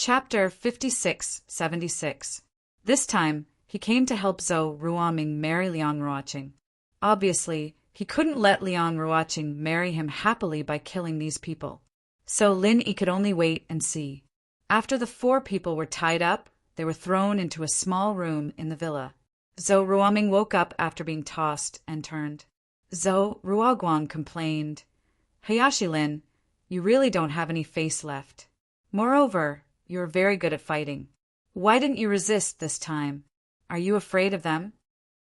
Chapter 56-76. This time, he came to help Zhou Ruoming marry Liang Ruoqing. Obviously, he couldn't let Liang Ruoqing marry him happily by killing these people. So Lin Yi could only wait and see. After the 4 people were tied up, they were thrown into a small room in the villa. Zhou Ruoming woke up after being tossed and turned. Zhou Ruoguang complained, "Hayashi Lin, you really don't have any face left. Moreover, you are very good at fighting. Why didn't you resist this time? Are you afraid of them?"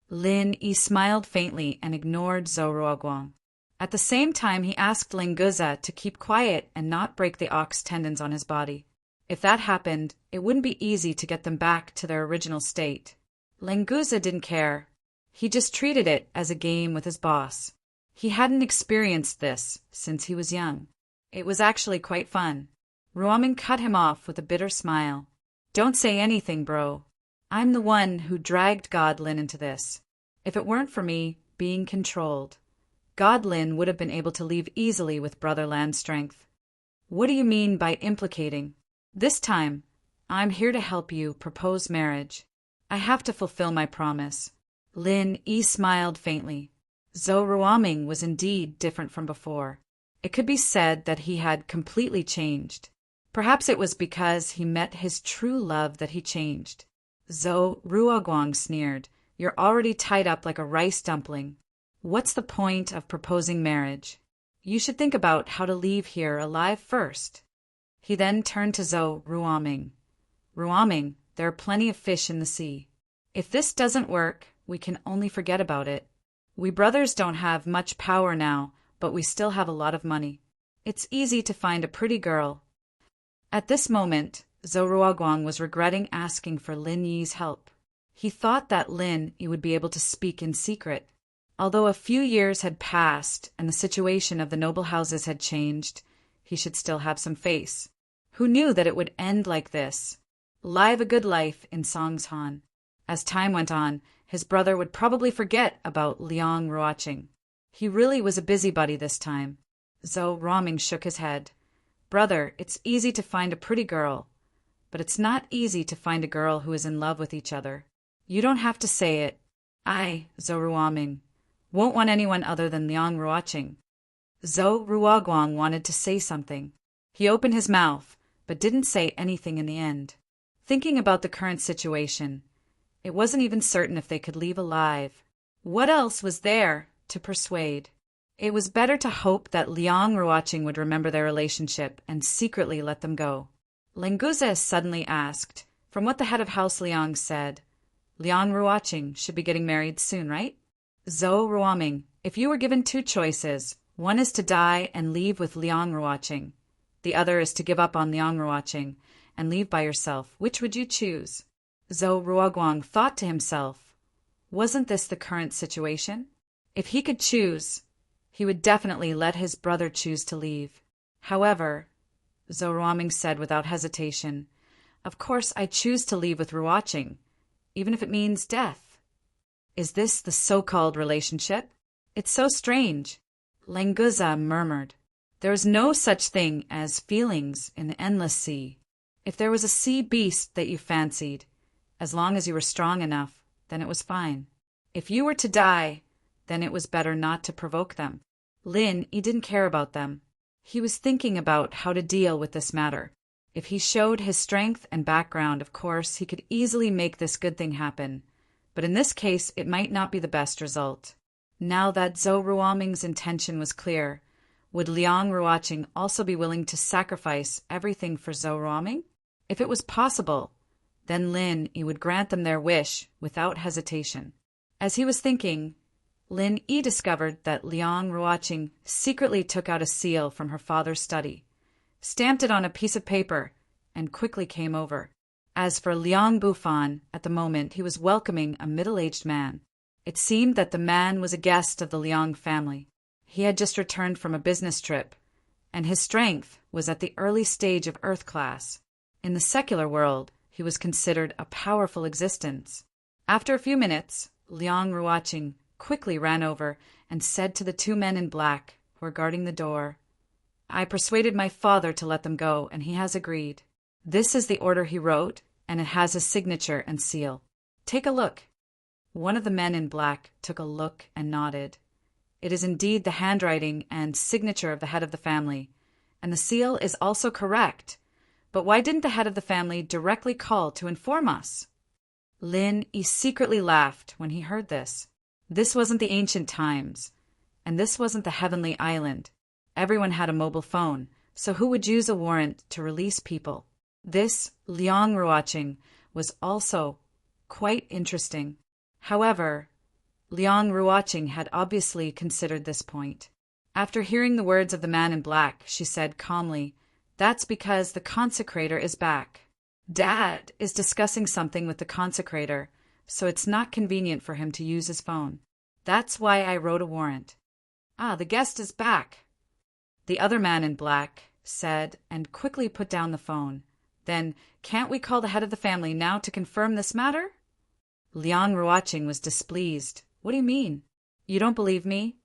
Lin Yi smiled faintly and ignored Zhou Ruoguang. At the same time, he asked Lenguza to keep quiet and not break the ox tendons on his body. If that happened, it wouldn't be easy to get them back to their original state. Lenguza didn't care. He just treated it as a game with his boss. He hadn't experienced this since he was young. It was actually quite fun. Ruoming cut him off with a bitter smile. "Don't say anything, bro. I'm the one who dragged God Lin into this. If it weren't for me being controlled, God Lin would have been able to leave easily with Brother Lan's strength." "What do you mean by implicating?" "This time, I'm here to help you propose marriage. I have to fulfill my promise." Lin Yi smiled faintly. Zhou Ruoming was indeed different from before. It could be said that he had completely changed. Perhaps it was because he met his true love that he changed. Zhou Ruoguang sneered, "You're already tied up like a rice dumpling. What's the point of proposing marriage? You should think about how to leave here alive first." He then turned to Zhou Ruoming. "Ruoming, there are plenty of fish in the sea. If this doesn't work, we can only forget about it. We brothers don't have much power now, but we still have a lot of money. It's easy to find a pretty girl." At this moment, Zhou Ruoguang was regretting asking for Lin Yi's help. He thought that Lin Yi would be able to speak in secret. Although a few years had passed and the situation of the noble houses had changed, he should still have some face. Who knew that it would end like this? Live a good life in Songshan. As time went on, his brother would probably forget about Liang Ruoqing. He really was a busybody this time. Zhou Ruoming shook his head. "Brother, it's easy to find a pretty girl, but it's not easy to find a girl who is in love with each other. You don't have to say it. I, Zhou Ruoming, won't want anyone other than Liang Ruoqing." Zhou Ruoguang wanted to say something. He opened his mouth, but didn't say anything in the end. Thinking about the current situation, it wasn't even certain if they could leave alive. What else was there to persuade? It was better to hope that Liang Ruoqing would remember their relationship and secretly let them go. Lenguza suddenly asked, "From what the head of House Liang said, Liang Ruoqing should be getting married soon, right?" "Zhou Ruoming, if you were given 2 choices, one is to die and leave with Liang Ruoqing. The other is to give up on Liang Ruoqing and leave by yourself. Which would you choose?" Zhou Ruoguang thought to himself, wasn't this the current situation? If he could choose, he would definitely let his brother choose to leave. However, Zhou Ruoming said without hesitation, "Of course I choose to leave with Ruoqing, even if it means death." Is this the so-called relationship? It's so strange. Lenguza murmured, "There is no such thing as feelings in the endless sea. If there was a sea beast that you fancied, as long as you were strong enough, then it was fine. If you were to die, then it was better not to provoke them." Lin Yi didn't care about them. He was thinking about how to deal with this matter. If he showed his strength and background, of course, he could easily make this good thing happen. But in this case, it might not be the best result. Now that Zhou Ruoming's intention was clear, would Liang Ruoqing also be willing to sacrifice everything for Zhou Ruoming? If it was possible, then Lin Yi would grant them their wish without hesitation. As he was thinking, Lin Yi discovered that Liang Ruoqing secretly took out a seal from her father's study, stamped it on a piece of paper, and quickly came over. As for Liang Bufan, at the moment he was welcoming a middle-aged man. It seemed that the man was a guest of the Liang family. He had just returned from a business trip, and his strength was at the early stage of Earth class. In the secular world, he was considered a powerful existence. After a few minutes, Liang Ruoqing quickly ran over and said to the 2 men in black who were guarding the door, "I persuaded my father to let them go, and he has agreed. This is the order he wrote, and it has his signature and seal. Take a look." One of the men in black took a look and nodded. It is indeed the handwriting and signature of the head of the family, and the seal is also correct. But why didn't the head of the family directly call to inform us? Lin Yi secretly laughed when he heard this. This wasn't the ancient times, and this wasn't the heavenly island. Everyone had a mobile phone, so who would use a warrant to release people? This Liang Ruoqing was also quite interesting. However, Liang Ruoqing had obviously considered this point. After hearing the words of the man in black, she said calmly, "That's because the consecrator is back. Dad is discussing something with the consecrator, so it's not convenient for him to use his phone. That's why I wrote a warrant." "Ah, the guest is back," the other man in black said, and quickly put down the phone. "Then can't we call the head of the family now to confirm this matter?" Liang Ruoqing was displeased. "What do you mean? You don't believe me?"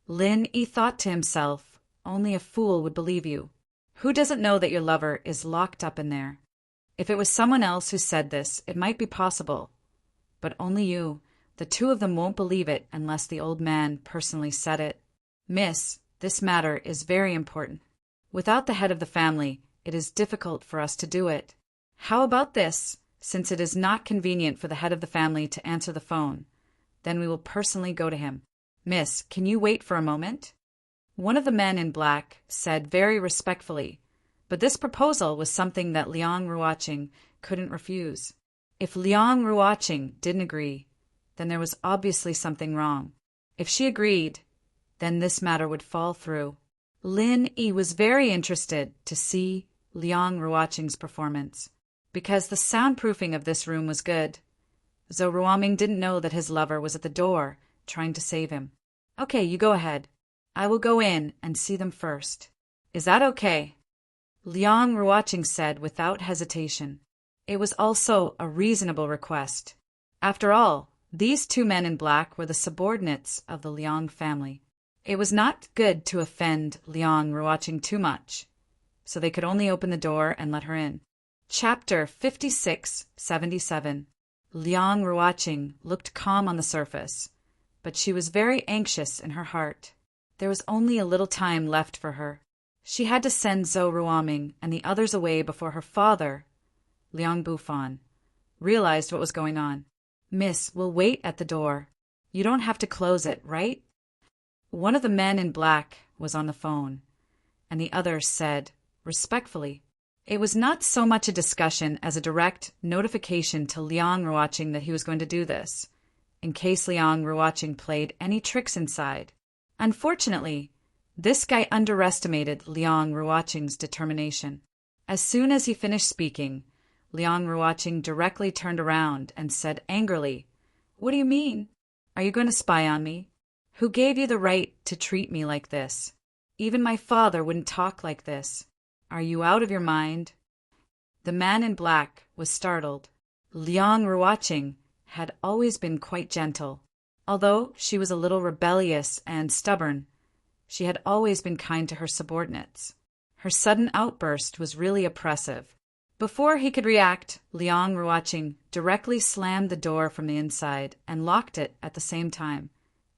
Lin Yi thought to himself, "Only a fool would believe you. Who doesn't know that your lover is locked up in there? If it was someone else who said this, it might be possible. But only you. The two of them won't believe it unless the old man personally said it. Miss, this matter is very important. Without the head of the family, it is difficult for us to do it. How about this? Since it is not convenient for the head of the family to answer the phone, then we will personally go to him. Miss, can you wait for a moment?" One of the men in black said very respectfully, but this proposal was something that Liang Ruoqing couldn't refuse. If Liang Ruoqing didn't agree, then there was obviously something wrong. If she agreed, then this matter would fall through. Lin Yi was very interested to see Liang Ruoqing's performance, because the soundproofing of this room was good. Zhou Ruoming didn't know that his lover was at the door, trying to save him. "Okay, you go ahead. I will go in and see them first. Is that okay?" Liang Ruoqing said without hesitation. It was also a reasonable request. After all, these two men in black were the subordinates of the Liang family. It was not good to offend Liang Ruoqing too much, so they could only open the door and let her in. Chapter 56-77. Liang Ruoqing looked calm on the surface, but she was very anxious in her heart. There was only a little time left for her. She had to send Zhou Ruoming and the others away before her father, Liang Bufan, realized what was going on. "Miss, we'll wait at the door. You don't have to close it, right?" One of the men in black was on the phone, and the other said, respectfully. It was not so much a discussion as a direct notification to Liang Ruoqing that he was going to do this, in case Liang Ruoqing played any tricks inside. Unfortunately, this guy underestimated Liang Ruoqing's determination. As soon as he finished speaking, Liang Ruoqing directly turned around and said angrily, "What do you mean? Are you going to spy on me? Who gave you the right to treat me like this? Even my father wouldn't talk like this. Are you out of your mind?" The man in black was startled. Liang Ruoqing had always been quite gentle. Although she was a little rebellious and stubborn, she had always been kind to her subordinates. Her sudden outburst was really oppressive. Before he could react, Liang Ruoqing directly slammed the door from the inside and locked it at the same time,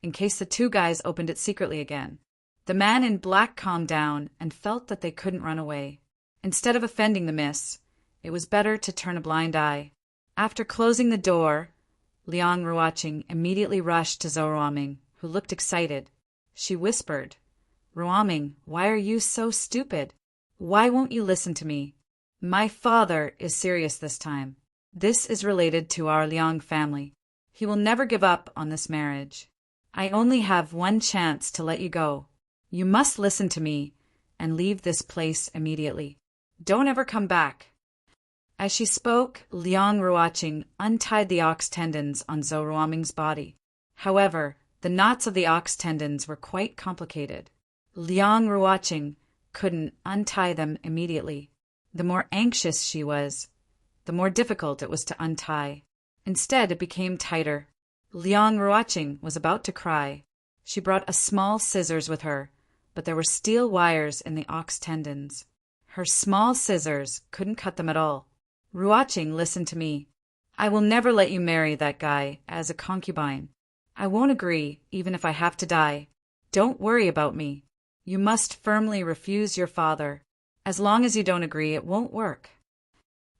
in case the two guys opened it secretly again. The man in black calmed down and felt that they couldn't run away. Instead of offending the miss, it was better to turn a blind eye. After closing the door, Liang Ruoqing immediately rushed to Zhou Ruoming, who looked excited. She whispered, "Ruoming, why are you so stupid? Why won't you listen to me? My father is serious this time. This is related to our Liang family. He will never give up on this marriage. I only have one chance to let you go. You must listen to me and leave this place immediately. Don't ever come back." As she spoke, Liang Ruoqing untied the ox tendons on Zhou Ruoming's body. However, the knots of the ox tendons were quite complicated. Liang Ruoqing couldn't untie them immediately. The more anxious she was, the more difficult it was to untie. Instead, it became tighter. Liang Ruoqing was about to cry. She brought a small scissors with her, but there were steel wires in the ox tendons. Her small scissors couldn't cut them at all. Ruaching, listen to me. I will never let you marry that guy as a concubine. I won't agree, even if I have to die. Don't worry about me. You must firmly refuse your father. As long as you don't agree, it won't work.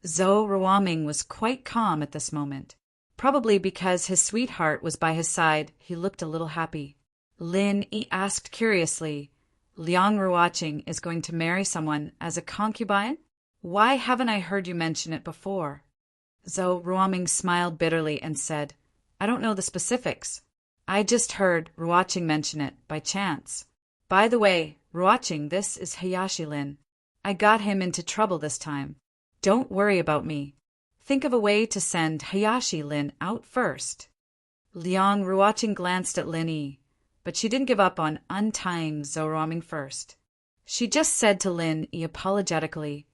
Zhou Ruoming was quite calm at this moment. Probably because his sweetheart was by his side, he looked a little happy. Lin Yi asked curiously, Liang Ruaching is going to marry someone as a concubine? Why haven't I heard you mention it before? Zhou Ruoming smiled bitterly and said, I don't know the specifics. I just heard Ruaching mention it by chance. By the way, Ruaching, this is Hayashi Lin. I got him into trouble this time. Don't worry about me. Think of a way to send Hayashi Lin out first. Liang Ruaching glanced at Lin Yi, but she didn't give up on untying Zhou Ruoming first. She just said to Lin Yi apologetically,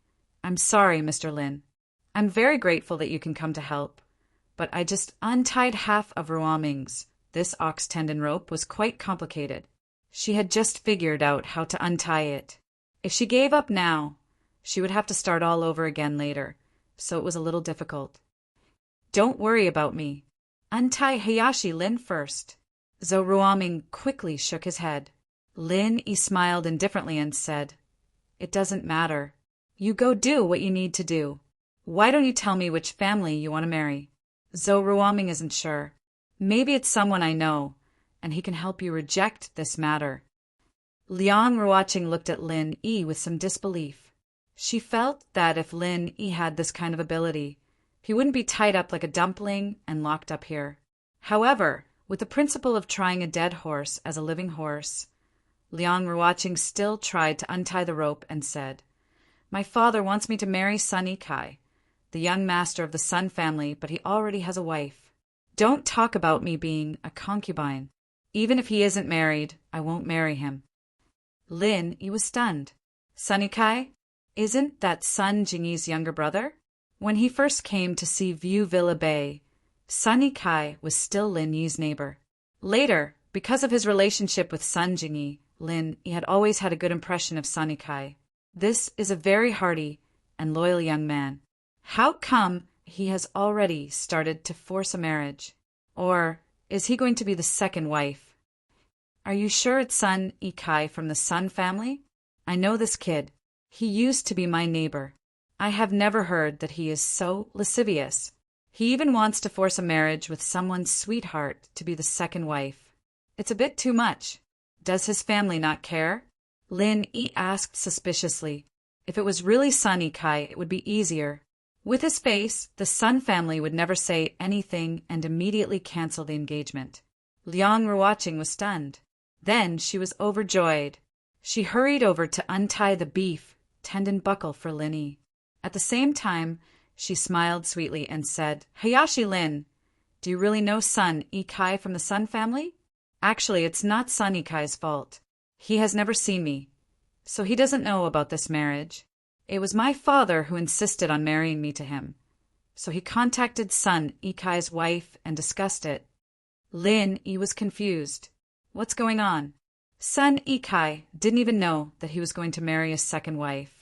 I'm sorry, Mr. Lin. I'm very grateful that you can come to help, but I just untied half of Ruoming's. This ox tendon rope was quite complicated. She had just figured out how to untie it. If she gave up now, she would have to start all over again later, so it was a little difficult. Don't worry about me. Untie Hayashi Lin first. Zhou Ruoming quickly shook his head. Lin Yi smiled indifferently and said, It doesn't matter. You go do what you need to do. Why don't you tell me which family you want to marry? Zhou Ruoming isn't sure. Maybe it's someone I know, and he can help you reject this matter. Liang Ruaching looked at Lin Yi with some disbelief. She felt that if Lin Yi had this kind of ability, he wouldn't be tied up like a dumpling and locked up here. However, with the principle of trying a dead horse as a living horse, Liang Ruaching still tried to untie the rope and said, My father wants me to marry Sun Ikai, the young master of the Sun family, but he already has a wife. Don't talk about me being a concubine. Even if he isn't married, I won't marry him. Lin Yi was stunned. Sun Ikai? Isn't that Sun Jingyi's younger brother? When he first came to see View Villa Bay, Sun Ikai was still Lin Yi's neighbor. Later, because of his relationship with Sun Jingyi, Lin Yi had always had a good impression of Sun Ikai. This is a very hearty and loyal young man. How come he has already started to force a marriage? Or is he going to be the second wife? Are you sure it's Sun Ikai from the Sun family? I know this kid. He used to be my neighbor. I have never heard that he is so lascivious. He even wants to force a marriage with someone's sweetheart to be the second wife. It's a bit too much. Does his family not care? Lin Yi asked suspiciously. If it was really Sun Ikai, it would be easier. With his face, the Sun family would never say anything and immediately cancel the engagement. Liang Ruaching was stunned. Then she was overjoyed. She hurried over to untie the beef tendon buckle for Lin Yi. At the same time, she smiled sweetly and said, Hayashi Lin, do you really know Sun Ikai from the Sun family? Actually, it's not Sun Ikai's fault. He has never seen me, so he doesn't know about this marriage. It was my father who insisted on marrying me to him, so he contacted Sun Ikai's wife and discussed it. Lin Yi was confused. What's going on? Sun Ikai didn't even know that he was going to marry a second wife,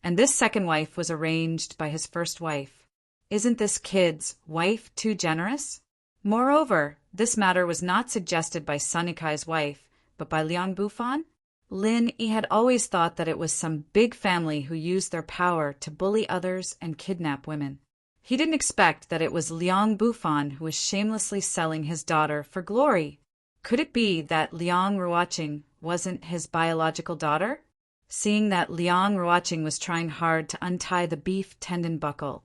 and this second wife was arranged by his first wife. Isn't this kid's wife too generous? Moreover, this matter was not suggested by Sun Ikai's wife, but by Liang Bufan. Lin Yi had always thought that it was some big family who used their power to bully others and kidnap women. He didn't expect that it was Liang Bufan who was shamelessly selling his daughter for glory. Could it be that Liang Ruaching wasn't his biological daughter? Seeing that Liang Ruaching was trying hard to untie the beef tendon buckle,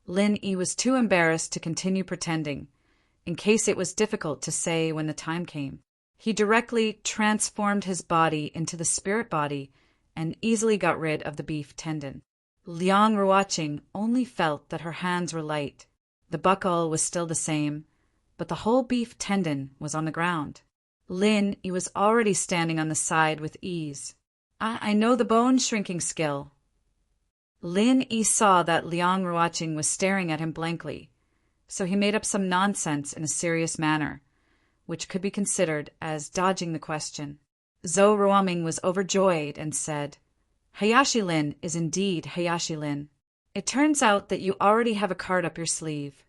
Lin Yi was too embarrassed to continue pretending, in case it was difficult to say when the time came. He directly transformed his body into the spirit body and easily got rid of the beef tendon. Liang Ruaching only felt that her hands were light. The buckle was still the same, but the whole beef tendon was on the ground. Lin Yi was already standing on the side with ease. I know the bone shrinking skill. Lin Yi saw that Liang Ruaching was staring at him blankly, so he made up some nonsense in a serious manner, which could be considered as dodging the question. Zhou Ruoming was overjoyed and said, Hayashi Lin is indeed Hayashi Lin. It turns out that you already have a card up your sleeve.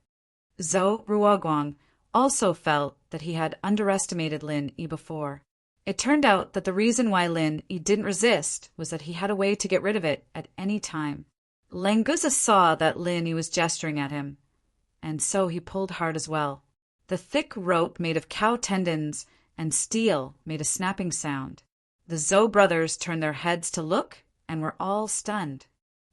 Zhou Ruoguang also felt that he had underestimated Lin Yi before. It turned out that the reason why Lin Yi didn't resist was that he had a way to get rid of it at any time. Lenguza saw that Lin Yi was gesturing at him, and so he pulled hard as well. The thick rope made of cow tendons and steel made a snapping sound. The Zhou brothers turned their heads to look and were all stunned.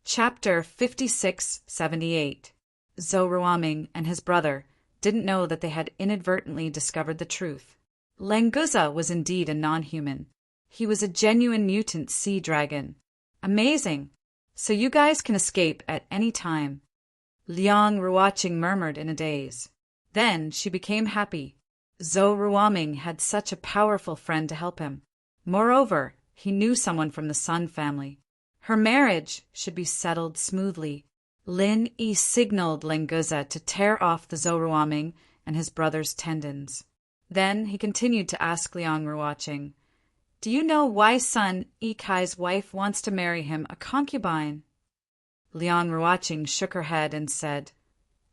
Chapter 5678. Zhou Ruoming and his brother didn't know that they had inadvertently discovered the truth. Lenguza was indeed a non-human. He was a genuine mutant sea dragon. Amazing! So you guys can escape at any time. Liang Ruoqing murmured in a daze. Then she became happy. Zhou Ruoming had such a powerful friend to help him. Moreover, he knew someone from the Sun family. Her marriage should be settled smoothly. Lin Yi signaled Lenguza to tear off the Zhou Ruoming and his brother's tendons. Then he continued to ask Liang Ruoqing, "Do you know why Sun Yikai's wife wants to marry him a concubine?" Liang Ruoqing shook her head and said,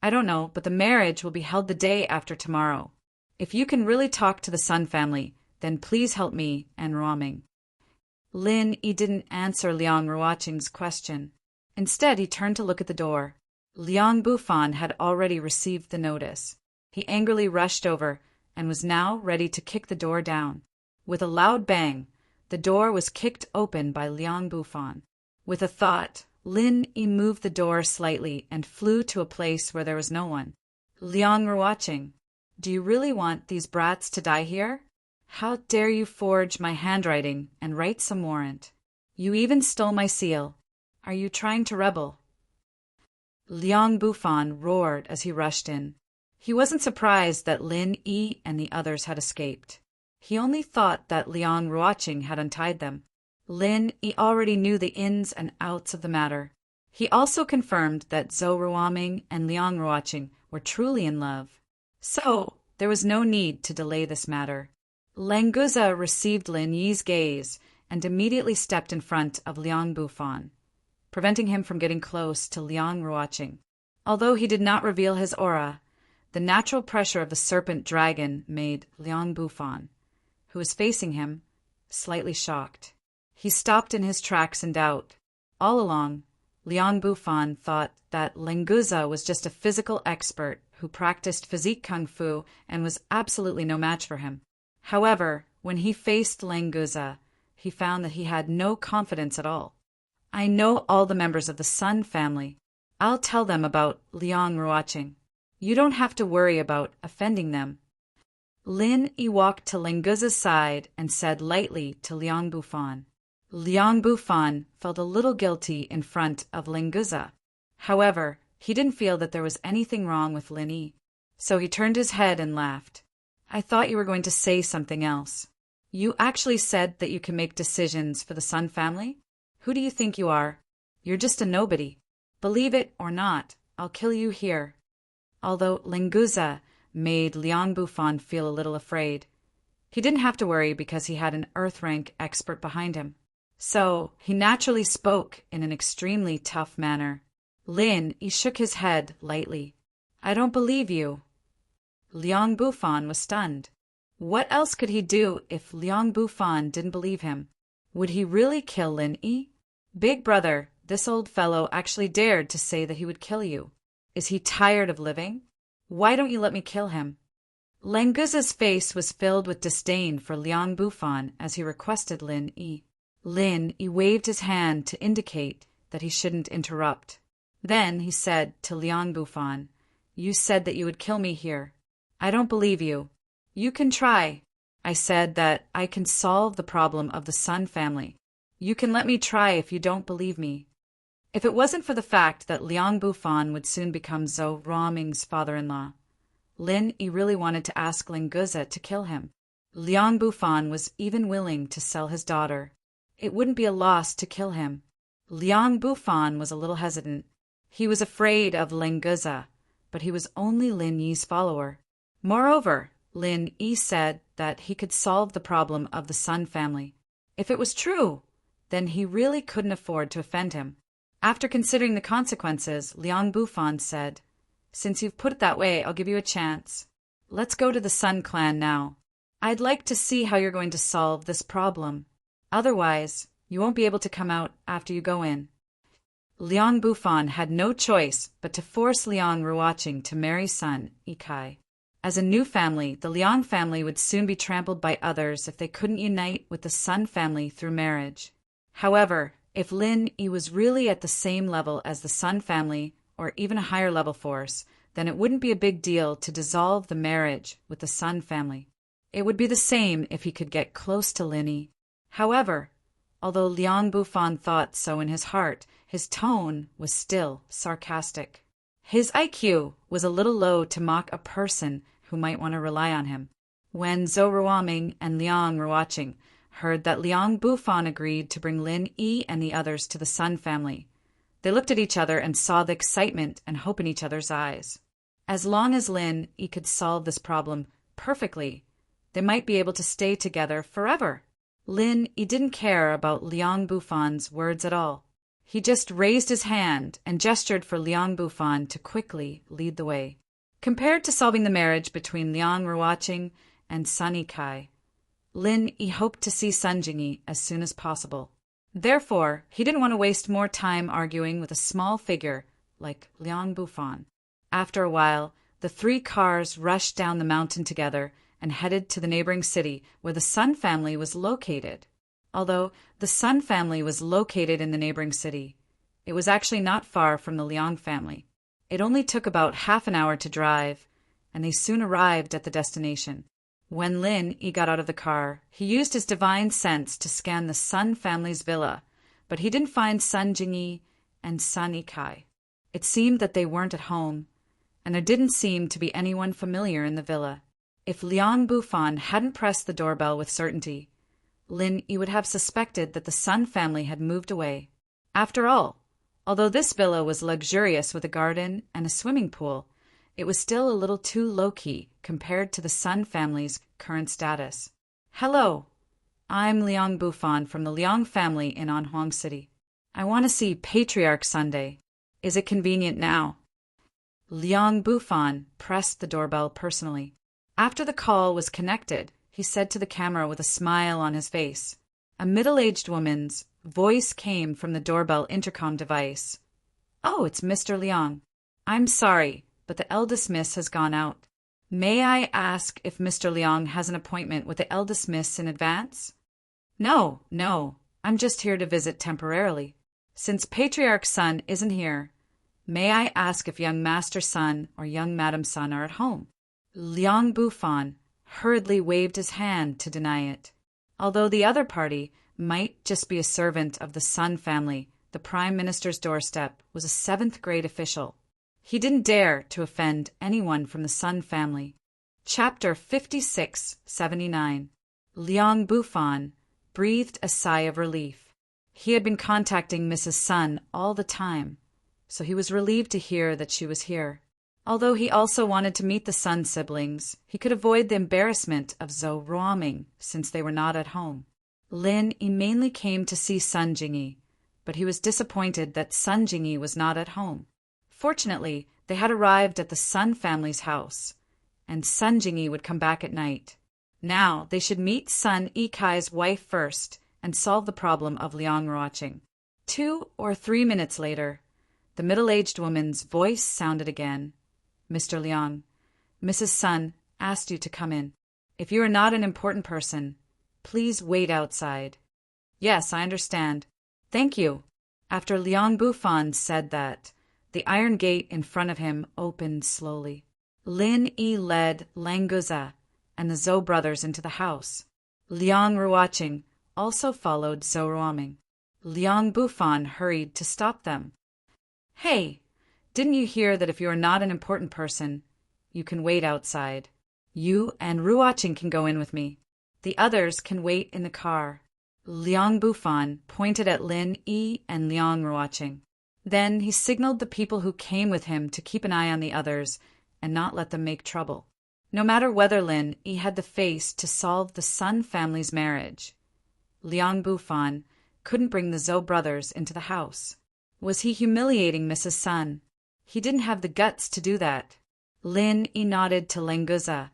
"I don't know, but the marriage will be held the day after tomorrow. If you can really talk to the Sun family, then please help me and Ruoming." Lin Yi didn't answer Liang Ruoqing's question. Instead, he turned to look at the door. Liang Bufan had already received the notice. He angrily rushed over and was now ready to kick the door down. With a loud bang, the door was kicked open by Liang Bufan. With a thought, Lin Yi moved the door slightly and flew to a place where there was no one. "Liang Ruoqing, do you really want these brats to die here? How dare you forge my handwriting and write some warrant? You even stole my seal. Are you trying to rebel?" Liang Bufan roared as he rushed in. He wasn't surprised that Lin Yi and the others had escaped. He only thought that Liang Ruoqing had untied them. Lin Yi already knew the ins and outs of the matter. He also confirmed that Zhou Ruoming and Liang Ruoqing were truly in love. So there was no need to delay this matter. Lenguza received Lin Yi's gaze and immediately stepped in front of Liang Bufan, preventing him from getting close to Liang Ruoqing. Although he did not reveal his aura, the natural pressure of the serpent dragon made Liang Bufan, who was facing him, slightly shocked. He stopped in his tracks in doubt. All along, Liang Bufan thought that Lenguza was just a physical expert who practiced physique kung fu and was absolutely no match for him. However, when he faced Lenguza, he found that he had no confidence at all. "I know all the members of the Sun family. I'll tell them about Liang Ruoqing. You don't have to worry about offending them." Lin Yi walked to Lenguza's side and said lightly to Liang Bufan. Liang Bufan felt a little guilty in front of Lenguza. However, he didn't feel that there was anything wrong with Lin Yi, so he turned his head and laughed. "I thought you were going to say something else. You actually said that you can make decisions for the Sun family? Who do you think you are? You're just a nobody. Believe it or not, I'll kill you here." Although Lenguza made Liang Bufan feel a little afraid, he didn't have to worry because he had an Earth-rank expert behind him. So he naturally spoke in an extremely tough manner. Lin Yi shook his head lightly. "I don't believe you." Liang Bufan was stunned. What else could he do if Liang Bufan didn't believe him? Would he really kill Lin Yi? "Big brother, this old fellow actually dared to say that he would kill you. Is he tired of living? Why don't you let me kill him?" Lenguza's face was filled with disdain for Liang Bufan as he requested Lin Yi. Lin Yi waved his hand to indicate that he shouldn't interrupt. Then he said to Liang Bufan, "You said that you would kill me here. I don't believe you. You can try. I said that I can solve the problem of the Sun family. You can let me try if you don't believe me." If it wasn't for the fact that Liang Bufan would soon become Zhou Ruoming's father-in-law, Lin Yi really wanted to ask Lenguza to kill him. Liang Bufan was even willing to sell his daughter. It wouldn't be a loss to kill him. Liang Bufan was a little hesitant. He was afraid of Lenguza, but he was only Lin Yi's follower. Moreover, Lin Yi said that he could solve the problem of the Sun family. If it was true, then he really couldn't afford to offend him. After considering the consequences, Liang Bufan said, "Since you've put it that way, I'll give you a chance. Let's go to the Sun Clan now. I'd like to see how you're going to solve this problem. Otherwise, you won't be able to come out after you go in." Liang Bufan had no choice but to force Liang Ruoqing to marry Sun Yikai. As a new family, the Liang family would soon be trampled by others if they couldn't unite with the Sun family through marriage. However, if Lin Yi was really at the same level as the Sun family, or even a higher level force, then it wouldn't be a big deal to dissolve the marriage with the Sun family. It would be the same if he could get close to Lin Yi. However, although Liang Bufan thought so in his heart, his tone was still sarcastic. His IQ was a little low to mock a person who might want to rely on him. When Zhou Ruoming and Liang Ruoqing heard that Liang Bufan agreed to bring Lin Yi and the others to the Sun family, they looked at each other and saw the excitement and hope in each other's eyes. As long as Lin Yi could solve this problem perfectly, they might be able to stay together forever. Lin Yi didn't care about Liang Bufan's words at all. He just raised his hand and gestured for Liang Bufan to quickly lead the way. Compared to solving the marriage between Liang Ruoqing and Sun Yikai, Lin Yi hoped to see Sun Jingyi as soon as possible. Therefore, he didn't want to waste more time arguing with a small figure like Liang Bufan. After a while, the three cars rushed down the mountain together and headed to the neighboring city where the Sun family was located. Although the Sun family was located in the neighboring city, it was actually not far from the Liang family. It only took about half an hour to drive, and they soon arrived at the destination. When Lin Yi got out of the car, he used his divine sense to scan the Sun family's villa, but he didn't find Sun Jingyi and Sun Yikai. It seemed that they weren't at home, and there didn't seem to be anyone familiar in the villa. If Liang Bufan hadn't pressed the doorbell with certainty, Lin Yi would have suspected that the Sun family had moved away. After all, although this villa was luxurious with a garden and a swimming pool, it was still a little too low-key compared to the Sun family's current status. "Hello, I'm Liang Bufan from the Liang family in Anhuang City. I want to see Patriarch Sunday. Is it convenient now?" Liang Bufan pressed the doorbell personally. After the call was connected, he said to the camera with a smile on his face. A middle-aged woman's voice came from the doorbell intercom device. "Oh, it's Mr. Liang. I'm sorry, but the eldest miss has gone out. May I ask if Mr. Liang has an appointment with the eldest miss in advance?" No, I'm just here to visit temporarily. Since Patriarch Sun isn't here, may I ask if young Master Sun or young Madam Sun are at home?" Liang Bufan hurriedly waved his hand to deny it. Although the other party might just be a servant of the Sun family, the Prime Minister's doorstep was a 7th-grade official. He didn't dare to offend anyone from the Sun family. Chapter 5679. Liang Bufan breathed a sigh of relief. He had been contacting Mrs. Sun all the time, so he was relieved to hear that she was here. Although he also wanted to meet the Sun siblings, he could avoid the embarrassment of Zhou Ruoming since they were not at home. Lin Yi mainly came to see Sun Jingyi, but he was disappointed that Sun Jingyi was not at home. Fortunately, they had arrived at the Sun family's house, and Sun Jingyi would come back at night. Now they should meet Sun Yikai's wife first and solve the problem of Liang Ruoqing. 2 or 3 minutes later, the middle-aged woman's voice sounded again. "Mr. Liang, Mrs. Sun asked you to come in. If you are not an important person, please wait outside." "Yes, I understand. Thank you." After Liang Bufan said that, the iron gate in front of him opened slowly. Lin Yi led Lang Guza and the Zhou brothers into the house. Liang Ruoqing also followed Zhou Ruoming. Liang Bufan hurried to stop them. "Hey, didn't you hear that if you are not an important person, you can wait outside? You and Ruoqing can go in with me. The others can wait in the car." Liang Bufan pointed at Lin Yi and Liang Ruoqing. Then he signaled the people who came with him to keep an eye on the others and not let them make trouble. No matter whether Lin Yi had the face to solve the Sun family's marriage, Liang Bufan couldn't bring the Zhou brothers into the house. Was he humiliating Mrs. Sun? He didn't have the guts to do that. Lin Yi nodded to Lenguza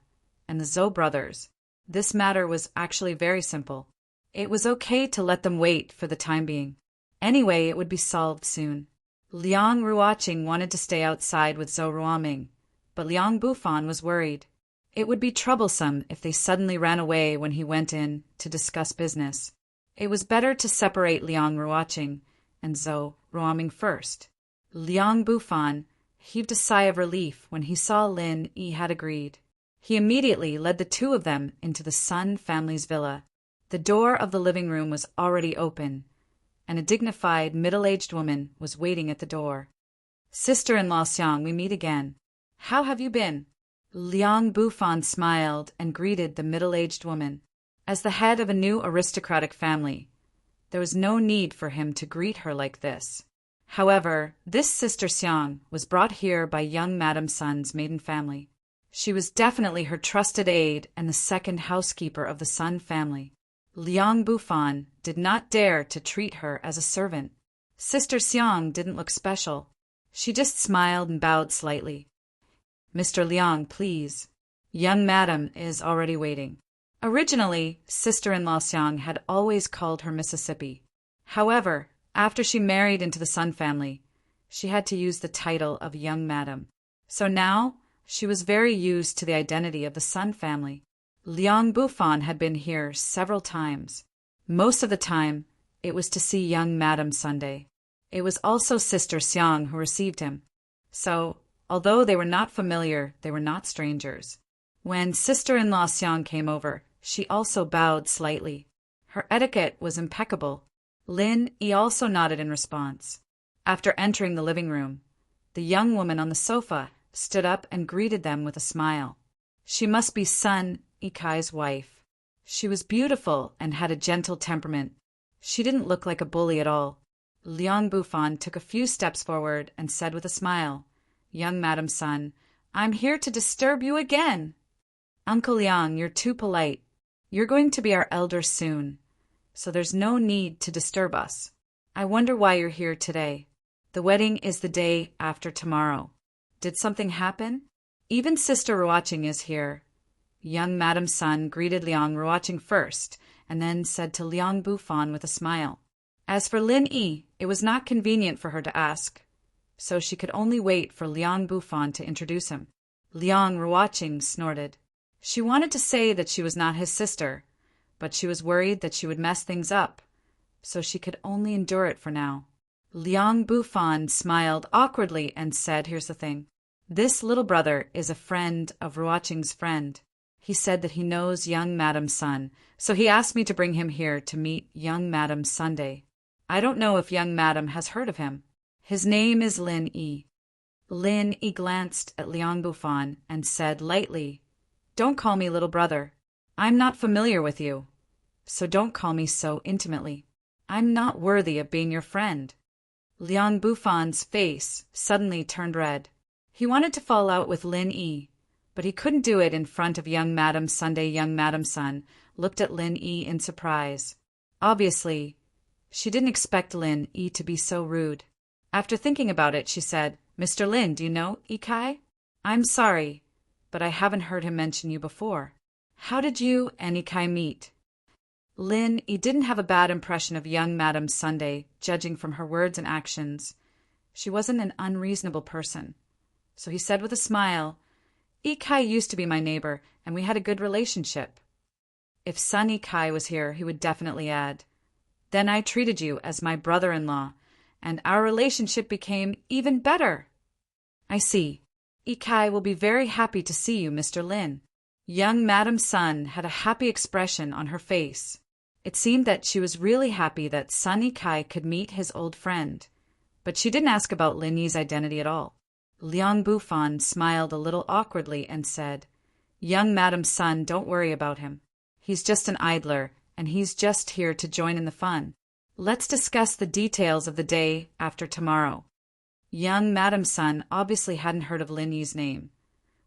and the Zhou brothers. This matter was actually very simple. It was okay to let them wait for the time being. Anyway, it would be solved soon. Liang Ruoqing wanted to stay outside with Zhou Ruoming, but Liang Bufan was worried. It would be troublesome if they suddenly ran away when he went in to discuss business. It was better to separate Liang Ruoqing and Zhou Ruoming first. Liang Bufan heaved a sigh of relief when he saw Lin Yi had agreed. He immediately led the two of them into the Sun family's villa. The door of the living room was already open, and a dignified, middle-aged woman was waiting at the door. "Sister-in-law Xiang, we meet again. How have you been?" Liang Bufan smiled and greeted the middle-aged woman. As the head of a new aristocratic family, there was no need for him to greet her like this. However, this Sister Xiang was brought here by young Madame Sun's maiden family. She was definitely her trusted aide and the second housekeeper of the Sun family. Liang Bufan did not dare to treat her as a servant. Sister Xiang didn't look special. She just smiled and bowed slightly. "Mr. Liang, please. Young Madam is already waiting." Originally, sister-in-law Xiang had always called her Mississippi. However, after she married into the Sun family, she had to use the title of Young Madam. So now, she was very used to the identity of the Sun family. Liang Bufan had been here several times. Most of the time, it was to see young Madam Sunday. It was also Sister Xiang who received him. So, although they were not familiar, they were not strangers. When sister-in-law Xiang came over, she also bowed slightly. Her etiquette was impeccable. Lin Yi also nodded in response. After entering the living room, the young woman on the sofa stood up and greeted them with a smile. She must be Sun Yikai's wife. She was beautiful and had a gentle temperament. She didn't look like a bully at all. Liang Bufan took a few steps forward and said with a smile, "Young Madam Sun, I'm here to disturb you again." "Uncle Liang, you're too polite. You're going to be our elder soon, so there's no need to disturb us. I wonder why you're here today. The wedding is the day after tomorrow. Did something happen? Even Sister Ruoqing is here." Young Madam Sun greeted Liang Ruoqing first, and then said to Liang Bufan with a smile. As for Lin Yi, it was not convenient for her to ask, so she could only wait for Liang Bufan to introduce him. Liang Ruoqing snorted. She wanted to say that she was not his sister, but she was worried that she would mess things up, so she could only endure it for now. Liang Bufan smiled awkwardly and said, "Here's the thing. This little brother is a friend of Ruoqing's friend. He said that he knows young Madam Sun, so he asked me to bring him here to meet young Madam Sunday. I don't know if young Madam has heard of him. His name is Lin Yi." Lin Yi glanced at Liang Bufan and said lightly, "Don't call me little brother. I'm not familiar with you, so don't call me so intimately. I'm not worthy of being your friend." Liang Bufan's face suddenly turned red. He wanted to fall out with Lin Yi, but he couldn't do it in front of young Madam Sunday. Young Madam Sun looked at Lin Yi in surprise. Obviously, she didn't expect Lin Yi to be so rude. After thinking about it, she said, "Mr. Lin, do you know Yikai? I'm sorry, but I haven't heard him mention you before. How did you and Yikai meet?" Lin Yi didn't have a bad impression of young Madam Sunday, judging from her words and actions. She wasn't an unreasonable person. So he said with a smile, "Yikai used to be my neighbor, and we had a good relationship." If Sun Yikai was here, he would definitely add, "Then I treated you as my brother-in-law, and our relationship became even better." "I see. Yikai will be very happy to see you, Mr. Lin." Young Madam Sun had a happy expression on her face. It seemed that she was really happy that Sun Yikai could meet his old friend, but she didn't ask about Lin Yi's identity at all. Liang Bufan smiled a little awkwardly and said, "Young Madam Sun, don't worry about him. He's just an idler, and he's just here to join in the fun. Let's discuss the details of the day after tomorrow." Young Madam Sun obviously hadn't heard of Lin Yi's name,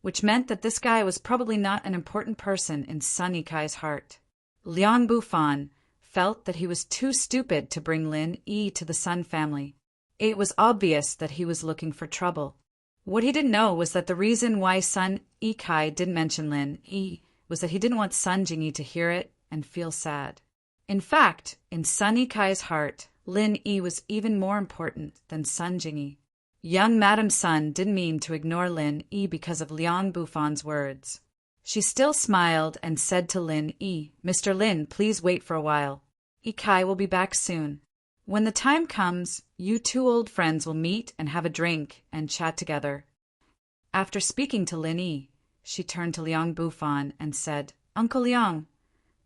which meant that this guy was probably not an important person in Sun Yikai's heart. Liang Bufan felt that he was too stupid to bring Lin Yi to the Sun family. It was obvious that he was looking for trouble. What he didn't know was that the reason why Sun Yikai didn't mention Lin Yi was that he didn't want Sun Jingyi to hear it and feel sad. In fact, in Sun Yikai's heart, Lin Yi was even more important than Sun Jingyi. Young Madame Sun didn't mean to ignore Lin Yi because of Liang Bufan's words. She still smiled and said to Lin Yi, "Mr. Lin, please wait for a while. Yikai will be back soon. When the time comes, you two old friends will meet and have a drink and chat together." After speaking to Lin Yi, she turned to Liang Bufan and said, "Uncle Liang,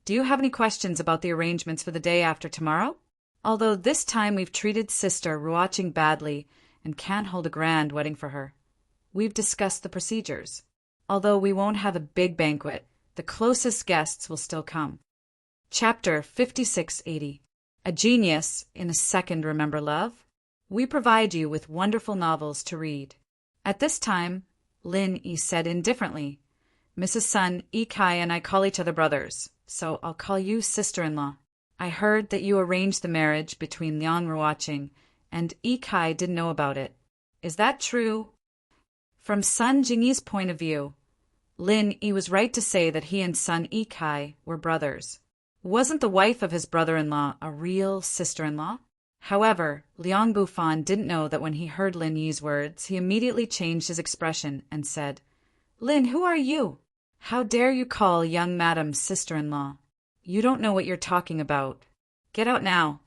do you have any questions about the arrangements for the day after tomorrow? Although this time we've treated Sister Ruoqing badly and can't hold a grand wedding for her, we've discussed the procedures. Although we won't have a big banquet, the closest guests will still come." Chapter 5680. A Genius in a Second Remember Love? We provide you with wonderful novels to read. At this time, Lin Yi said indifferently, "Mrs. Sun Yikai and I call each other brothers, so I'll call you sister-in-law. I heard that you arranged the marriage between Liang Ruoqing and Yikai didn't know about it. Is that true?" From Sun Jingyi's point of view, Lin Yi was right to say that he and Sun Yikai were brothers. Wasn't the wife of his brother-in-law a real sister-in-law? However, Liang Bufan didn't know that when he heard Lin Yi's words, he immediately changed his expression and said, "Lin, who are you? How dare you call young madam sister-in-law? You don't know what you're talking about. Get out now."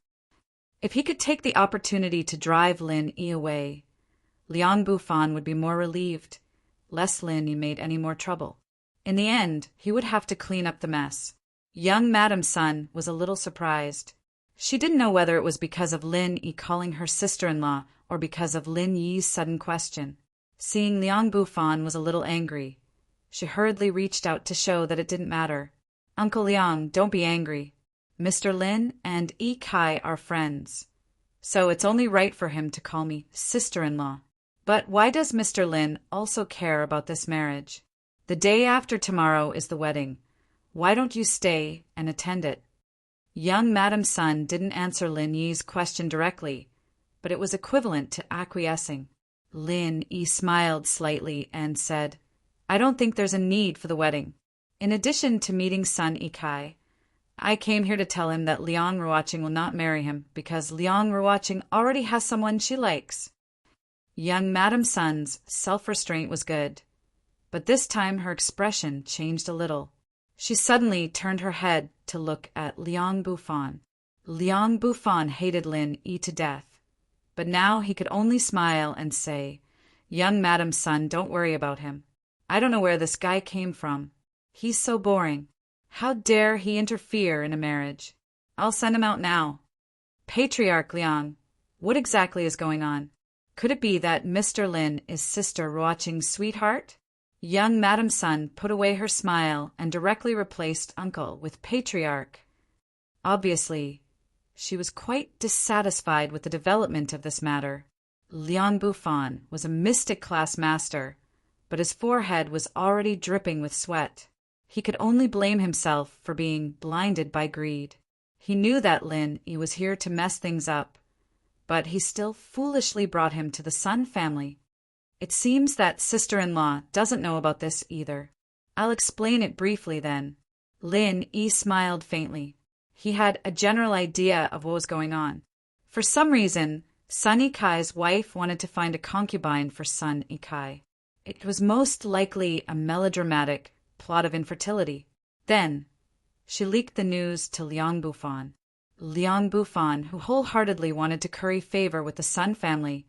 If he could take the opportunity to drive Lin Yi away, Liang Bufan would be more relieved, lest Lin Yi made any more trouble. In the end, he would have to clean up the mess. Young Madame Sun was a little surprised. She didn't know whether it was because of Lin Yi calling her sister-in-law or because of Lin Yi's sudden question. Seeing Liang Bufan was a little angry, she hurriedly reached out to show that it didn't matter. "Uncle Liang, don't be angry. Mr. Lin and Yikai are friends, so it's only right for him to call me sister-in-law. But why does Mr. Lin also care about this marriage? The day after tomorrow is the wedding. Why don't you stay and attend it?" Young Madame Sun didn't answer Lin Yi's question directly, but it was equivalent to acquiescing. Lin Yi smiled slightly and said, "I don't think there's a need for the wedding. In addition to meeting Sun Yikai, I came here to tell him that Liang Ruoqing will not marry him because Liang Ruoqing already has someone she likes." Young Madame Sun's self-restraint was good, but this time her expression changed a little. She suddenly turned her head to look at Liang Bufan. Liang Bufan hated Lin Yi to death, but now he could only smile and say, "Young Madame Sun, don't worry about him. I don't know where this guy came from. He's so boring. How dare he interfere in a marriage? I'll send him out now." "Patriarch Liang, what exactly is going on? Could it be that Mr. Lin is Sister Ruoqing's sweetheart?" Young Madame Sun put away her smile and directly replaced uncle with patriarch. Obviously, she was quite dissatisfied with the development of this matter. Liang Bufan was a mystic class master, but his forehead was already dripping with sweat. He could only blame himself for being blinded by greed. He knew that Lin Yi was here to mess things up, but he still foolishly brought him to the Sun family. It seems that sister-in-law doesn't know about this either. I'll explain it briefly then. Lin Yi smiled faintly. He had a general idea of what was going on. For some reason, Sun Yikai's wife wanted to find a concubine for Sun Yikai. It was most likely a melodramatic plot of infertility. Then, she leaked the news to Liang Bufan. Liang Bufan, who wholeheartedly wanted to curry favor with the Sun family,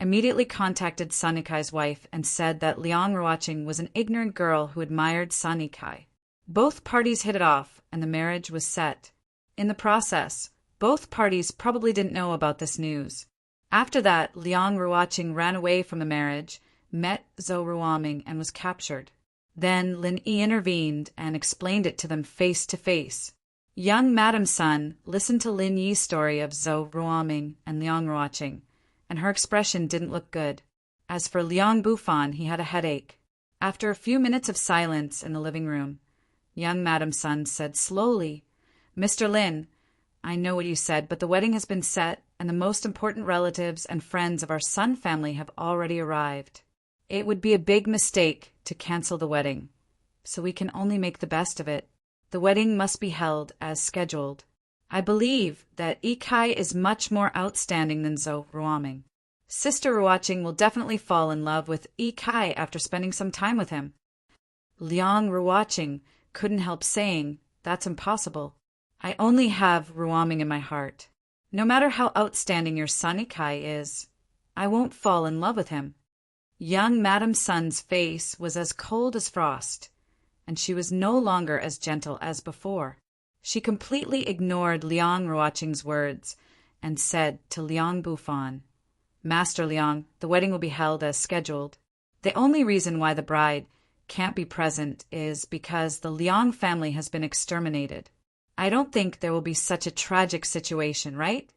immediately contacted Sun Yikai's wife and said that Liang Ruoqing was an ignorant girl who admired Sun Yikai. Both parties hit it off, and the marriage was set. In the process, both parties probably didn't know about this news. After that, Liang Ruoqing ran away from the marriage, met Zhou Ruoming, and was captured. Then Lin Yi intervened and explained it to them face to face. Young Madame Sun listened to Lin Yi's story of Zhou Ruoming and Liang Ruoqing, and her expression didn't look good. As for Liang Bufan, he had a headache. After a few minutes of silence in the living room, young Madame Sun said slowly, "Mr. Lin, I know what you said, but the wedding has been set, and the most important relatives and friends of our Sun family have already arrived. It would be a big mistake to cancel the wedding, so we can only make the best of it. The wedding must be held as scheduled. I believe that Ikai is much more outstanding than Zhou Ruoming. Sister Ruoqing will definitely fall in love with Ikai after spending some time with him. Liang Ruoqing couldn't help saying, "That's impossible. I only have Ruoming in my heart. No matter how outstanding your son Ikai is, I won't fall in love with him." Young Madame Sun's face was as cold as frost, and she was no longer as gentle as before. She completely ignored Liang Ruoqing's words and said to Liang Bufan, "Master Liang, the wedding will be held as scheduled. The only reason why the bride can't be present is because the Liang family has been exterminated. I don't think there will be such a tragic situation, right?"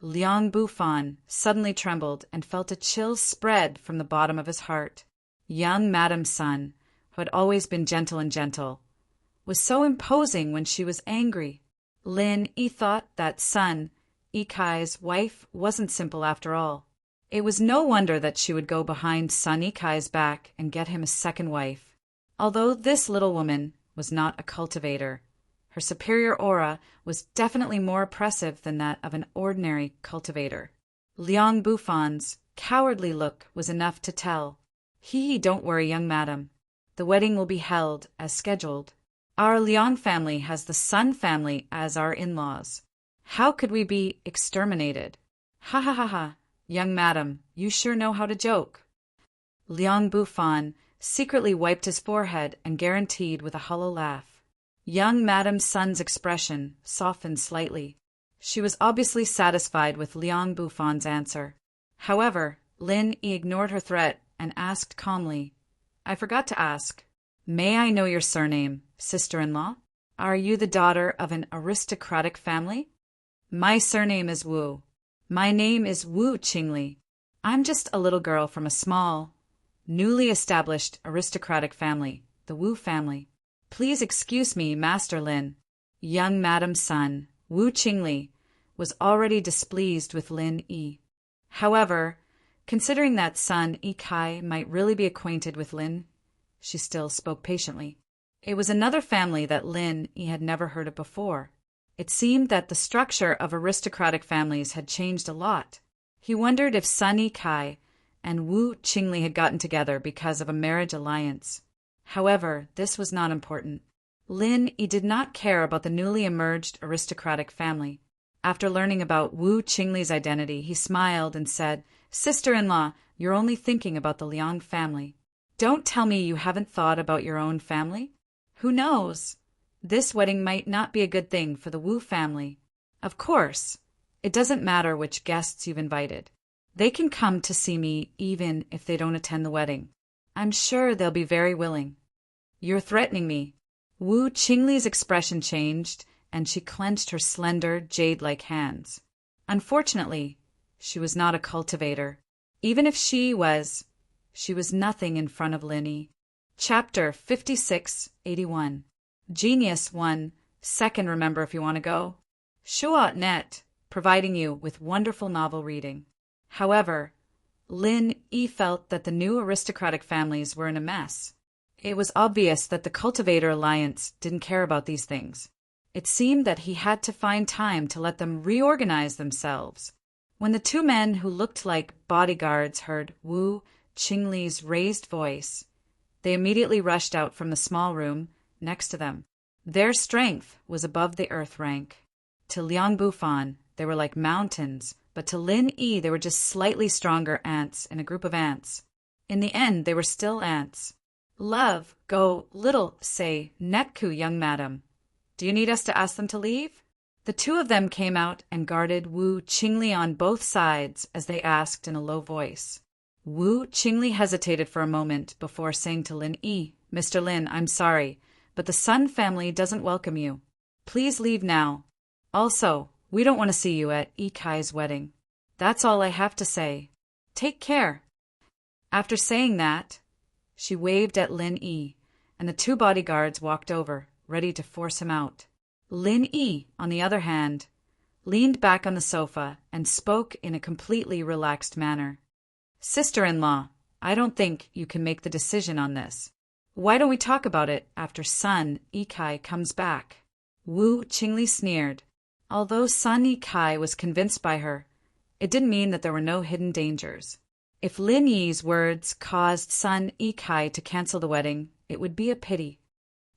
Liang Bufan suddenly trembled and felt a chill spread from the bottom of his heart. Young Madame Sun, who had always been gentle, was so imposing when she was angry. Lin Yi thought that Sun, Ikai's wife, wasn't simple after all. It was no wonder that she would go behind Sun Ikai's back and get him a second wife. Although this little woman was not a cultivator, her superior aura was definitely more oppressive than that of an ordinary cultivator. Liang Bufan's cowardly look was enough to tell. Don't worry, young madam. The wedding will be held as scheduled. Our Liang family has the Sun family as our in-laws. How could we be exterminated? Ha ha ha ha. Young madam, you sure know how to joke. Liang Bufan secretly wiped his forehead and guaranteed with a hollow laugh. Young Madame Sun's expression softened slightly. She was obviously satisfied with Liang Bufan's answer. However, Lin Yi ignored her threat and asked calmly, "I forgot to ask. May I know your surname, sister-in-law? Are you the daughter of an aristocratic family?" "My surname is Wu. My name is Wu Qingli. I'm just a little girl from a small, newly established aristocratic family, the Wu family. Please excuse me, Master Lin." Young Madame Sun, Wu Qingli, was already displeased with Lin Yi. However, considering that Sun Ikai might really be acquainted with Lin, she still spoke patiently. It was another family that Lin Yi had never heard of before. It seemed that the structure of aristocratic families had changed a lot. He wondered if Sun Ikai and Wu Qingli had gotten together because of a marriage alliance. However, this was not important. Lin Yi did not care about the newly emerged aristocratic family. After learning about Wu Qingli's identity, he smiled and said, "Sister-in-law, you're only thinking about the Liang family. Don't tell me you haven't thought about your own family. Who knows? This wedding might not be a good thing for the Wu family. Of course, it doesn't matter which guests you've invited. They can come to see me even if they don't attend the wedding. I'm sure they'll be very willing." "You're threatening me." Wu Qingli's expression changed, and she clenched her slender, jade-like hands. Unfortunately, she was not a cultivator. Even if she was nothing in front of Lin Yi. Chapter 5681. Genius 1. Second, remember if you want to go. Shuot.net, providing you with wonderful novel reading. However, Lin Yi felt that the new aristocratic families were in a mess. It was obvious that the Cultivator Alliance didn't care about these things. It seemed that he had to find time to let them reorganize themselves. When the two men who looked like bodyguards heard Wu Qingli's raised voice, they immediately rushed out from the small room next to them. Their strength was above the earth rank. To Liang Bufan, they were like mountains, but to Lin Yi, they were just slightly stronger ants in a group of ants. In the end, they were still ants. "Love, go, little, say, Netku, young madam. Do you need us to ask them to leave?" The two of them came out and guarded Wu Qingli on both sides as they asked in a low voice. Wu Qingli hesitated for a moment before saying to Lin Yi, "Mr. Lin, I'm sorry, but the Sun family doesn't welcome you. Please leave now. Also, we don't want to see you at Ikai's wedding. That's all I have to say. Take care." After saying that, she waved at Lin Yi, and the two bodyguards walked over, ready to force him out. Lin Yi, on the other hand, leaned back on the sofa, and spoke in a completely relaxed manner. "Sister-in-law, I don't think you can make the decision on this. Why don't we talk about it after Sun Yikai comes back?" Wu Qingli sneered. Although Sun Yikai was convinced by her, it didn't mean that there were no hidden dangers. If Lin Yi's words caused Sun Yikai to cancel the wedding, it would be a pity.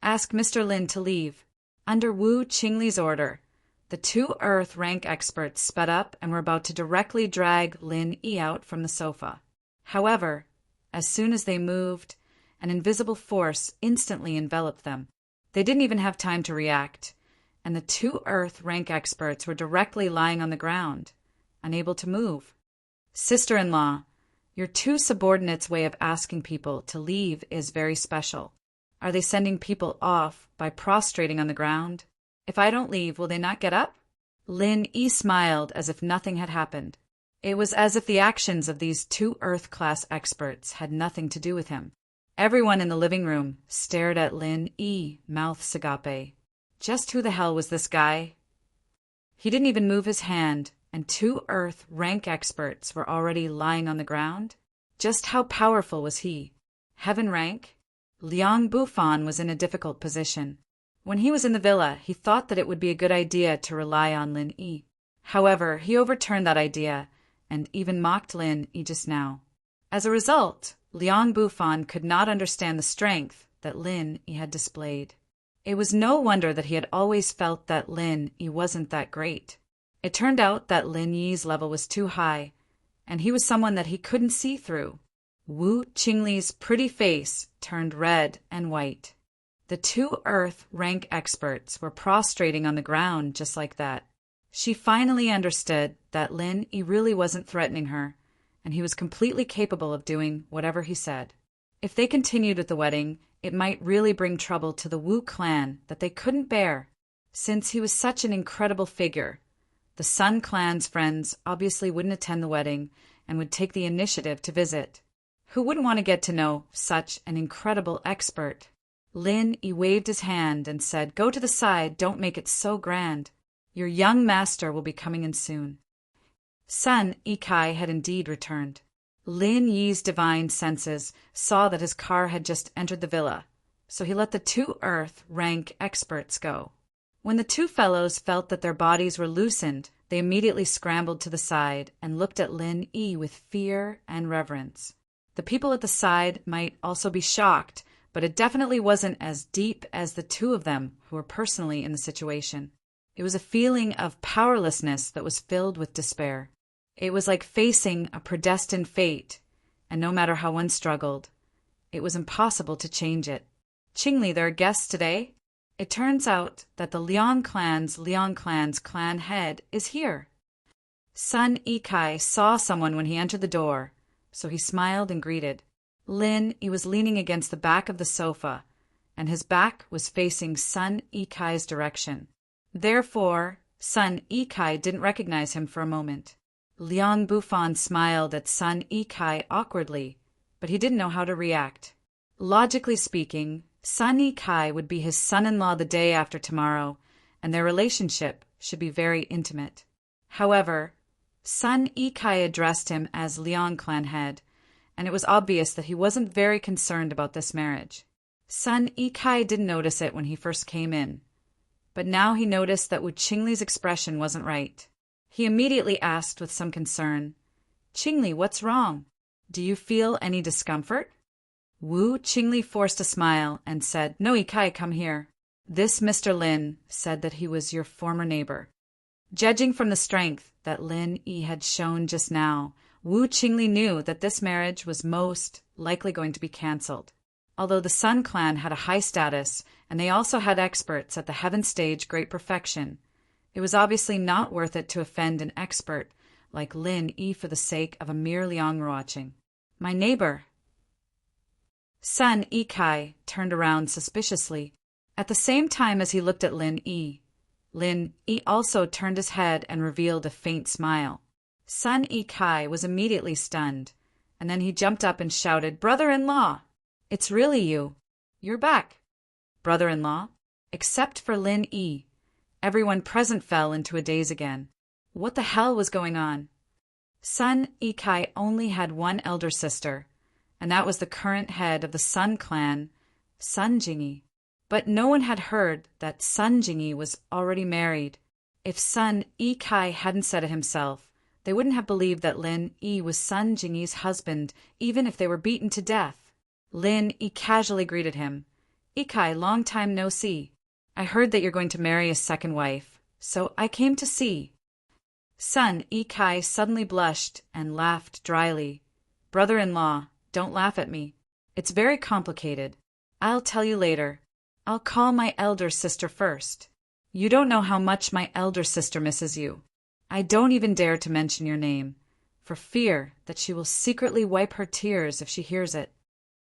Ask Mr. Lin to leave. Under Wu Qingli's order, the two Earth rank experts sped up and were about to directly drag Lin Yi out from the sofa. However, as soon as they moved, an invisible force instantly enveloped them. They didn't even have time to react, and the two Earth rank experts were directly lying on the ground, unable to move. "Sister-in-law, your two subordinates' way of asking people to leave is very special. Are they sending people off by prostrating on the ground? If I don't leave, will they not get up?" Lin Yi smiled as if nothing had happened. It was as if the actions of these two Earth-class experts had nothing to do with him. Everyone in the living room stared at Lin Yi, mouths agape. Just who the hell was this guy? He didn't even move his hand, and two Earth rank experts were already lying on the ground? Just how powerful was he? Heaven rank? Liang Bufan was in a difficult position. When he was in the villa, he thought that it would be a good idea to rely on Lin Yi. However, he overturned that idea and even mocked Lin Yi just now. As a result, Liang Bufan could not understand the strength that Lin Yi had displayed. It was no wonder that he had always felt that Lin Yi wasn't that great. It turned out that Lin Yi's level was too high, and he was someone that he couldn't see through. Wu Qingli's pretty face turned red and white. The two Earth rank experts were prostrating on the ground just like that. She finally understood that Lin Yi really wasn't threatening her, and he was completely capable of doing whatever he said. If they continued with the wedding, it might really bring trouble to the Wu clan that they couldn't bear. Since he was such an incredible figure, the Sun clan's friends obviously wouldn't attend the wedding and would take the initiative to visit. Who wouldn't want to get to know such an incredible expert? Lin Yi waved his hand and said, "Go to the side, don't make it so grand. Your young master will be coming in soon." Sun Yikai had indeed returned. Lin Yi's divine senses saw that his car had just entered the villa, so he let the two Earth rank experts go. When the two fellows felt that their bodies were loosened, they immediately scrambled to the side and looked at Lin Yi with fear and reverence. The people at the side might also be shocked, but it definitely wasn't as deep as the two of them who were personally in the situation. It was a feeling of powerlessness that was filled with despair. It was like facing a predestined fate, and no matter how one struggled, it was impossible to change it. "Qingli, there are guests today? It turns out that the Liang clan's clan head is here." Sun Yikai saw someone when he entered the door, so he smiled and greeted. Lin Yi was leaning against the back of the sofa, and his back was facing Sun Yikai's direction. Therefore, Sun Yikai didn't recognize him for a moment. Liang Bufan smiled at Sun Yikai awkwardly, but he didn't know how to react. Logically speaking, Sun Yikai would be his son-in-law the day after tomorrow, and their relationship should be very intimate. However, Sun Yikai addressed him as Liang clan head, and it was obvious that he wasn't very concerned about this marriage. Sun Yikai didn't notice it when he first came in, but now he noticed that Wu Qingli's expression wasn't right. He immediately asked with some concern, "Qingli, what's wrong? Do you feel any discomfort?" Wu Qingli forced a smile and said, "No, Yikai, come here. This Mr. Lin said that he was your former neighbor." Judging from the strength that Lin Yi had shown just now, Wu Qingli knew that this marriage was most likely going to be cancelled. Although the Sun clan had a high status, and they also had experts at the Heaven Stage Great Perfection, it was obviously not worth it to offend an expert like Lin Yi for the sake of a mere Liang watching. "My neighbor." Sun Yikai turned around suspiciously. At the same time as he looked at Lin Yi also turned his head and revealed a faint smile. Sun Yikai was immediately stunned, and then he jumped up and shouted, "Brother-in-law! It's really you. You're back." Brother-in-law? Except for Lin Yi, everyone present fell into a daze again. What the hell was going on? Sun Ikai only had one elder sister, and that was the current head of the Sun clan, Sun Jingyi. But no one had heard that Sun Jingyi was already married. If Sun Ikai hadn't said it himself, they wouldn't have believed that Lin Yi was Sun Jingyi's husband, even if they were beaten to death. Lin Yi casually greeted him. Ikai, long time no see. I heard that you're going to marry a second wife, so I came to see. Sun Ikai suddenly blushed and laughed dryly. Brother-in-law, don't laugh at me. It's very complicated. I'll tell you later. I'll call my elder sister first. You don't know how much my elder sister misses you. I don't even dare to mention your name, for fear that she will secretly wipe her tears if she hears it.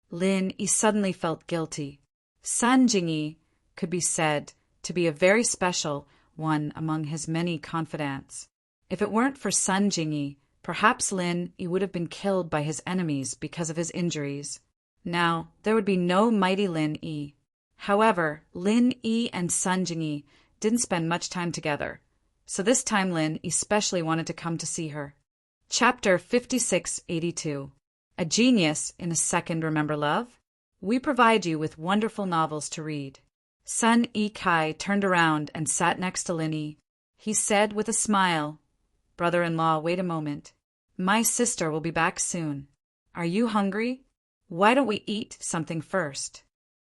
Lin Yi suddenly felt guilty. Sun Jingyi could be said to be a very special one among his many confidants. If it weren't for Sun Jingyi, perhaps Lin Yi would have been killed by his enemies because of his injuries. Now, there would be no mighty Lin Yi. However, Lin Yi and Sun Jingyi didn't spend much time together, so this time Lin especially wanted to come to see her. Chapter 5682. A Genius in a Second Remember Love? We provide you with wonderful novels to read. Sun Ikai turned around and sat next to Lin Yi. He said with a smile, Brother-in-law, wait a moment. My sister will be back soon. Are you hungry? Why don't we eat something first?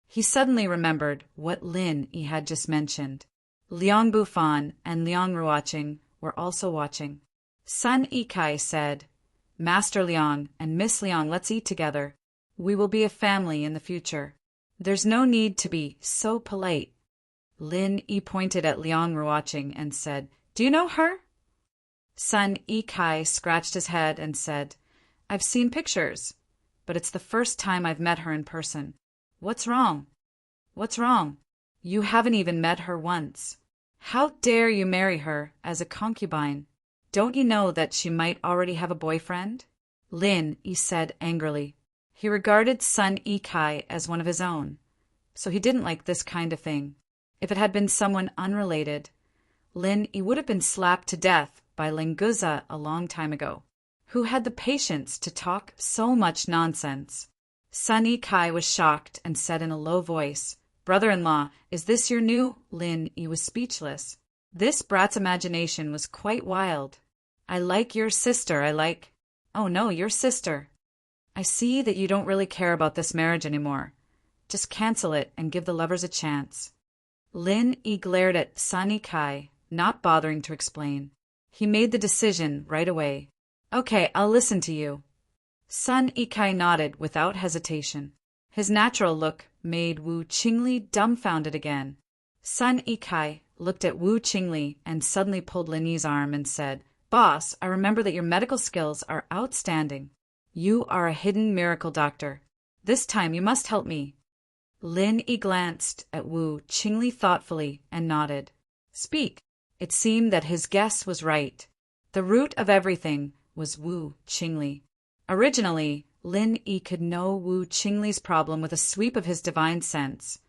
He suddenly remembered what Lin Yi had just mentioned. Liang Bufan and Liang Ruoqing were also watching. Sun Ikai said, Master Liang and Miss Liang, let's eat together. We will be a family in the future. There's no need to be so polite. Lin Yi pointed at Liang Ruoqing and said, Do you know her? Sun Ikai scratched his head and said, I've seen pictures, but it's the first time I've met her in person. What's wrong? What's wrong? You haven't even met her once. How dare you marry her as a concubine? Don't you know that she might already have a boyfriend? Lin Yi said angrily. He regarded Sun Ikai as one of his own, so he didn't like this kind of thing. If it had been someone unrelated, Lin Yi would have been slapped to death by Linguza a long time ago. Who had the patience to talk so much nonsense? Sun Ikai was shocked and said in a low voice, Brother-in-law, is this your new? Lin Yi was speechless. This brat's imagination was quite wild. I like your sister, Oh no, your sister. I see that you don't really care about this marriage anymore. Just cancel it and give the lovers a chance. Lin Yi glared at Sun Ikai, not bothering to explain. He made the decision right away. Okay, I'll listen to you. Sun Ikai nodded without hesitation. His natural look made Wu Qingli dumbfounded again. Sun Ikai looked at Wu Qingli and suddenly pulled Lin Yi's arm and said, Boss, I remember that your medical skills are outstanding. You are a hidden miracle doctor. This time you must help me. Lin Yi glanced at Wu Qingli thoughtfully and nodded. Speak. It seemed that his guess was right. The root of everything was Wu Qingli. Originally, Lin Yi could know Wu Qingli's problem with a sweep of his divine sense,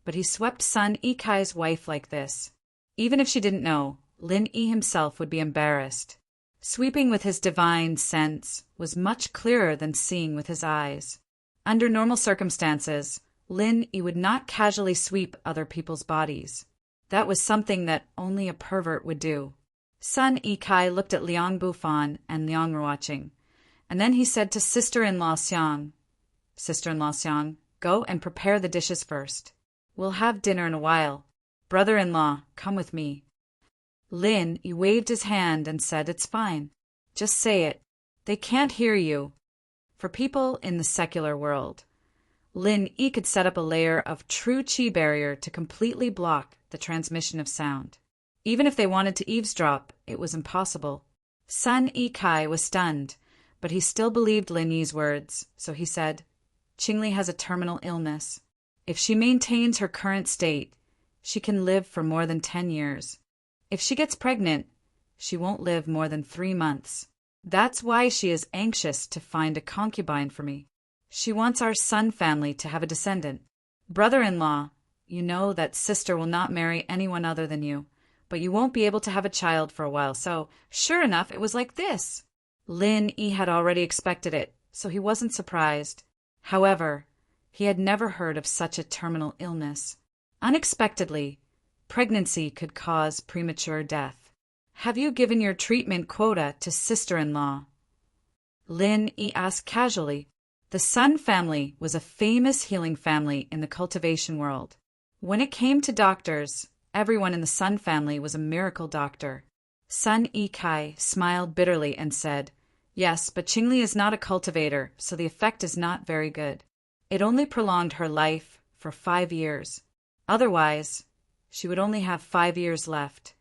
but he swept Sun Ikai's wife like this. Even if she didn't know, Lin Yi himself would be embarrassed. Sweeping with his divine sense was much clearer than seeing with his eyes. Under normal circumstances, Lin Yi would not casually sweep other people's bodies. That was something that only a pervert would do. Sun Ikai looked at Liang Bufan and Liang Ruoqing, and then he said to sister-in-law Xiang, Sister-in-law Xiang, go and prepare the dishes first. We'll have dinner in a while. Brother-in-law, come with me. Lin Yi waved his hand and said, It's fine. Just say it. They can't hear you. For people in the secular world, Lin Yi could set up a layer of true qi barrier to completely block the transmission of sound. Even if they wanted to eavesdrop, it was impossible. Sun Ikai was stunned, but he still believed Lin Yi's words, so he said, Qingli has a terminal illness. If she maintains her current state, she can live for more than 10 years. If she gets pregnant, she won't live more than 3 months. That's why she is anxious to find a concubine for me. She wants our Sun family to have a descendant. Brother-in-law, you know that sister will not marry anyone other than you. but you won't be able to have a child for a while, so sure enough, it was like this. Lin Yi had already expected it, so he wasn't surprised. However, he had never heard of such a terminal illness. Unexpectedly, pregnancy could cause premature death. Have you given your treatment quota to sister-in-law? Lin Yi asked casually. The Sun family was a famous healing family in the cultivation world. When it came to doctors, everyone in the Sun family was a miracle doctor. Sun Yikai smiled bitterly and said, "Yes, but Qingli is not a cultivator, so the effect is not very good. It only prolonged her life for 5 years. Otherwise, she would only have 5 years left."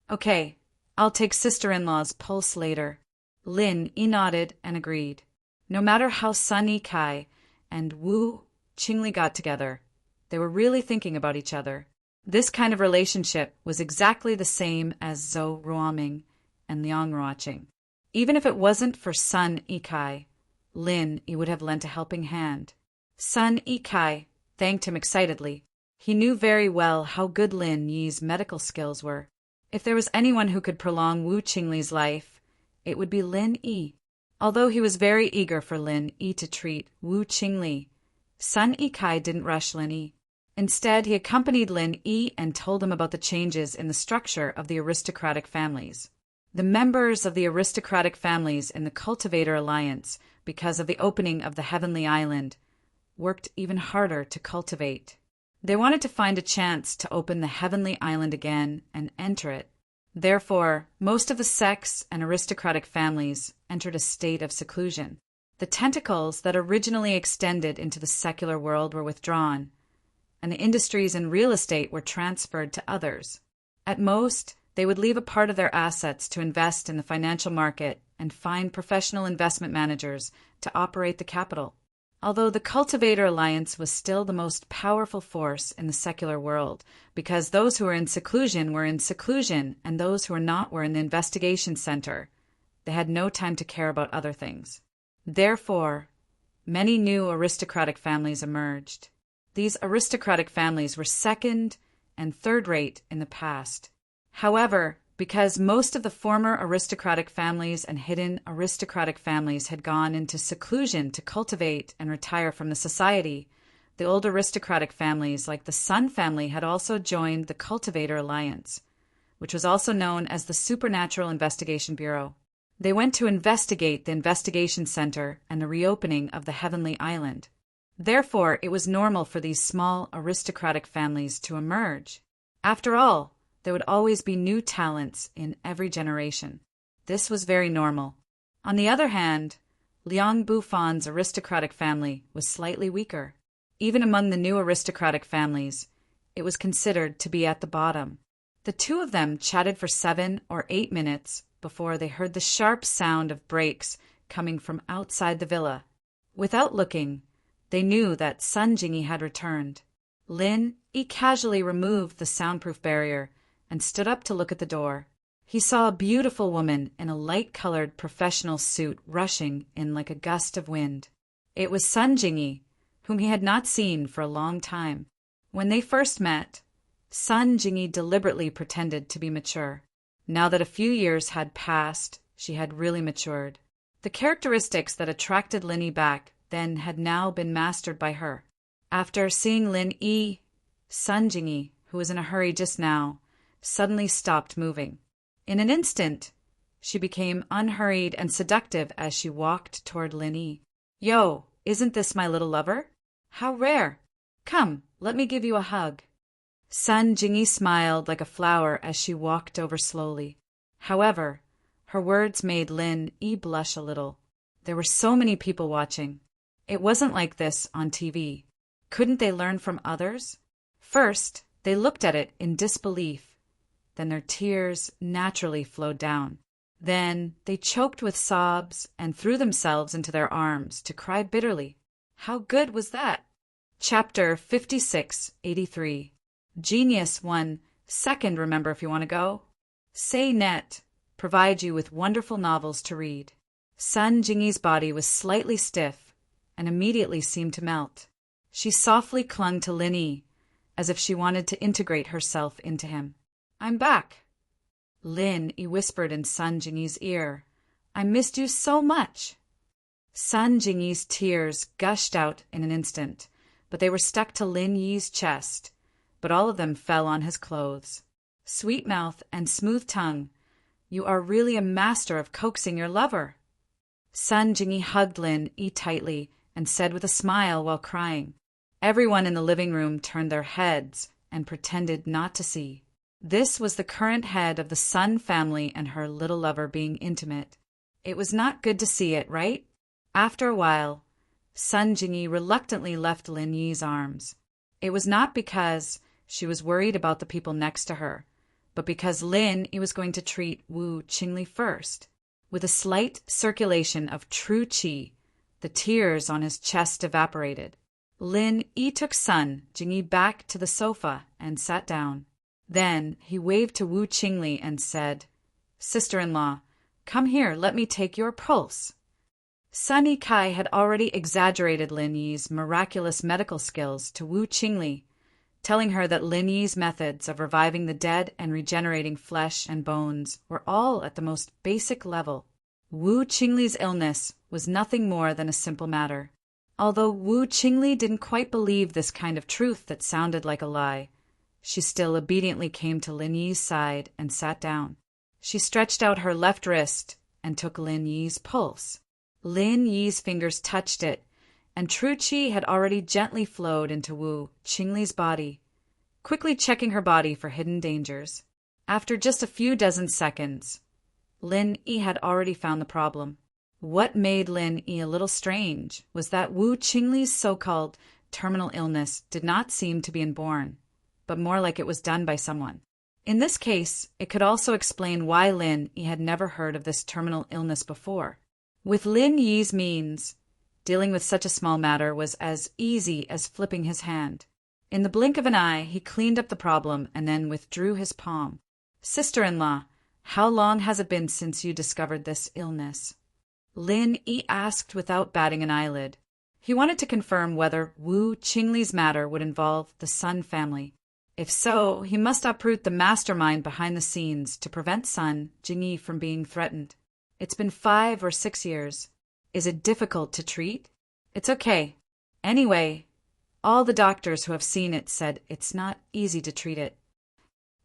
"Okay, I'll take sister-in-law's pulse later." Lin Yi nodded and agreed. No matter how Sun Yikai and Wu Qingli got together, they were really thinking about each other. This kind of relationship was exactly the same as Zhou Ruoming and Liang Ruoqing. Even if it wasn't for Sun Yikai, Lin Yi would have lent a helping hand. Sun Yikai thanked him excitedly. He knew very well how good Lin Yi's medical skills were. If there was anyone who could prolong Wu Qingli's life, it would be Lin Yi. Although he was very eager for Lin Yi to treat Wu Qingli, Sun Yikai didn't rush Lin Yi. Instead, he accompanied Lin Yi and told him about the changes in the structure of the aristocratic families. The members of the aristocratic families in the Cultivator Alliance, because of the opening of the Heavenly Island, worked even harder to cultivate. They wanted to find a chance to open the Heavenly Island again and enter it. Therefore, most of the sects and aristocratic families entered a state of seclusion. The tentacles that originally extended into the secular world were withdrawn, and the industries and real estate were transferred to others. At most, they would leave a part of their assets to invest in the financial market and find professional investment managers to operate the capital. Although the Cultivator Alliance was still the most powerful force in the secular world, because those who were in seclusion and those who were not were in the investigation center, they had no time to care about other things. Therefore, many new aristocratic families emerged. These aristocratic families were second and third-rate in the past. However, because most of the former aristocratic families and hidden aristocratic families had gone into seclusion to cultivate and retire from the society, the old aristocratic families like the Sun family had also joined the Cultivator Alliance, which was also known as the Supernatural Investigation Bureau. They went to investigate the investigation center and the reopening of the Heavenly Island. Therefore, it was normal for these small aristocratic families to emerge. After all, there would always be new talents in every generation. This was very normal. On the other hand, Liang Bufan's aristocratic family was slightly weaker. Even among the new aristocratic families, it was considered to be at the bottom. The two of them chatted for 7 or 8 minutes before they heard the sharp sound of brakes coming from outside the villa. Without looking, they knew that Sun Jingyi had returned. Lin Yi casually removed the soundproof barrier and stood up to look at the door. He saw a beautiful woman in a light-colored professional suit rushing in like a gust of wind. It was Sun Jingyi, whom he had not seen for a long time. When they first met, Sun Jingyi deliberately pretended to be mature. Now that a few years had passed, she had really matured. The characteristics that attracted Lin Yi back then had now been mastered by her. After seeing Lin Yi, Sun Jingyi, who was in a hurry just now, suddenly stopped moving. In an instant, she became unhurried and seductive as she walked toward Lin Yi. "Yo, isn't this my little lover? How rare! Come, let me give you a hug." Sun Jingyi smiled like a flower as she walked over slowly. However, her words made Lin Yi blush a little. There were so many people watching. It wasn't like this on TV. Couldn't they learn from others? First, they looked at it in disbelief. Then their tears naturally flowed down. Then they choked with sobs and threw themselves into their arms to cry bitterly. How good was that? Chapter 5683. Genius 1 second, remember if you want to go. Say Net provide you with wonderful novels to read. Sun Jingyi's body was slightly stiff and immediately seemed to melt. She softly clung to Lin Yi, as if she wanted to integrate herself into him. "I'm back," Lin Yi whispered in Sun Jingyi's ear. I missed you so much. Sun Jingyi's tears gushed out in an instant, but they were stuck to Lin Yi's chest, but all of them fell on his clothes. Sweet mouth and smooth tongue, you are really a master of coaxing your lover. Sun Jingyi hugged Lin Yi tightly and said with a smile while crying. Everyone in the living room turned their heads and pretended not to see. This was the current head of the Sun family and her little lover being intimate. It was not good to see it, right? After a while, Sun Jingyi reluctantly left Lin Yi's arms. It was not because she was worried about the people next to her, but because Lin Yi was going to treat Wu Qingli first. With a slight circulation of true qi, the tears on his chest evaporated. Lin Yi took Sun Jingyi back to the sofa and sat down. Then he waved to Wu Qingli and said, Sister-in-law, come here, let me take your pulse. Sun Yikai had already exaggerated Lin Yi's miraculous medical skills to Wu Qingli, telling her that Lin Yi's methods of reviving the dead and regenerating flesh and bones were all at the most basic level. Wu Qingli's illness was nothing more than a simple matter. Although Wu Qingli didn't quite believe this kind of truth that sounded like a lie, she still obediently came to Lin Yi's side and sat down. She stretched out her left wrist and took Lin Yi's pulse. Lin Yi's fingers touched it, and true qi had already gently flowed into Wu Qingli's body, quickly checking her body for hidden dangers. After just a few dozen seconds, Lin Yi had already found the problem. What made Lin Yi a little strange was that Wu Qingli's so-called terminal illness did not seem to be inborn, but more like it was done by someone. In this case, it could also explain why Lin Yi had never heard of this terminal illness before. With Lin Yi's means, dealing with such a small matter was as easy as flipping his hand. In the blink of an eye, he cleaned up the problem and then withdrew his palm. Sister-in-law, how long has it been since you discovered this illness? Lin Yi asked without batting an eyelid. He wanted to confirm whether Wu Qingli's matter would involve the Sun family. If so, he must uproot the mastermind behind the scenes to prevent Sun Jingyi from being threatened. It's been 5 or 6 years. Is it difficult to treat? It's okay. Anyway, all the doctors who have seen it said it's not easy to treat it.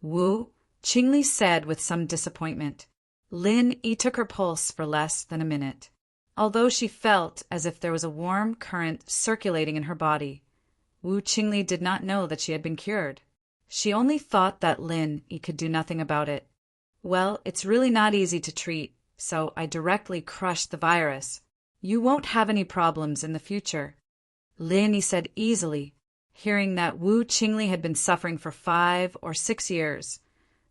Wu Qingli said with some disappointment. Lin Yi took her pulse for less than a minute. Although she felt as if there was a warm current circulating in her body, Wu Qingli did not know that she had been cured. She only thought that Lin Yi could do nothing about it. Well, it's really not easy to treat, so I directly crushed the virus. You won't have any problems in the future. Lin Yi said easily, hearing that Wu Qingli had been suffering for 5 or 6 years.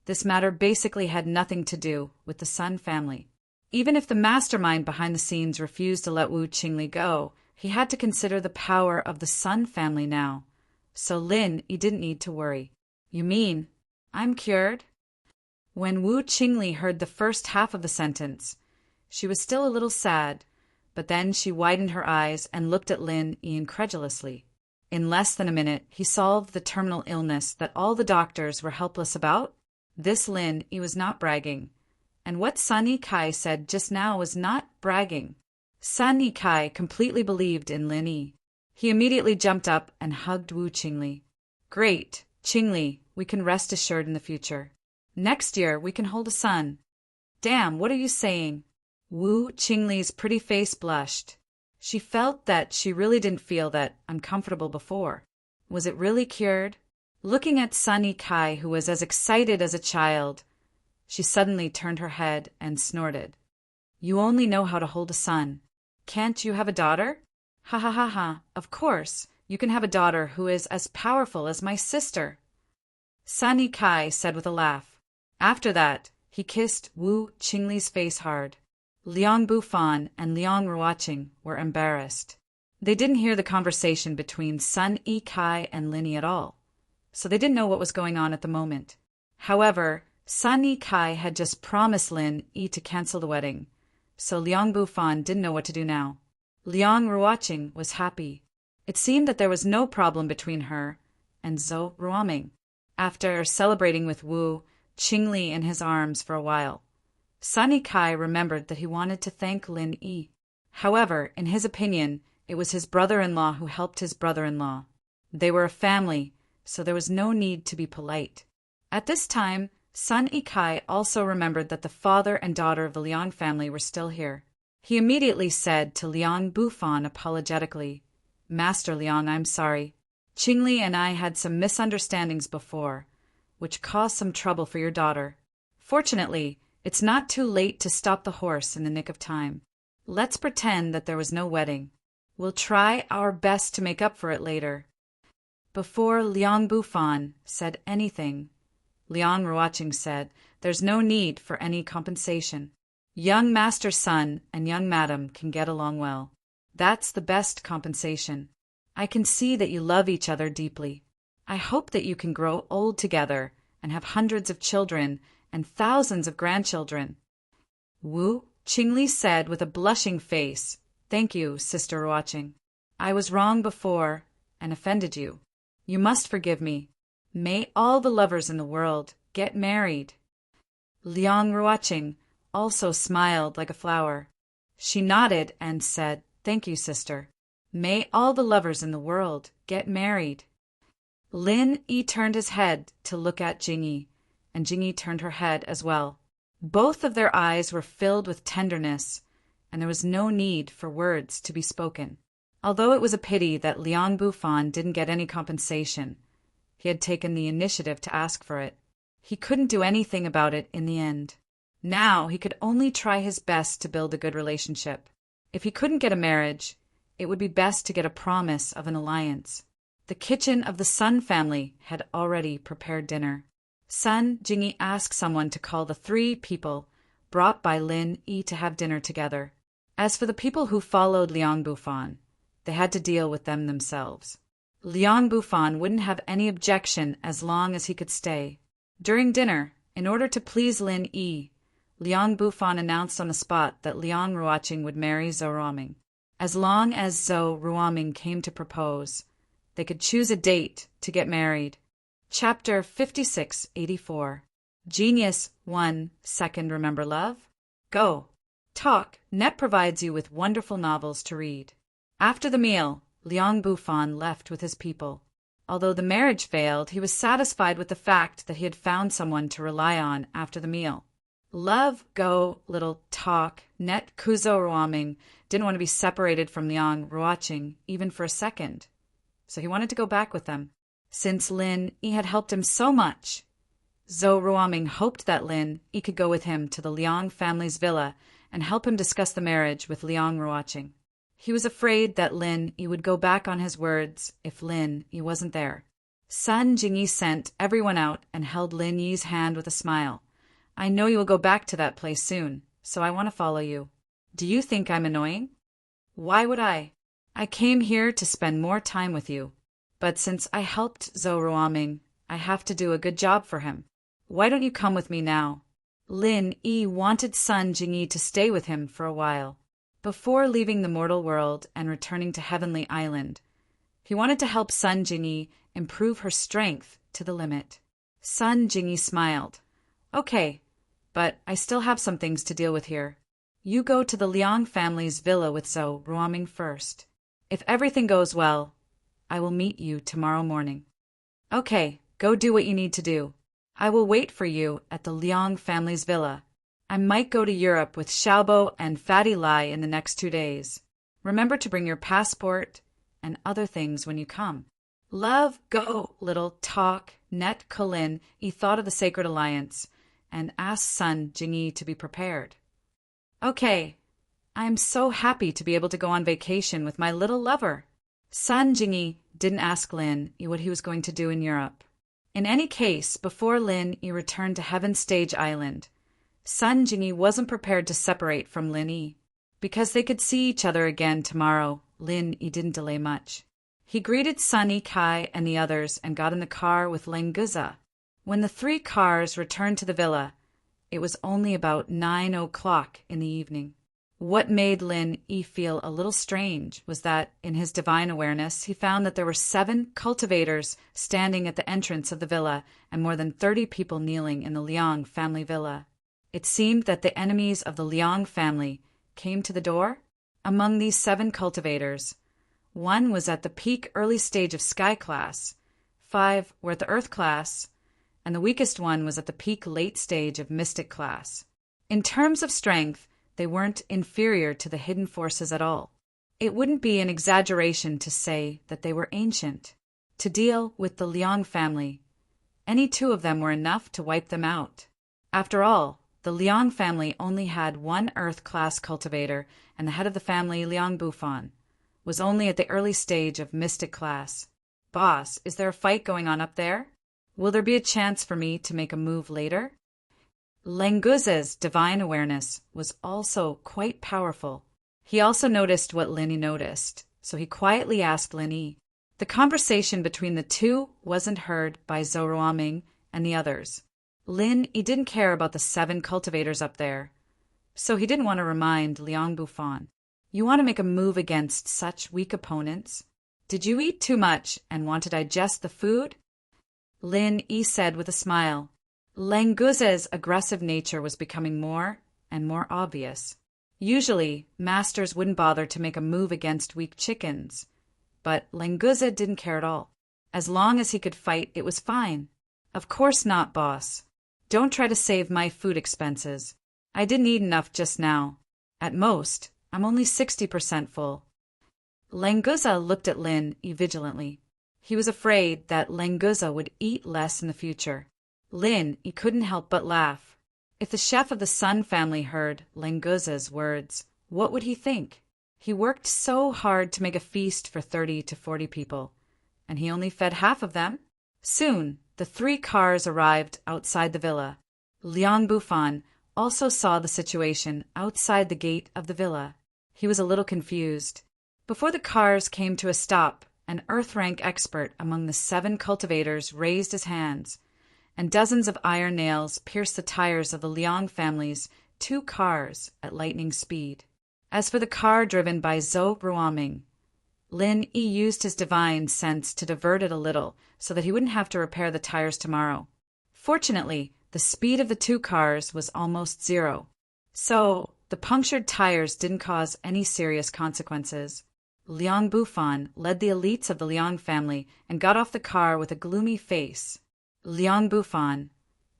This matter basically had nothing to do with the Sun family. Even if the mastermind behind the scenes refused to let Wu Qingli go, he had to consider the power of the Sun family now. So Lin Yi didn't need to worry. You mean, I'm cured? When Wu Qingli heard the first half of the sentence, she was still a little sad, but then she widened her eyes and looked at Lin Yi incredulously. In less than a minute, he solved the terminal illness that all the doctors were helpless about. This Lin Yi was not bragging, and what Sun Yikai said just now was not bragging. Sun Yikai completely believed in Lin Yi. He immediately jumped up and hugged Wu Qingli. Great, Qingli, we can rest assured in the future. Next year we can hold a son. Damn, what are you saying? Wu Qingli's pretty face blushed. She felt that she really didn't feel that uncomfortable before. Was it really cured? Looking at Sun Yikai, who was as excited as a child, she suddenly turned her head and snorted. You only know how to hold a son. Can't you have a daughter? Ha ha ha ha, of course, you can have a daughter who is as powerful as my sister. Sun Yikai said with a laugh. After that, he kissed Wu Qingli's face hard. Liang Bufan and Liang Ruoqing were embarrassed. They didn't hear the conversation between Sun Yikai and Lin Yi at all, so they didn't know what was going on at the moment. However, Sun Yikai had just promised Lin Yi to cancel the wedding, so Liang Bufan didn't know what to do now. Liang Ruoqing was happy. It seemed that there was no problem between her and Zhou Ruoming. After celebrating with Wu, Qingli in his arms for a while. Sun Yikai remembered that he wanted to thank Lin Yi. However, in his opinion, it was his brother-in-law who helped his brother-in-law. They were a family, so there was no need to be polite. At this time, Sun Yikai also remembered that the father and daughter of the Liang family were still here. He immediately said to Liang Bufan apologetically, "Master Liang, I'm sorry. Qingli and I had some misunderstandings before, which caused some trouble for your daughter. Fortunately, it's not too late to stop the horse in the nick of time. Let's pretend that there was no wedding. We'll try our best to make up for it later." Before Liang Bufan said anything, Liang Ruoqing said, "There's no need for any compensation. Young master's son and young madam can get along well. That's the best compensation. I can see that you love each other deeply. I hope that you can grow old together and have hundreds of children and thousands of grandchildren." Wu Qingli said with a blushing face, "Thank you, Sister Ruoqing. I was wrong before and offended you. You must forgive me. May all the lovers in the world get married." Liang Ruoqing also smiled like a flower. She nodded and said, "Thank you, sister. May all the lovers in the world get married." Lin Yi turned his head to look at Jingyi, and Jingyi turned her head as well. Both of their eyes were filled with tenderness, and there was no need for words to be spoken. Although it was a pity that Liang Bufan didn't get any compensation, he had taken the initiative to ask for it. He couldn't do anything about it in the end. Now he could only try his best to build a good relationship. If he couldn't get a marriage, it would be best to get a promise of an alliance. The kitchen of the Sun family had already prepared dinner. Sun Jingyi asked someone to call the 3 people brought by Lin Yi to have dinner together. As for the people who followed Liang Bufan, they had to deal with them themselves. Liang Bufan wouldn't have any objection as long as he could stay. During dinner, in order to please Lin Yi, Liang Bufan announced on the spot that Liang Ruoqing would marry Zhou Ruoming. As long as Zhou Ruoming came to propose, they could choose a date to get married. Chapter 5684. Genius 1 Second Remember Love? Go. Talk. Net provides you with wonderful novels to read. After the meal, Liang Bufan left with his people. Although the marriage failed, he was satisfied with the fact that he had found someone to rely on after the meal. Love, go, little talk, Net Kuzo Ruoming didn't want to be separated from Liang Ruoqing even for a second, so he wanted to go back with them. Since Lin Yi had helped him so much, Zhou Ruoming hoped that Lin Yi could go with him to the Liang family's villa and help him discuss the marriage with Liang Ruoqing. He was afraid that Lin Yi would go back on his words if Lin Yi wasn't there. Sun Jingyi sent everyone out and held Lin Yi's hand with a smile. "I know you will go back to that place soon, so I want to follow you. Do you think I'm annoying?" "Why would I? I came here to spend more time with you. But since I helped Zhou Ruoming, I have to do a good job for him. Why don't you come with me now?" Lin Yi wanted Sun Jingyi to stay with him for a while. Before leaving the mortal world and returning to Heavenly Island, he wanted to help Sun Jingyi improve her strength to the limit. Sun Jingyi smiled. "Okay, but I still have some things to deal with here. You go to the Liang family's villa with Zhou Ruoming first. If everything goes well, I will meet you tomorrow morning." "Okay, go do what you need to do. I will wait for you at the Liang family's villa. I might go to Europe with Xiaobo and Fatty Lai in the next 2 days. Remember to bring your passport and other things when you come." Love, go, little talk, Net Colin, he thought of the Sacred Alliance and asked Sun Jingyi to be prepared. "Okay, I am so happy to be able to go on vacation with my little lover." Sun Jingyi didn't ask Lin Yi what he was going to do in Europe. In any case, before Lin Yi returned to Heaven Stage Island, Sun Jingyi wasn't prepared to separate from Lin Yi. Because they could see each other again tomorrow, Lin Yi didn't delay much. He greeted Sun Yikai and the others and got in the car with Lenguza. When the 3 cars returned to the villa, it was only about 9 o'clock in the evening. What made Lin Yi feel a little strange was that, in his divine awareness, he found that there were 7 cultivators standing at the entrance of the villa and more than 30 people kneeling in the Liang family villa. It seemed that the enemies of the Liang family came to the door. Among these 7 cultivators, 1 was at the peak early stage of Sky class, 5 were at the Earth class, and the weakest one was at the peak late stage of Mystic class. In terms of strength, they weren't inferior to the hidden forces at all. It wouldn't be an exaggeration to say that they were ancient. To deal with the Liang family, any 2 of them were enough to wipe them out. After all, the Liang family only had 1 Earth class cultivator, and the head of the family, Liang Bufan, was only at the early stage of Mystic class. Boss, is there a fight going on up there? Will there be a chance for me to make a move later? Lenguze's divine awareness was also quite powerful. He also noticed what Lin Yi noticed, so he quietly asked Lin Yi. The conversation between the 2 wasn't heard by Zhou Ruoming and the others. Lin Yi didn't care about the 7 cultivators up there, so he didn't want to remind Liang Bufan. You want to make a move against such weak opponents? Did you eat too much and want to digest the food? Lin Yi said with a smile. Lenguze's aggressive nature was becoming more and more obvious. Usually, masters wouldn't bother to make a move against weak chickens, but Lenguze didn't care at all. As long as he could fight, it was fine. Of course not, boss. Don't try to save my food expenses. I didn't eat enough just now. At most, I'm only 60% full. Lenguze looked at Lin Yi vigilantly. He was afraid that Lenguze would eat less in the future. Lin Yi couldn't help but laugh. If the chef of the Sun family heard Lenguze's words, what would he think? He worked so hard to make a feast for 30 to 40 people, and he only fed half of them. Soon, the 3 cars arrived outside the villa. Liang Bufan also saw the situation outside the gate of the villa. He was a little confused. Before the cars came to a stop, an Earth-rank expert among the 7 cultivators raised his hands, and dozens of iron nails pierced the tires of the Liang family's 2 cars at lightning speed. As for the car driven by Zhou Ruoming, Lin Yi used his divine sense to divert it a little so that he wouldn't have to repair the tires tomorrow. Fortunately, the speed of the 2 cars was almost 0, so the punctured tires didn't cause any serious consequences. Liang Bufan led the elites of the Liang family and got off the car with a gloomy face. Liang Bufan,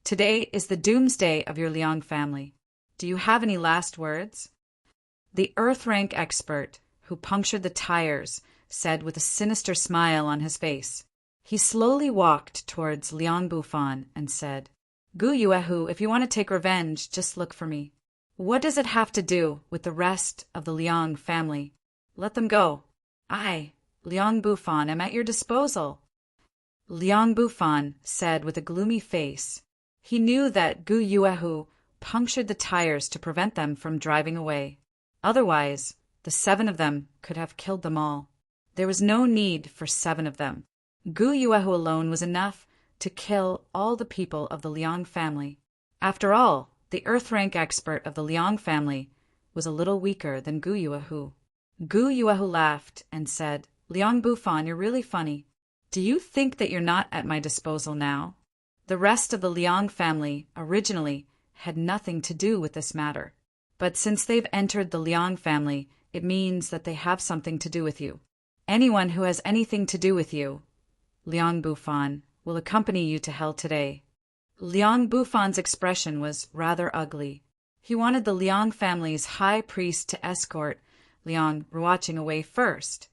today is the doomsday of your Liang family. Do you have any last words? The Earth-rank expert, who punctured the tires, said with a sinister smile on his face. He slowly walked towards Liang Bufan and said, Gu Yuehu, if you want to take revenge, just look for me. What does it have to do with the rest of the Liang family? Let them go. I, Liang Bufan, am at your disposal. Liang Bufan said with a gloomy face. He knew that Gu Yuehu punctured the tires to prevent them from driving away. Otherwise, the 7 of them could have killed them all. There was no need for 7 of them. Gu Yuehu alone was enough to kill all the people of the Liang family. After all, the Earth-rank expert of the Liang family was a little weaker than Gu Yuehu. Gu Yuehu laughed and said, Liang Bufan, you're really funny. Do you think that you're not at my disposal now? The rest of the Liang family originally had nothing to do with this matter. But since they've entered the Liang family, it means that they have something to do with you. Anyone who has anything to do with you, Liang Bufan, will accompany you to hell today. Liang Bufan's expression was rather ugly. He wanted the Liang family's high priest to escort Liang Ruoqing away first,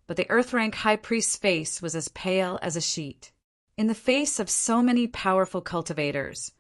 but the Earth-rank high priest's face was as pale as a sheet. In the face of so many powerful cultivators,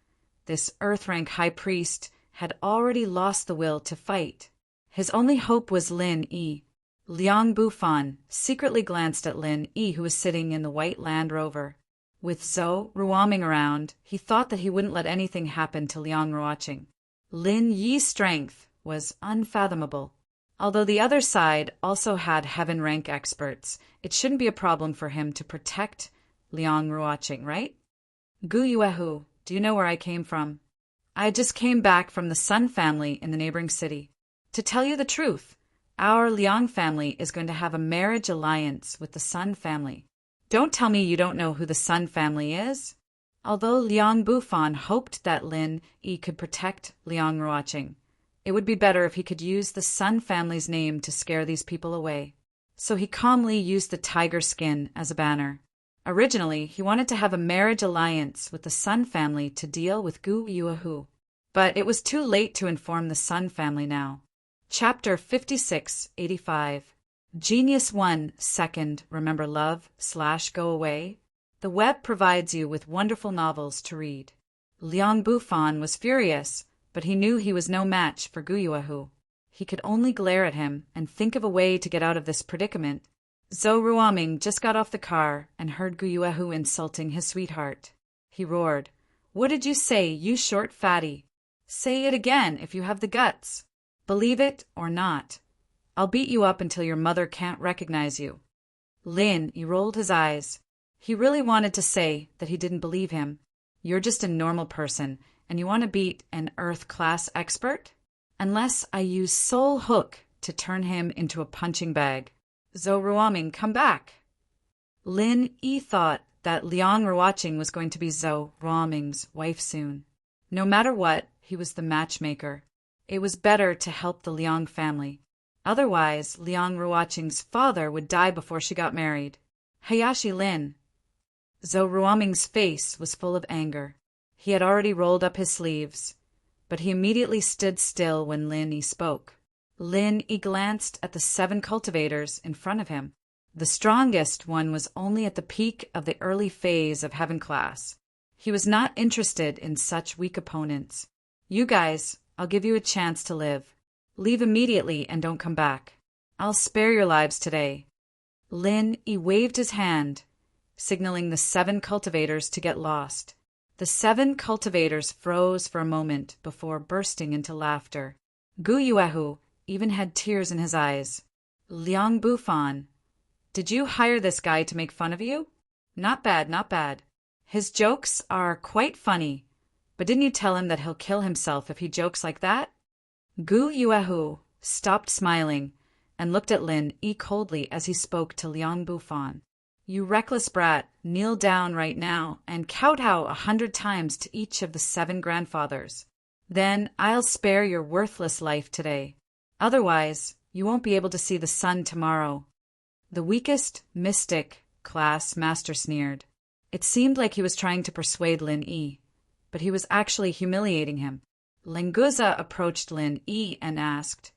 this Earth-rank high priest had already lost the will to fight. His only hope was Lin Yi. Liang Bufan secretly glanced at Lin Yi, who was sitting in the white Land Rover. With Zhou Ruoming around, he thought that he wouldn't let anything happen to Liang Ruoqing. Lin Yi's strength was unfathomable. Although the other side also had heaven-rank experts, it shouldn't be a problem for him to protect Liang Ruoqing, right? Gu Yuehu, do you know where I came from? I just came back from the Sun family in the neighboring city. To tell you the truth, our Liang family is going to have a marriage alliance with the Sun family. Don't tell me you don't know who the Sun family is. Although Liang Bufan hoped that Lin Yi could protect Liang Ruoqing, it would be better if he could use the Sun family's name to scare these people away. So he calmly used the tiger skin as a banner. Originally, he wanted to have a marriage alliance with the Sun family to deal with Gu Yuehu, but it was too late to inform the Sun family now. Chapter 5685. Genius 1 Second Remember Love / Go Away. The web provides you with wonderful novels to read. Liang Bufan was furious, but he knew he was no match for Gu Yuehu. He could only glare at him and think of a way to get out of this predicament. Zhou Ruoming just got off the car and heard Gu Yuehu insulting his sweetheart. He roared, "What did you say, you short fatty? Say it again if you have the guts. Believe it or not. I'll beat you up until your mother can't recognize you." Lin Yi rolled his eyes. He really wanted to say that he didn't believe him. You're just a normal person, and you want to beat an Earth-class expert? Unless I use Soul Hook to turn him into a punching bag. Zhou Ruoming, come back. Lin Yi thought that Liang Ruoqing was going to be Zhou Ruoming's wife soon. No matter what, he was the matchmaker. It was better to help the Liang family. Otherwise, Liang Ruoqing's father would die before she got married. Hayashi Lin. Zhou Ruoming's face was full of anger. He had already rolled up his sleeves, but he immediately stood still when Lin Yi spoke. Lin Yi glanced at the 7 cultivators in front of him. The strongest one was only at the peak of the early phase of Heaven class. He was not interested in such weak opponents. You guys, I'll give you a chance to live. Leave immediately and don't come back. I'll spare your lives today. Lin Yi waved his hand, signaling the 7 cultivators to get lost. The 7 cultivators froze for a moment before bursting into laughter. Gu Yuehu even had tears in his eyes. Liang Bufan, did you hire this guy to make fun of you? Not bad, not bad. His jokes are quite funny, but didn't you tell him that he'll kill himself if he jokes like that? Gu Yuehu stopped smiling and looked at Lin Yi coldly as he spoke to Liang Bufan. You reckless brat, kneel down right now and kowtow 100 times to each of the 7 grandfathers. Then I'll spare your worthless life today. Otherwise, you won't be able to see the sun tomorrow. The weakest mystic class master sneered. It seemed like he was trying to persuade Lin Yi, but he was actually humiliating him. Lenguza approached Lin Yi and asked,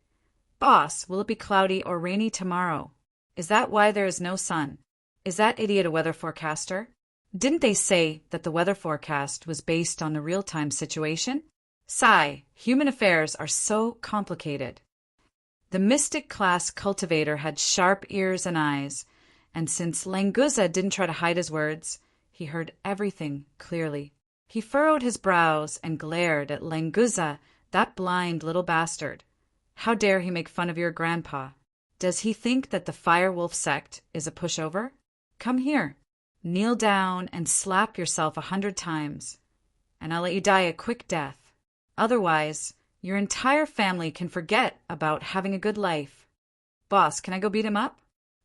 Boss, will it be cloudy or rainy tomorrow? Is that why there is no sun? Is that idiot a weather forecaster? Didn't they say that the weather forecast was based on a real-time situation? Sigh, human affairs are so complicated. The mystic class cultivator had sharp ears and eyes, and since Lenguza didn't try to hide his words, he heard everything clearly. He furrowed his brows and glared at Lenguza, that blind little bastard. How dare he make fun of your grandpa? Does he think that the Firewolf sect is a pushover? Come here, kneel down and slap yourself 100 times, and I'll let you die a quick death. Otherwise, your entire family can forget about having a good life. Boss, can I go beat him up?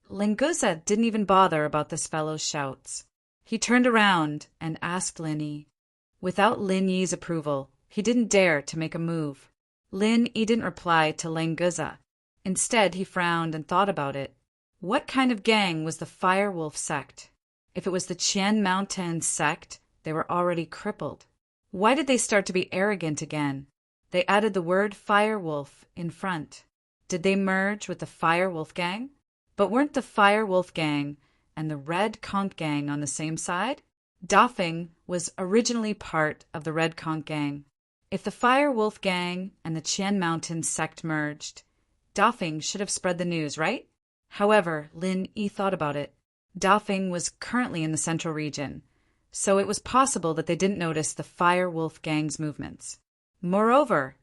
Lenguza didn't even bother about this fellow's shouts. He turned around and asked Lin Yi. Without Lin Yi's approval, he didn't dare to make a move. Lin Yi didn't reply to Lenguza. Instead, he frowned and thought about it. What kind of gang was the Firewolf sect? If it was the Qian Mountain sect, they were already crippled. Why did they start to be arrogant again? They added the word Firewolf in front. Did they merge with the Firewolf gang? But weren't the Firewolf gang and the Red Conch gang on the same side? Dafeng was originally part of the Red Conch gang. If the Firewolf gang and the Qian Mountain sect merged, Dafeng should have spread the news, right? However, Lin Yi thought about it. Dafeng was currently in the central region, so it was possible that they didn't notice the Firewolf gang's movements. Moreover,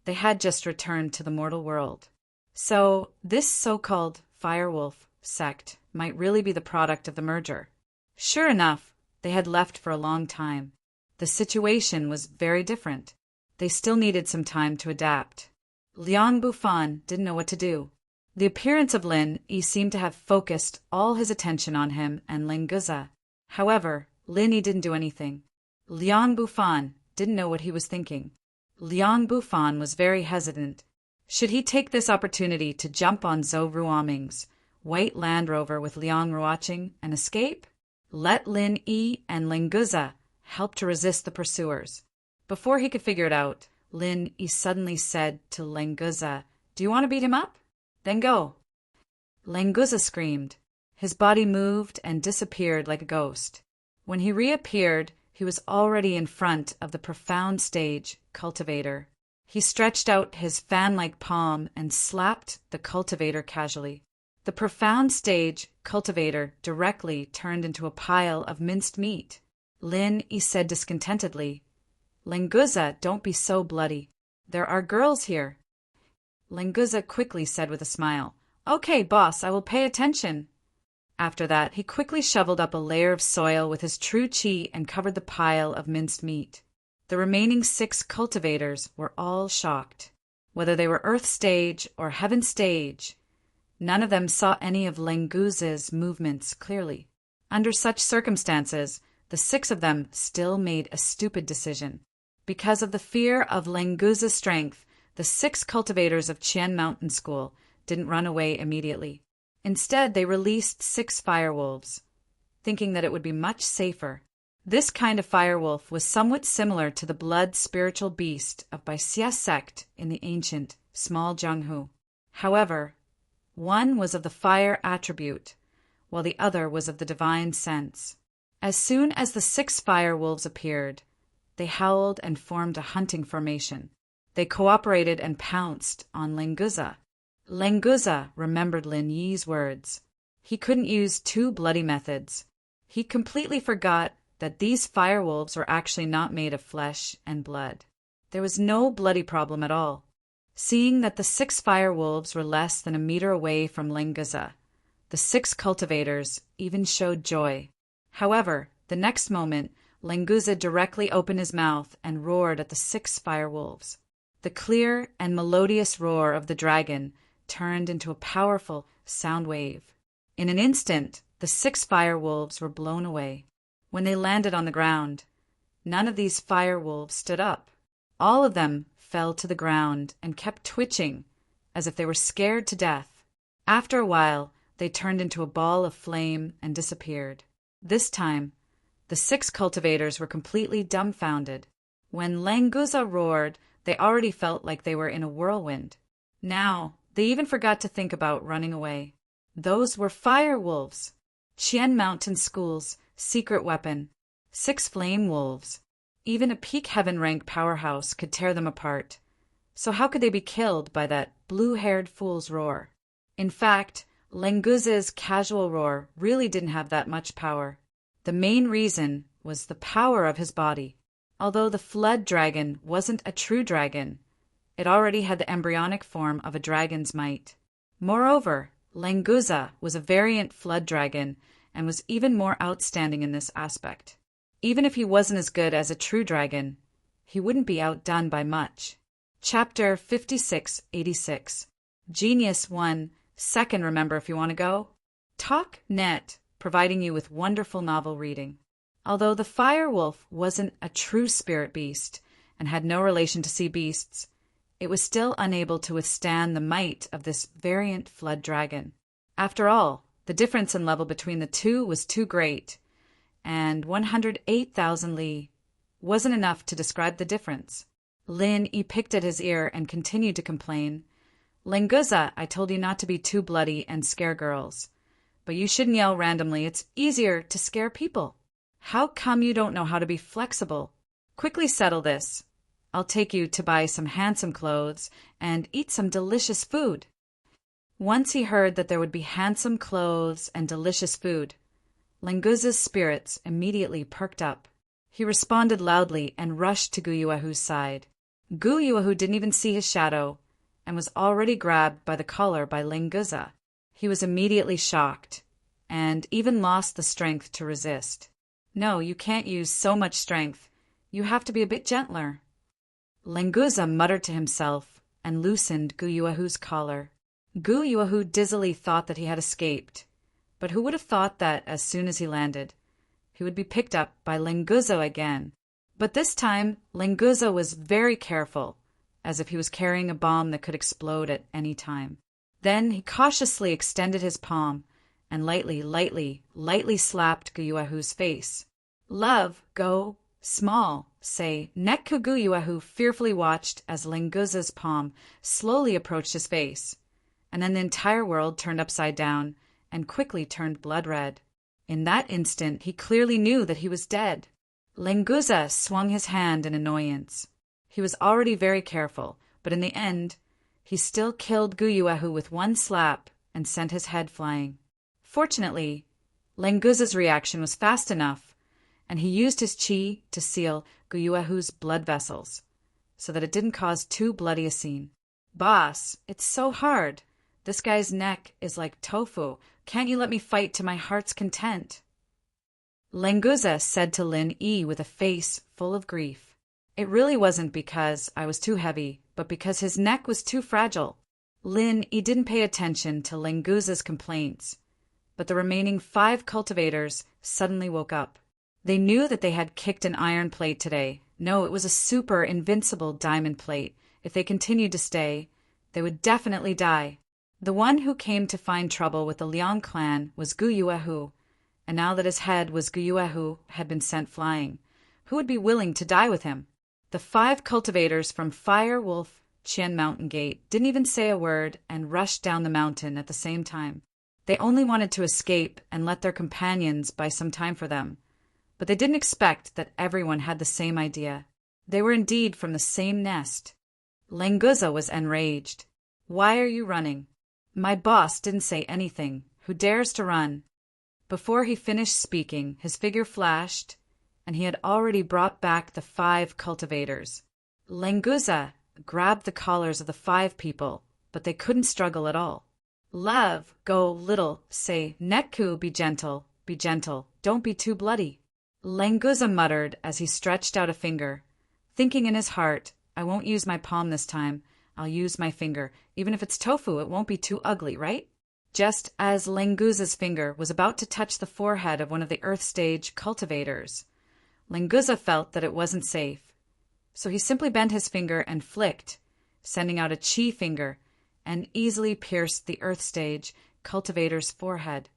they had just returned to the mortal world. So this so-called Firewolf sect might really be the product of the merger. Sure enough, they had left for a long time. The situation was very different. They still needed some time to adapt. Liang Bufan didn't know what to do. The appearance of Lin Yi seemed to have focused all his attention on him and Linguza. However, Lin Yi didn't do anything. Liang Bufan didn't know what he was thinking. Liang Bufan was very hesitant. Should he take this opportunity to jump on Zhou Ruoming's white Land Rover with Liang Ruoqing and escape? Let Lin Yi and Linguza help to resist the pursuers. Before he could figure it out, Lin Yi suddenly said to Linguza, "Do you want to beat him up? Then go." Linguza screamed. His body moved and disappeared like a ghost. When he reappeared, he was already in front of the profound stage cultivator. He stretched out his fan-like palm and slapped the cultivator casually. The profound stage cultivator directly turned into a pile of minced meat. Lin Yi said discontentedly, "Linguza, don't be so bloody. There are girls here." Linguza quickly said with a smile, "Okay, boss, I will pay attention." After that, he quickly shoveled up a layer of soil with his true chi and covered the pile of minced meat. The remaining 6 cultivators were all shocked. Whether they were Earth stage or Heaven stage, none of them saw any of Linguza's movements clearly. Under such circumstances, the 6 of them still made a stupid decision. Because of the fear of Linguza's strength, the 6 cultivators of Qian Mountain School didn't run away immediately. Instead, they released 6 firewolves, thinking that it would be much safer. This kind of firewolf was somewhat similar to the blood spiritual beast of Baixia sect in the ancient Small Zhenghu. However, one was of the fire attribute, while the other was of the divine sense. As soon as the 6 firewolves appeared, they howled and formed a hunting formation. They cooperated and pounced on Linguza. Linguza remembered Lin Yi's words. He couldn't use 2 bloody methods. He completely forgot that these firewolves were actually not made of flesh and blood. There was no bloody problem at all. Seeing that the 6 firewolves were less than a meter away from Linguza, the 6 cultivators even showed joy. However, the next moment, Linguza directly opened his mouth and roared at the 6 firewolves. The clear and melodious roar of the dragon turned into a powerful sound wave. In an instant, the 6 firewolves were blown away. When they landed on the ground, none of these firewolves stood up. All of them fell to the ground and kept twitching as if they were scared to death. After a while, they turned into a ball of flame and disappeared. This time, the 6 cultivators were completely dumbfounded. When Linguza roared, they already felt like they were in a whirlwind. Now, they even forgot to think about running away. Those were fire wolves. Qian Mountain School's secret weapon. 6 flame wolves. Even a peak heaven rank powerhouse could tear them apart. So how could they be killed by that blue-haired fool's roar? In fact, Linguza's casual roar really didn't have that much power. The main reason was the power of his body. Although the flood dragon wasn't a true dragon, it already had the embryonic form of a dragon's might. Moreover, Linguza was a variant flood dragon and was even more outstanding in this aspect. Even if he wasn't as good as a true dragon, he wouldn't be outdone by much. Chapter 5686. Genius 1. Second, remember if you want to go. TalkNet, providing you with wonderful novel reading. Although the fire wolf wasn't a true spirit beast and had no relation to sea beasts, it was still unable to withstand the might of this variant flood dragon. After all, the difference in level between the two was too great, and 108,000 li wasn't enough to describe the difference. Lin Yi picked at his ear and continued to complain. Linguza, I told you not to be too bloody and scare girls. But you shouldn't yell randomly. It's easier to scare people. How come you don't know how to be flexible? Quickly settle this. I'll take you to buy some handsome clothes and eat some delicious food. Once he heard that there would be handsome clothes and delicious food, Linguza's spirits immediately perked up. He responded loudly and rushed to Gu Yuehu's side. Gu Yuehu didn't even see his shadow and was already grabbed by the collar by Linguza. He was immediately shocked and even lost the strength to resist. No, you can't use so much strength. You have to be a bit gentler. Linguza muttered to himself and loosened Guyuahu's collar. Guyuahu dizzily thought that he had escaped, but who would have thought that as soon as he landed, he would be picked up by Lenguzo again. But this time, Lenguzo was very careful, as if he was carrying a bomb that could explode at any time. Then he cautiously extended his palm and lightly slapped Guyuahu's face. Love, go, small, say, Nekku. Guyuahu fearfully watched as Lenguza's palm slowly approached his face, and then the entire world turned upside down and quickly turned blood red. In that instant, he clearly knew that he was dead. Lenguza swung his hand in annoyance. He was already very careful, but in the end, he still killed Guyuahu with one slap and sent his head flying. Fortunately, Lenguza's reaction was fast enough, and he used his chi to seal Guyuahu's blood vessels, so that it didn't cause too bloody a scene. Boss, it's so hard. This guy's neck is like tofu. Can't you let me fight to my heart's content? Lenguza said to Lin Yi with a face full of grief. It really wasn't because I was too heavy, but because his neck was too fragile. Lin Yi didn't pay attention to Lenguza's complaints, but the remaining 5 cultivators suddenly woke up. They knew that they had kicked an iron plate today. No, it was a super invincible diamond plate. If they continued to stay, they would definitely die. The one who came to find trouble with the Liang clan was Guyuahu, and now that his head was Guyuahu had been sent flying, who would be willing to die with him? The 5 cultivators from Fire Wolf Qian Mountain Gate didn't even say a word and rushed down the mountain at the same time. They only wanted to escape and let their companions buy some time for them, but they didn't expect that everyone had the same idea. They were indeed from the same nest. Lenguza was enraged. Why are you running? My boss didn't say anything. Who dares to run? Before he finished speaking, his figure flashed, and he had already brought back the 5 cultivators. Lenguza grabbed the collars of the 5 people, but they couldn't struggle at all. Love, go, little, say, Nekku, be gentle, don't be too bloody. Lenguza muttered as he stretched out a finger, thinking in his heart, I won't use my palm this time, I'll use my finger. Even if it's tofu, it won't be too ugly, right? Just as Lenguza's finger was about to touch the forehead of one of the Earth Stage cultivators, Lenguza felt that it wasn't safe. So he simply bent his finger and flicked, sending out a chi finger, and easily pierced the Earth Stage cultivator's forehead.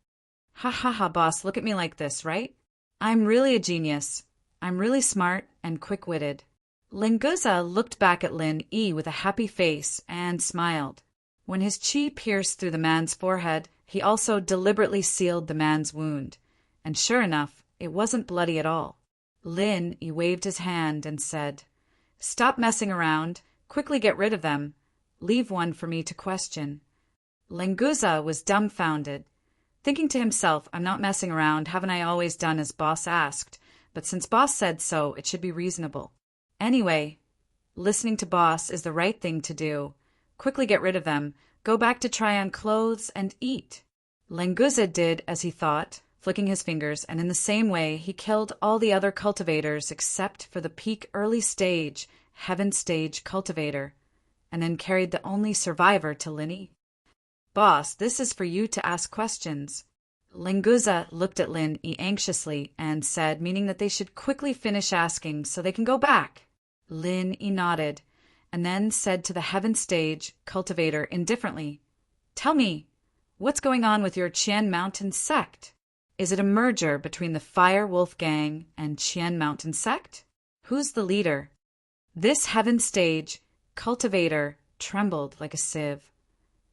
Ha ha ha, boss, look at me like this, right? I'm really a genius. I'm really smart and quick-witted. Lenguza looked back at Lin Yi with a happy face and smiled. When his chi pierced through the man's forehead, he also deliberately sealed the man's wound, and sure enough, it wasn't bloody at all. Lin Yi waved his hand and said, Stop messing around. Quickly get rid of them. Leave one for me to question. Lenguza was dumbfounded, thinking to himself, I'm not messing around, haven't I always done as boss asked? But since boss said so, it should be reasonable. Anyway, listening to boss is the right thing to do. Quickly get rid of them, go back to try on clothes, and eat. Lenguza did as he thought, flicking his fingers, and in the same way he killed all the other cultivators except for the peak early stage, heaven stage cultivator, and then carried the only survivor to Lin Yi. Boss, this is for you to ask questions. Lenguza looked at Lin Yi anxiously and said, meaning that they should quickly finish asking so they can go back. Lin Yi nodded, and then said to the heaven stage cultivator indifferently, Tell me, what's going on with your Qian Mountain sect? Is it a merger between the Fire Wolf Gang and Qian Mountain sect? Who's the leader? This heaven stage cultivator trembled like a sieve.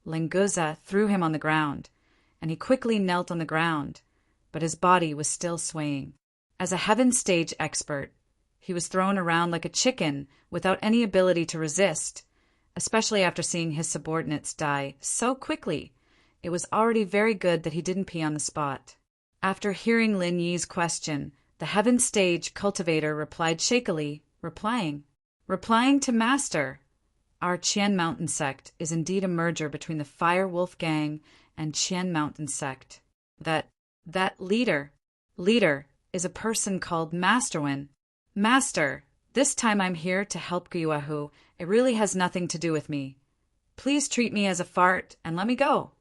Lenguza threw him on the ground, and he quickly knelt on the ground, but his body was still swaying. As a heaven stage expert, he was thrown around like a chicken without any ability to resist, especially after seeing his subordinates die so quickly. It was already very good that he didn't pee on the spot. After hearing Lin Yi's question, the heaven stage cultivator replied shakily, replying to Master. Our Qian Mountain sect is indeed a merger between the Fire Wolf Gang and Qian Mountain sect. That leader is a person called Masterwin. Master, this time I'm here to help Guyuahu. It really has nothing to do with me. Please treat me as a fart and let me go.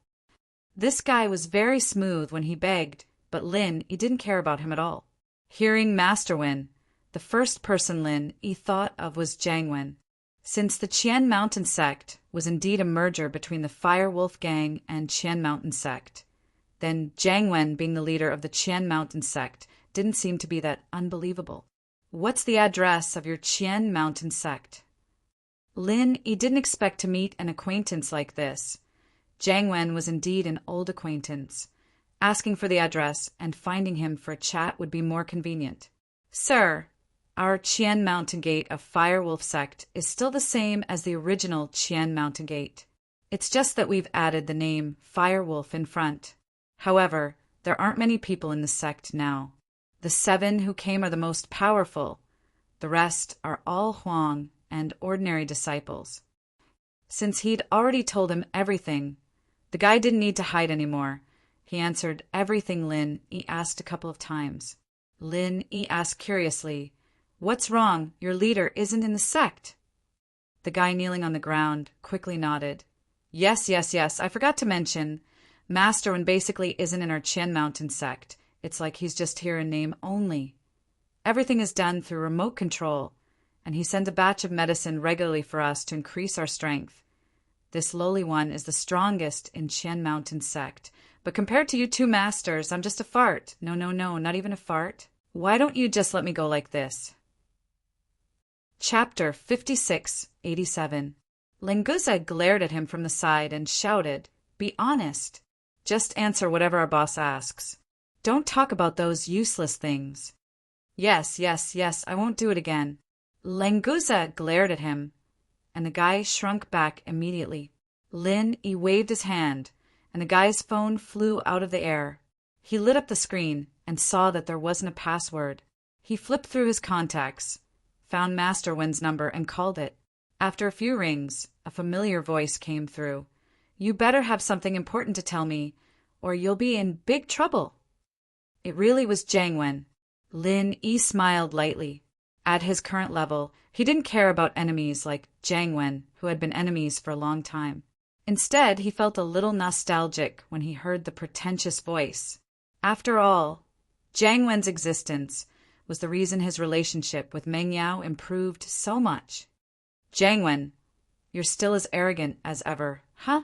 This guy was very smooth when he begged, but Lin Yi didn't care about him at all. Hearing Master Wen, the first person Lin Yi thought of was Jiang Wen. Since the Qian Mountain sect was indeed a merger between the Fire Wolf Gang and Qian Mountain sect, then Jiang Wen being the leader of the Qian Mountain sect didn't seem to be that unbelievable. What's the address of your Qian Mountain sect? Lin Yi didn't expect to meet an acquaintance like this. Jiang Wen was indeed an old acquaintance. Asking for the address and finding him for a chat would be more convenient. Sir, our Qian Mountain Gate of Fire Wolf sect is still the same as the original Qian Mountain Gate. It's just that we've added the name Fire Wolf in front. However, there aren't many people in the sect now. The 7 who came are the most powerful. The rest are all Huang and ordinary disciples. Since he'd already told him everything, the guy didn't need to hide anymore. He answered everything Lin Yi asked a couple of times. Lin Yi asked curiously, "What's wrong? Your leader isn't in the sect." The guy kneeling on the ground quickly nodded. Yes, I forgot to mention, Master Wen basically isn't in our Qian Mountain sect. It's like he's just here in name only. Everything is done through remote control, and he sends a batch of medicine regularly for us to increase our strength. This lowly one is the strongest in Qian Mountain sect, but compared to you 2 masters, I'm just a fart. No, not even a fart. Why don't you just let me go like this? Chapter 5687. Lenguza glared at him from the side and shouted, "Be honest. Just answer whatever our boss asks. Don't talk about those useless things." Yes, I won't do it again. Lenguza glared at him, and the guy shrunk back immediately. Lin Yi waved his hand, and the guy's phone flew out of the air. He lit up the screen and saw that there wasn't a password. He flipped through his contacts, found Master Wen's number, and called it. After a few rings, a familiar voice came through. "You better have something important to tell me, or you'll be in big trouble." It really was Jiang Wen. Lin Yi smiled lightly. At his current level, he didn't care about enemies like Jiang Wen, who had been enemies for a long time. Instead, he felt a little nostalgic when he heard the pretentious voice. After all, Jiang Wen's existence was the reason his relationship with Meng Yao improved so much. "Jiang Wen, you're still as arrogant as ever, huh?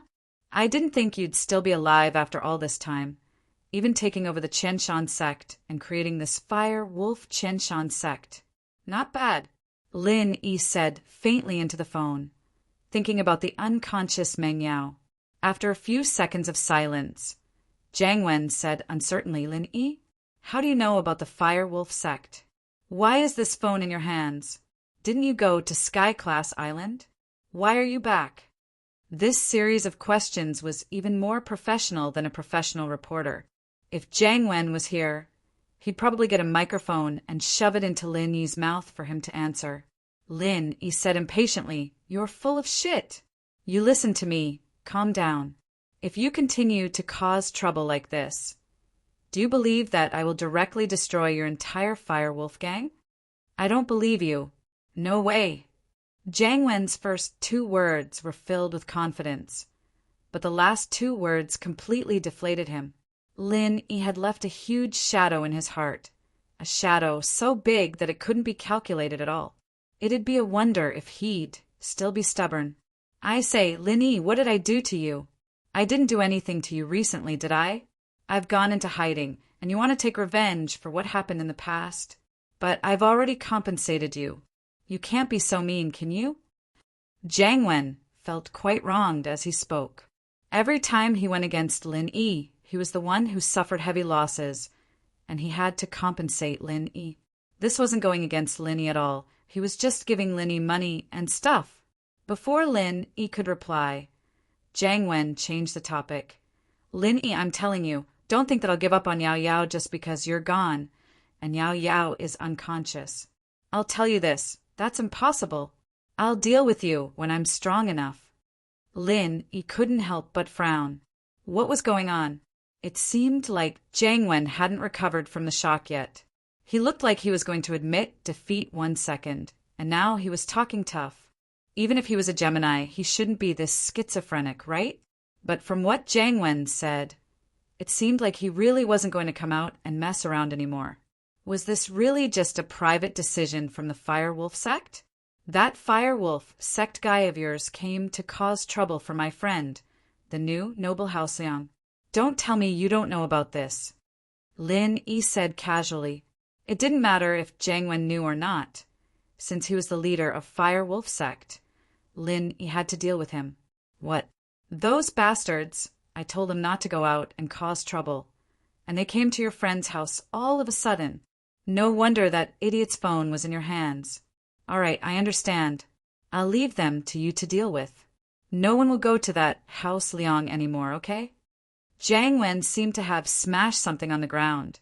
I didn't think you'd still be alive after all this time, even taking over the Qianshan sect and creating this Fire Wolf Qianshan sect. Not bad," Lin Yi said faintly into the phone, thinking about the unconscious Meng Yao. After a few seconds of silence, Jiang Wen said uncertainly, "Lin Yi, how do you know about the Fire Wolf sect? Why is this phone in your hands? Didn't you go to Sky Class Island? Why are you back?" This series of questions was even more professional than a professional reporter. If Jiang Wen was here, he'd probably get a microphone and shove it into Lin Yi's mouth for him to answer. Lin Yi said impatiently, "You're full of shit. You listen to me. Calm down. If you continue to cause trouble like this, do you believe that I will directly destroy your entire Firewolf gang? I don't believe you. No way." Jiang Wen's first 2 words were filled with confidence, but the last 2 words completely deflated him. Lin Yi had left a huge shadow in his heart, a shadow so big that it couldn't be calculated at all. It'd be a wonder if he'd still be stubborn. "I say, Lin Yi, what did I do to you? I didn't do anything to you recently, did I? I've gone into hiding, and you want to take revenge for what happened in the past. But I've already compensated you. You can't be so mean, can you?" Jiang Wen felt quite wronged as he spoke. Every time he went against Lin Yi, he was the one who suffered heavy losses, and he had to compensate Lin Yi. This wasn't going against Lin Yi at all. He was just giving Lin Yi money and stuff. Before Lin Yi could reply, Jiang Wen changed the topic. "Lin Yi, I'm telling you, don't think that I'll give up on Yao Yao just because you're gone, and Yao Yao is unconscious. I'll tell you this, that's impossible. I'll deal with you when I'm strong enough." Lin Yi couldn't help but frown. What was going on? It seemed like Jiang Wen hadn't recovered from the shock yet. He looked like he was going to admit defeat 1 second, and now he was talking tough. Even if he was a Gemini, he shouldn't be this schizophrenic, right? But from what Jiang Wen said, it seemed like he really wasn't going to come out and mess around anymore. Was this really just a private decision from the Firewolf sect? That Firewolf sect guy of yours came to cause trouble for my friend, the new noble House Liang. Don't tell me you don't know about this. Lin Yi said casually. It didn't matter if Jiang Wen knew or not. Since he was the leader of Firewolf sect, Lin Yi had to deal with him. What? Those bastards. I told them not to go out and cause trouble. And they came to your friend's house all of a sudden. No wonder that idiot's phone was in your hands. All right, I understand. I'll leave them to you to deal with. No one will go to that House Liang anymore, okay? Jiang Wen seemed to have smashed something on the ground,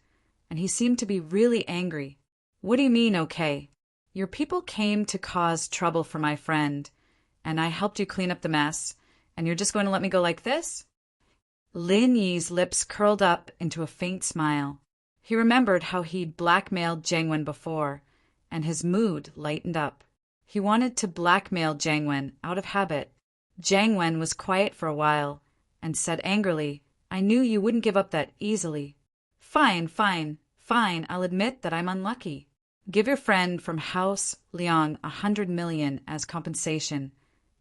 and he seemed to be really angry. What do you mean, okay? Your people came to cause trouble for my friend, and I helped you clean up the mess, and you're just going to let me go like this? Lin Yi's lips curled up into a faint smile. He remembered how he'd blackmailed Jiang Wen before, and his mood lightened up. He wanted to blackmail Jiang Wen out of habit. Jiang Wen was quiet for a while, and said angrily, I knew you wouldn't give up that easily. Fine, I'll admit that I'm unlucky. Give your friend from House Liang 100 million as compensation,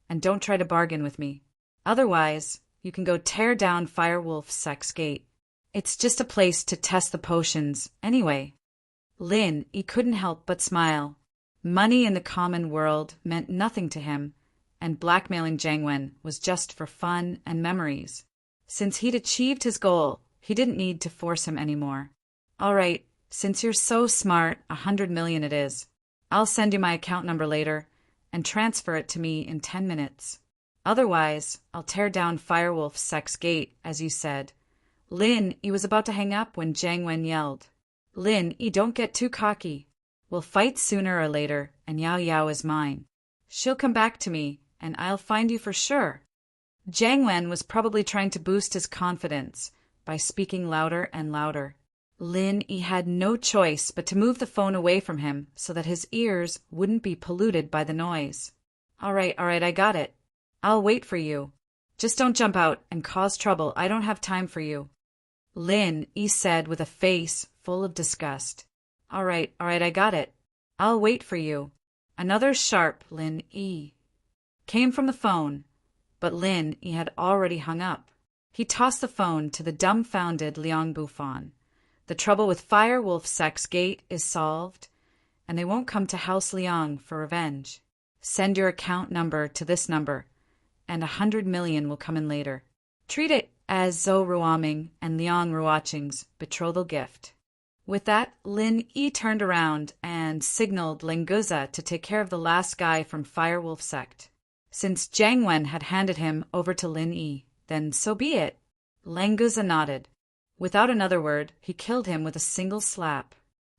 and don't try to bargain with me. Otherwise, you can go tear down Firewolf Sect's gate. It's just a place to test the potions, anyway. Lin Yi couldn't help but smile. Money in the common world meant nothing to him, and blackmailing Jiang Wen was just for fun and memories. Since he'd achieved his goal, he didn't need to force him anymore. All right, since you're so smart, 100 million it is. I'll send you my account number later, and transfer it to me in 10 minutes. Otherwise, I'll tear down Firewolf Sect's gate, as you said. Lin Yi was about to hang up when Jiang Wen yelled. Lin Yi, don't get too cocky. We'll fight sooner or later, and Yao Yao is mine. She'll come back to me, and I'll find you for sure. Jiang Wen was probably trying to boost his confidence by speaking louder and louder. Lin Yi had no choice but to move the phone away from him so that his ears wouldn't be polluted by the noise. All right, I got it. I'll wait for you. Just don't jump out and cause trouble. I don't have time for you. Lin Yi said with a face full of disgust. All right, I got it. I'll wait for you. Another sharp Lin Yi came from the phone, but Lin Yi had already hung up. He tossed the phone to the dumbfounded Liang Bufan. The trouble with Firewolf Sect's gate is solved, and they won't come to House Liang for revenge. Send your account number to this number, and 100 million will come in later. Treat it as Zhou Ruoming and Liang Ruoqing's betrothal gift. With that, Lin Yi turned around and signaled Lenguza to take care of the last guy from Firewolf Sect. Since Jiang Wen had handed him over to Lin Yi, then so be it. Lenguza nodded. Without another word, he killed him with a single slap.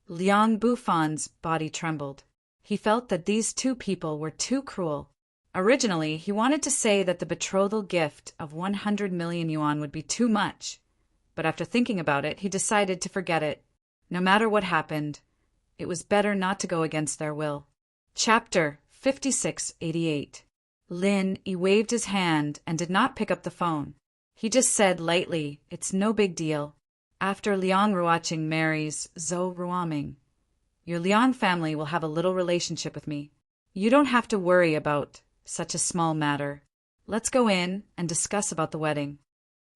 Liang Bufan's body trembled. He felt that these two people were too cruel. Originally, he wanted to say that the betrothal gift of 100 million yuan would be too much, but after thinking about it, he decided to forget it. No matter what happened, it was better not to go against their will. Chapter 5688. Lin Yi waved his hand and did not pick up the phone. He just said lightly, it's no big deal. After Liang Ruoqing marries Zhou Ruoming, your Liang family will have a little relationship with me. You don't have to worry about such a small matter. Let's go in and discuss about the wedding.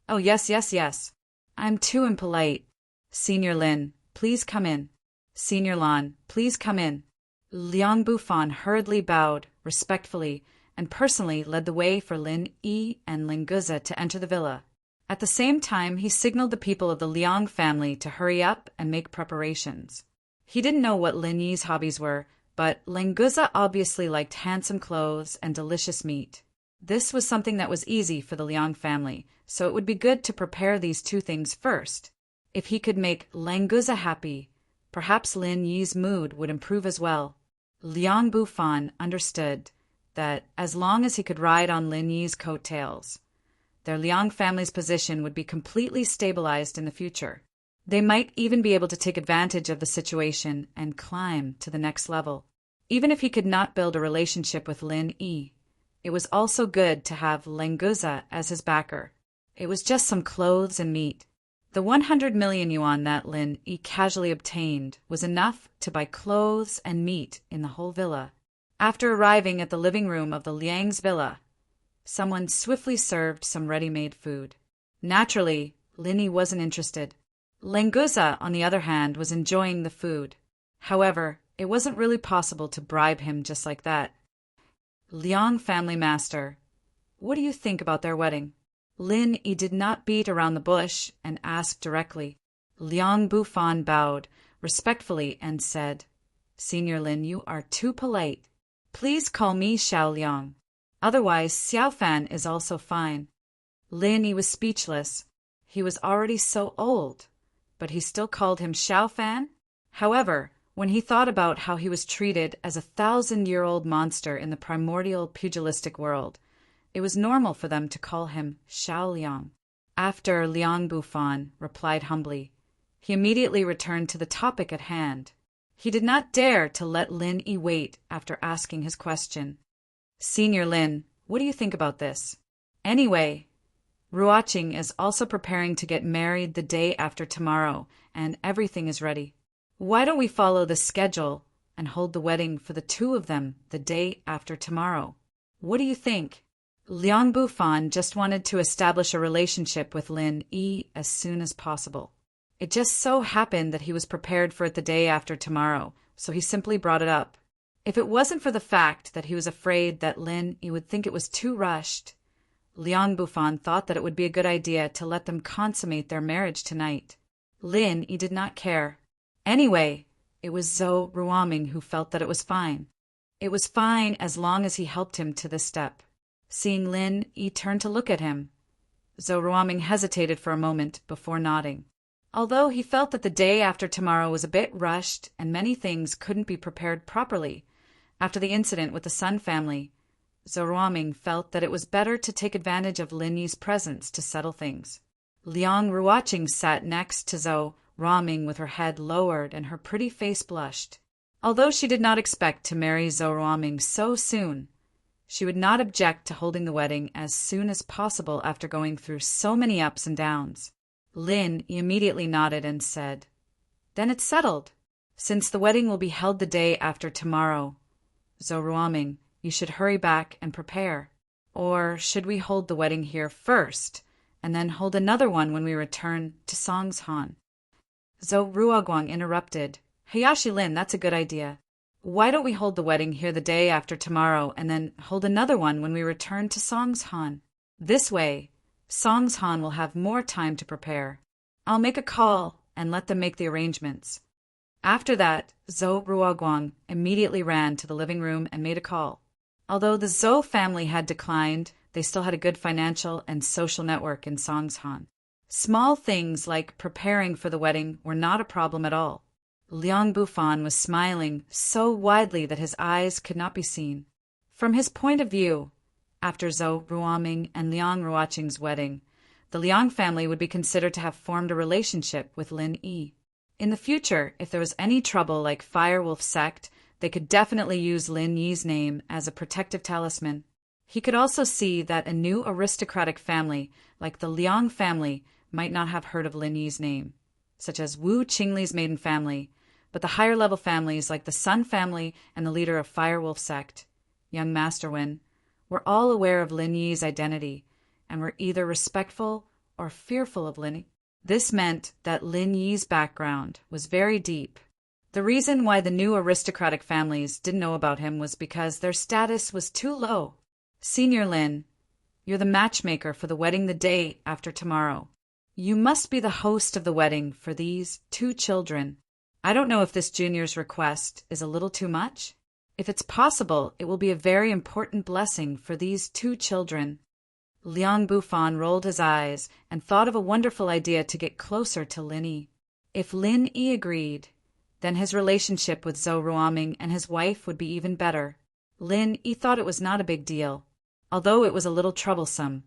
Oh, yes. I'm too impolite. Senior Lin, please come in. Senior Lan, please come in. Liang Bufan hurriedly bowed, respectfully, and personally led the way for Lin Yi and Lenguza to enter the villa. At the same time, he signaled the people of the Liang family to hurry up and make preparations. He didn't know what Lin Yi's hobbies were, but Lenguza obviously liked handsome clothes and delicious meat. This was something that was easy for the Liang family, so it would be good to prepare these two things first. If he could make Lenguza happy, perhaps Lin Yi's mood would improve as well. Liang Bufan understood that as long as he could ride on Lin Yi's coattails, their Liang family's position would be completely stabilized in the future. They might even be able to take advantage of the situation and climb to the next level. Even if he could not build a relationship with Lin Yi, It was also good to have Lenguza as his backer. It was just some clothes and meat. The 100 million yuan that Lin Yi casually obtained was enough to buy clothes and meat in the whole villa. After arriving at the living room of the Liang's villa, someone swiftly served some ready-made food. Naturally, Lin Yi wasn't interested. Lenguza, on the other hand, was enjoying the food. However, it wasn't really possible to bribe him just like that. Liang family master, what do you think about their wedding? Lin Yi did not beat around the bush and asked directly. Liang Bufan bowed respectfully and said, Senior Lin, you are too polite. Please call me Xiao Liang. Otherwise, Xiao Fan is also fine. Lin Yi was speechless. He was already so old, but he still called him Xiao Fan? However, when he thought about how he was treated as a 1,000-year-old monster in the primordial pugilistic world, it was normal for them to call him Xiao Liang. After Liang Bufan replied humbly, he immediately returned to the topic at hand. He did not dare to let Lin Yi wait after asking his question. Senior Lin, what do you think about this? Anyway, Ruoqing is also preparing to get married the day after tomorrow, and everything is ready. Why don't we follow the schedule and hold the wedding for the two of them the day after tomorrow? What do you think? Liang Bufan just wanted to establish a relationship with Lin Yi as soon as possible. It just so happened that he was prepared for it the day after tomorrow, so he simply brought it up. If it wasn't for the fact that he was afraid that Lin Yi would think it was too rushed, Liang Bufan thought that it would be a good idea to let them consummate their marriage tonight. Lin Yi did not care. Anyway, it was Zhou Ruoming who felt that it was fine. It was fine as long as he helped him to this step. Seeing Lin Yi turn to look at him, Zhou Ruoming hesitated for a moment before nodding. Although he felt that the day after tomorrow was a bit rushed and many things couldn't be prepared properly, after the incident with the Sun family, Zhou Ruoming felt that it was better to take advantage of Lin Yi's presence to settle things. Liang Ruoqing sat next to Zhou Ruoming with her head lowered and her pretty face blushed. Although she did not expect to marry Zhou Ruoming so soon, she would not object to holding the wedding as soon as possible after going through so many ups and downs. Lin immediately nodded and said, Then it's settled. Since the wedding will be held the day after tomorrow, Zhou Ruoming, you should hurry back and prepare. Or should we hold the wedding here first, and then hold another one when we return to Songshan? Zhou Ruoguang interrupted. Hayashi Lin, that's a good idea. Why don't we hold the wedding here the day after tomorrow and then hold another one when we return to Songshan? This way, Songshan will have more time to prepare. I'll make a call and let them make the arrangements. After that, Zhou Ruoguang immediately ran to the living room and made a call. Although the Zhou family had declined, they still had a good financial and social network in Songshan. Small things like preparing for the wedding were not a problem at all. Liang Bufan was smiling so widely that his eyes could not be seen. From his point of view, after Zhou Ruoming and Liang Ruoqing's wedding, the Liang family would be considered to have formed a relationship with Lin Yi. In the future, if there was any trouble like Firewolf sect, they could definitely use Lin Yi's name as a protective talisman. He could also see that a new aristocratic family, like the Liang family, might not have heard of Lin Yi's name, such as Wu Qingli's maiden family, but the higher-level families like the Sun family and the leader of Firewolf sect, young Master Wen, were all aware of Lin Yi's identity and were either respectful or fearful of Lin Yi. This meant that Lin Yi's background was very deep. The reason why the new aristocratic families didn't know about him was because their status was too low. Senior Lin, you're the matchmaker for the wedding the day after tomorrow. You must be the host of the wedding for these two children. I don't know if this junior's request is a little too much. If it's possible, it will be a very important blessing for these two children. Liang Bufan rolled his eyes and thought of a wonderful idea to get closer to Lin Yi. If Lin Yi agreed, then his relationship with Zhou Ruoming and his wife would be even better. Lin Yi thought it was not a big deal. Although it was a little troublesome,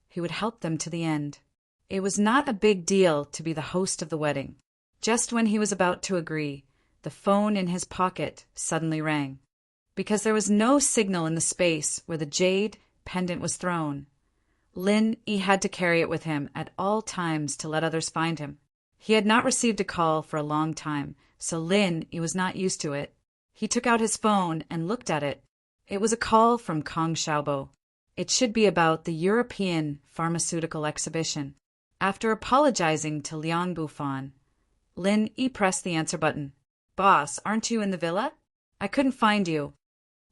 he would help them to the end. It was not a big deal to be the host of the wedding. Just when he was about to agree, the phone in his pocket suddenly rang. because there was no signal in the space where the jade pendant was thrown. Lin Yi had to carry it with him at all times to let others find him. He had not received a call for a long time, so Lin Yi was not used to it. He took out his phone and looked at it. It was a call from Kong Xiaobo. It should be about the European Pharmaceutical Exhibition. After apologizing to Liang Bufan, Lin Yi pressed the answer button. "Boss, aren't you in the villa? I couldn't find you."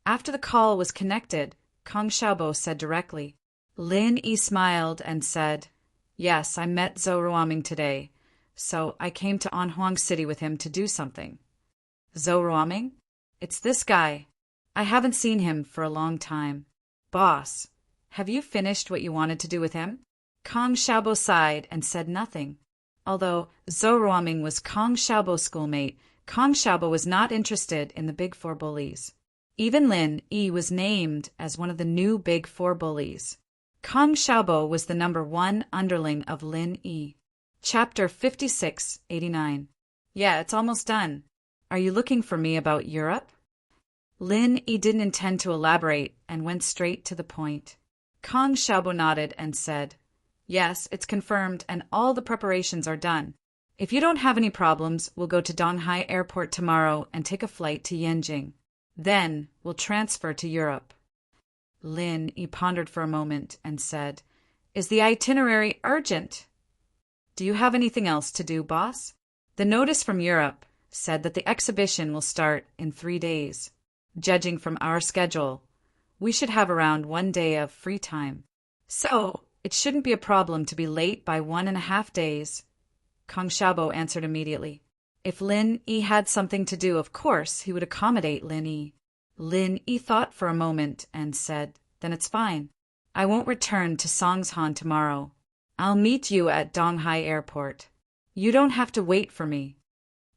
After the call was connected, Kong Xiaobo said directly. Lin Yi smiled and said, "Yes, I met Zhou Ruoming today, so I came to Anhuang City with him to do something." "Zhou Ruoming? It's this guy. I haven't seen him for a long time." "Boss, have you finished what you wanted to do with him?" Kong Xiaobo sighed and said nothing. Although Zhou Ruoming was Kong Xiaobo's schoolmate, Kong Xiaobo was not interested in the Big Four bullies. Even Lin Yi was named as one of the new Big Four bullies. Kong Xiaobo was the #1 underling of Lin Yi. Chapter 5689. "Yeah, it's almost done. Are you looking for me about Europe?" Lin Yi didn't intend to elaborate and went straight to the point. Kong Xiaobo nodded and said, "Yes, it's confirmed and all the preparations are done. If you don't have any problems, we'll go to Donghai Airport tomorrow and take a flight to Yanjing. Then we'll transfer to Europe." Lin Yi pondered for a moment and said, "Is the itinerary urgent?" "Do you have anything else to do, boss?" The notice from Europe said that the exhibition will start in 3 days. Judging from our schedule, we should have around 1 day of free time. So it shouldn't be a problem to be late by 1.5 days. Kong Xiaobo answered immediately. If Lin Yi had something to do, of course he would accommodate Lin Yi. Lin Yi thought for a moment and said, "Then it's fine. I won't return to Songshan tomorrow. I'll meet you at Donghai Airport. You don't have to wait for me."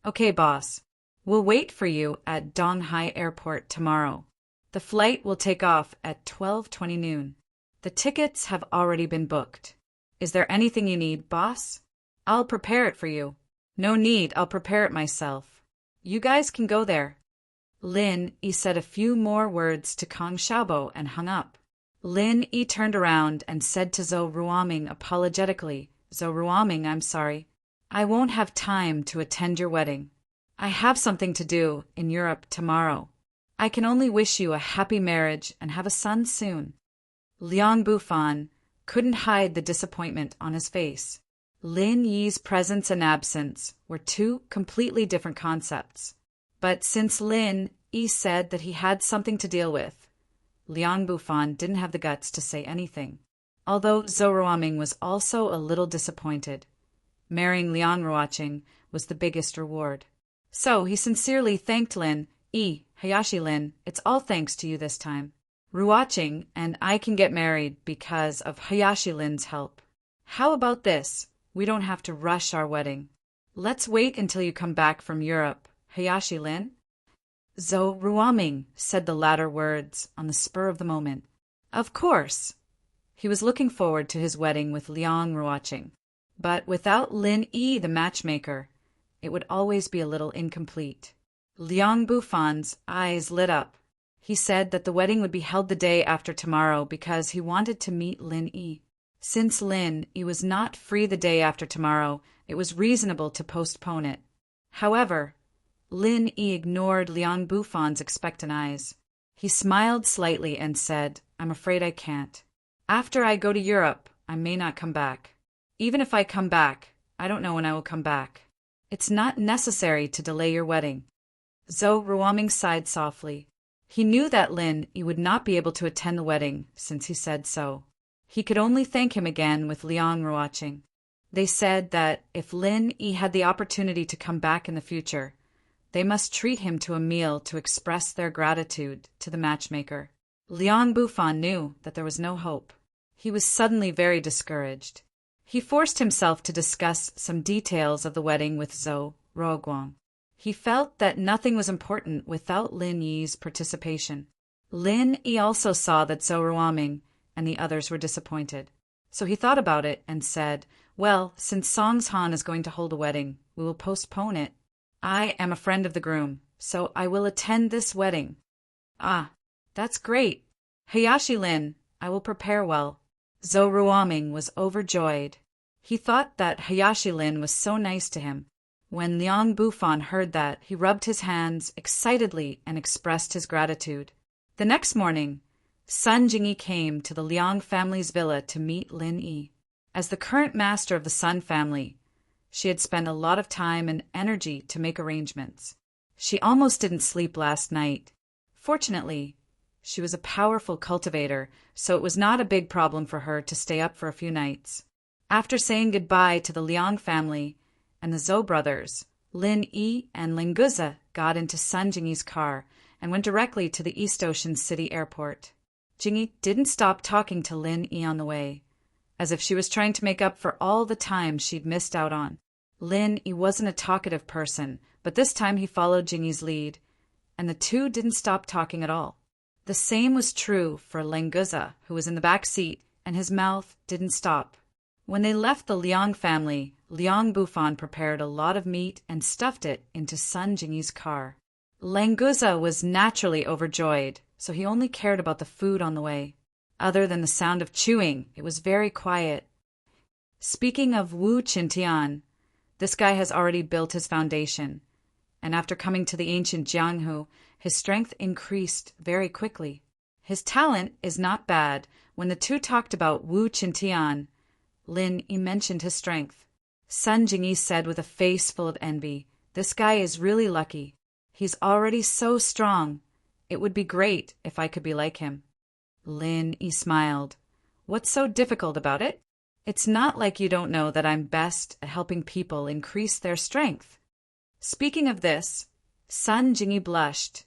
"Okay, boss. We'll wait for you at Donghai Airport tomorrow. The flight will take off at 12:20 noon. The tickets have already been booked. Is there anything you need, boss? I'll prepare it for you." "No need, I'll prepare it myself. You guys can go there." Lin Yi said a few more words to Kong Xiaobo and hung up. Lin Yi turned around and said to Zhou Ruoming apologetically, "Zhou Ruoming, I'm sorry. I won't have time to attend your wedding. I have something to do in Europe tomorrow. I can only wish you a happy marriage and have a son soon." Liang Bufan couldn't hide the disappointment on his face. Lin Yi's presence and absence were two completely different concepts. But since Lin Yi said that he had something to deal with, Liang Bufan didn't have the guts to say anything. Although Zhou Ruoming was also a little disappointed. Marrying Liang Ruoqing was the biggest reward. So he sincerely thanked Lin Yi. "Hayashi Lin, it's all thanks to you this time. Ruoqing and I can get married because of Hayashi Lin's help. How about this? We don't have to rush our wedding. Let's wait until you come back from Europe, Hayashi Lin." Zhou Ruoming said the latter words on the spur of the moment. Of course. He was looking forward to his wedding with Liang Ruoqing. But without Lin Yi, the matchmaker, it would always be a little incomplete. Liang Bufan's eyes lit up. He said that the wedding would be held the day after tomorrow because he wanted to meet Lin Yi. Since Lin Yi was not free the day after tomorrow, it was reasonable to postpone it. However, Lin Yi ignored Liang Bufan's expectant eyes. He smiled slightly and said, "I'm afraid I can't. After I go to Europe, I may not come back. Even if I come back, I don't know when I will come back. It's not necessary to delay your wedding." Zhou Ruoming sighed softly. He knew that Lin Yi would not be able to attend the wedding since he said so. He could only thank him again with Liang Ruoqing. They said that if Lin Yi had the opportunity to come back in the future, they must treat him to a meal to express their gratitude to the matchmaker. Liang Bufan knew that there was no hope. He was suddenly very discouraged. He forced himself to discuss some details of the wedding with Zhou Ruoguang. He felt that nothing was important without Lin Yi's participation. Lin Yi also saw that Zhou Ruoming and the others were disappointed. So he thought about it and said, "Well, since Songshan is going to hold a wedding, we will postpone it. I am a friend of the groom, so I will attend this wedding." Ah, that's great. Hayashi Lin, I will prepare well. Zhou Ruoming was overjoyed. He thought that Hayashi Lin was so nice to him. When Liang Bufan heard that, he rubbed his hands excitedly and expressed his gratitude. The next morning, Sun Jingyi came to the Liang family's villa to meet Lin Yi. As the current master of the Sun family, she had spent a lot of time and energy to make arrangements. She almost didn't sleep last night. Fortunately, she was a powerful cultivator, so it was not a big problem for her to stay up for a few nights. After saying goodbye to the Liang family and the Zhou brothers, Lin Yi and Ling Guze got into Sun Jingyi's car and went directly to the East Ocean City airport. Jingyi didn't stop talking to Lin Yi on the way, as if she was trying to make up for all the time she'd missed out on. Lin Yi wasn't a talkative person, but this time he followed Jingyi's lead, and the two didn't stop talking at all. The same was true for Ling Guze, who was in the back seat, and his mouth didn't stop. When they left the Liang family, Liang Bufan prepared a lot of meat and stuffed it into Sun Jingyi's car. Ling Guze was naturally overjoyed, so he only cared about the food on the way. Other than the sound of chewing, it was very quiet. Speaking of Wu Qintian, this guy has already built his foundation, and after coming to the ancient Jianghu, his strength increased very quickly. His talent is not bad. When the two talked about Wu Qintian, Lin Yi mentioned his strength. Sun Jingyi said with a face full of envy, "This guy is really lucky. He's already so strong. It would be great if I could be like him." Lin Yi smiled. "What's so difficult about it? It's not like you don't know that I'm best at helping people increase their strength." Speaking of this, Sun Jingyi blushed,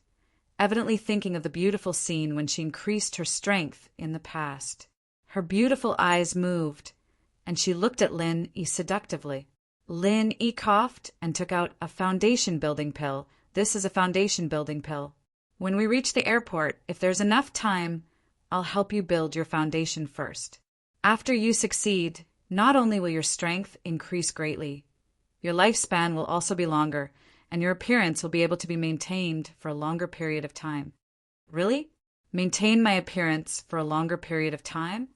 evidently thinking of the beautiful scene when she increased her strength in the past. Her beautiful eyes moved, and she looked at Lin Yi seductively. Lin Yi coughed and took out a foundation-building pill. "This is a foundation-building pill. When we reach the airport, if there's enough time, I'll help you build your foundation first. After you succeed, not only will your strength increase greatly, your lifespan will also be longer, and your appearance will be able to be maintained for a longer period of time." "Really? Maintain my appearance for a longer period of time?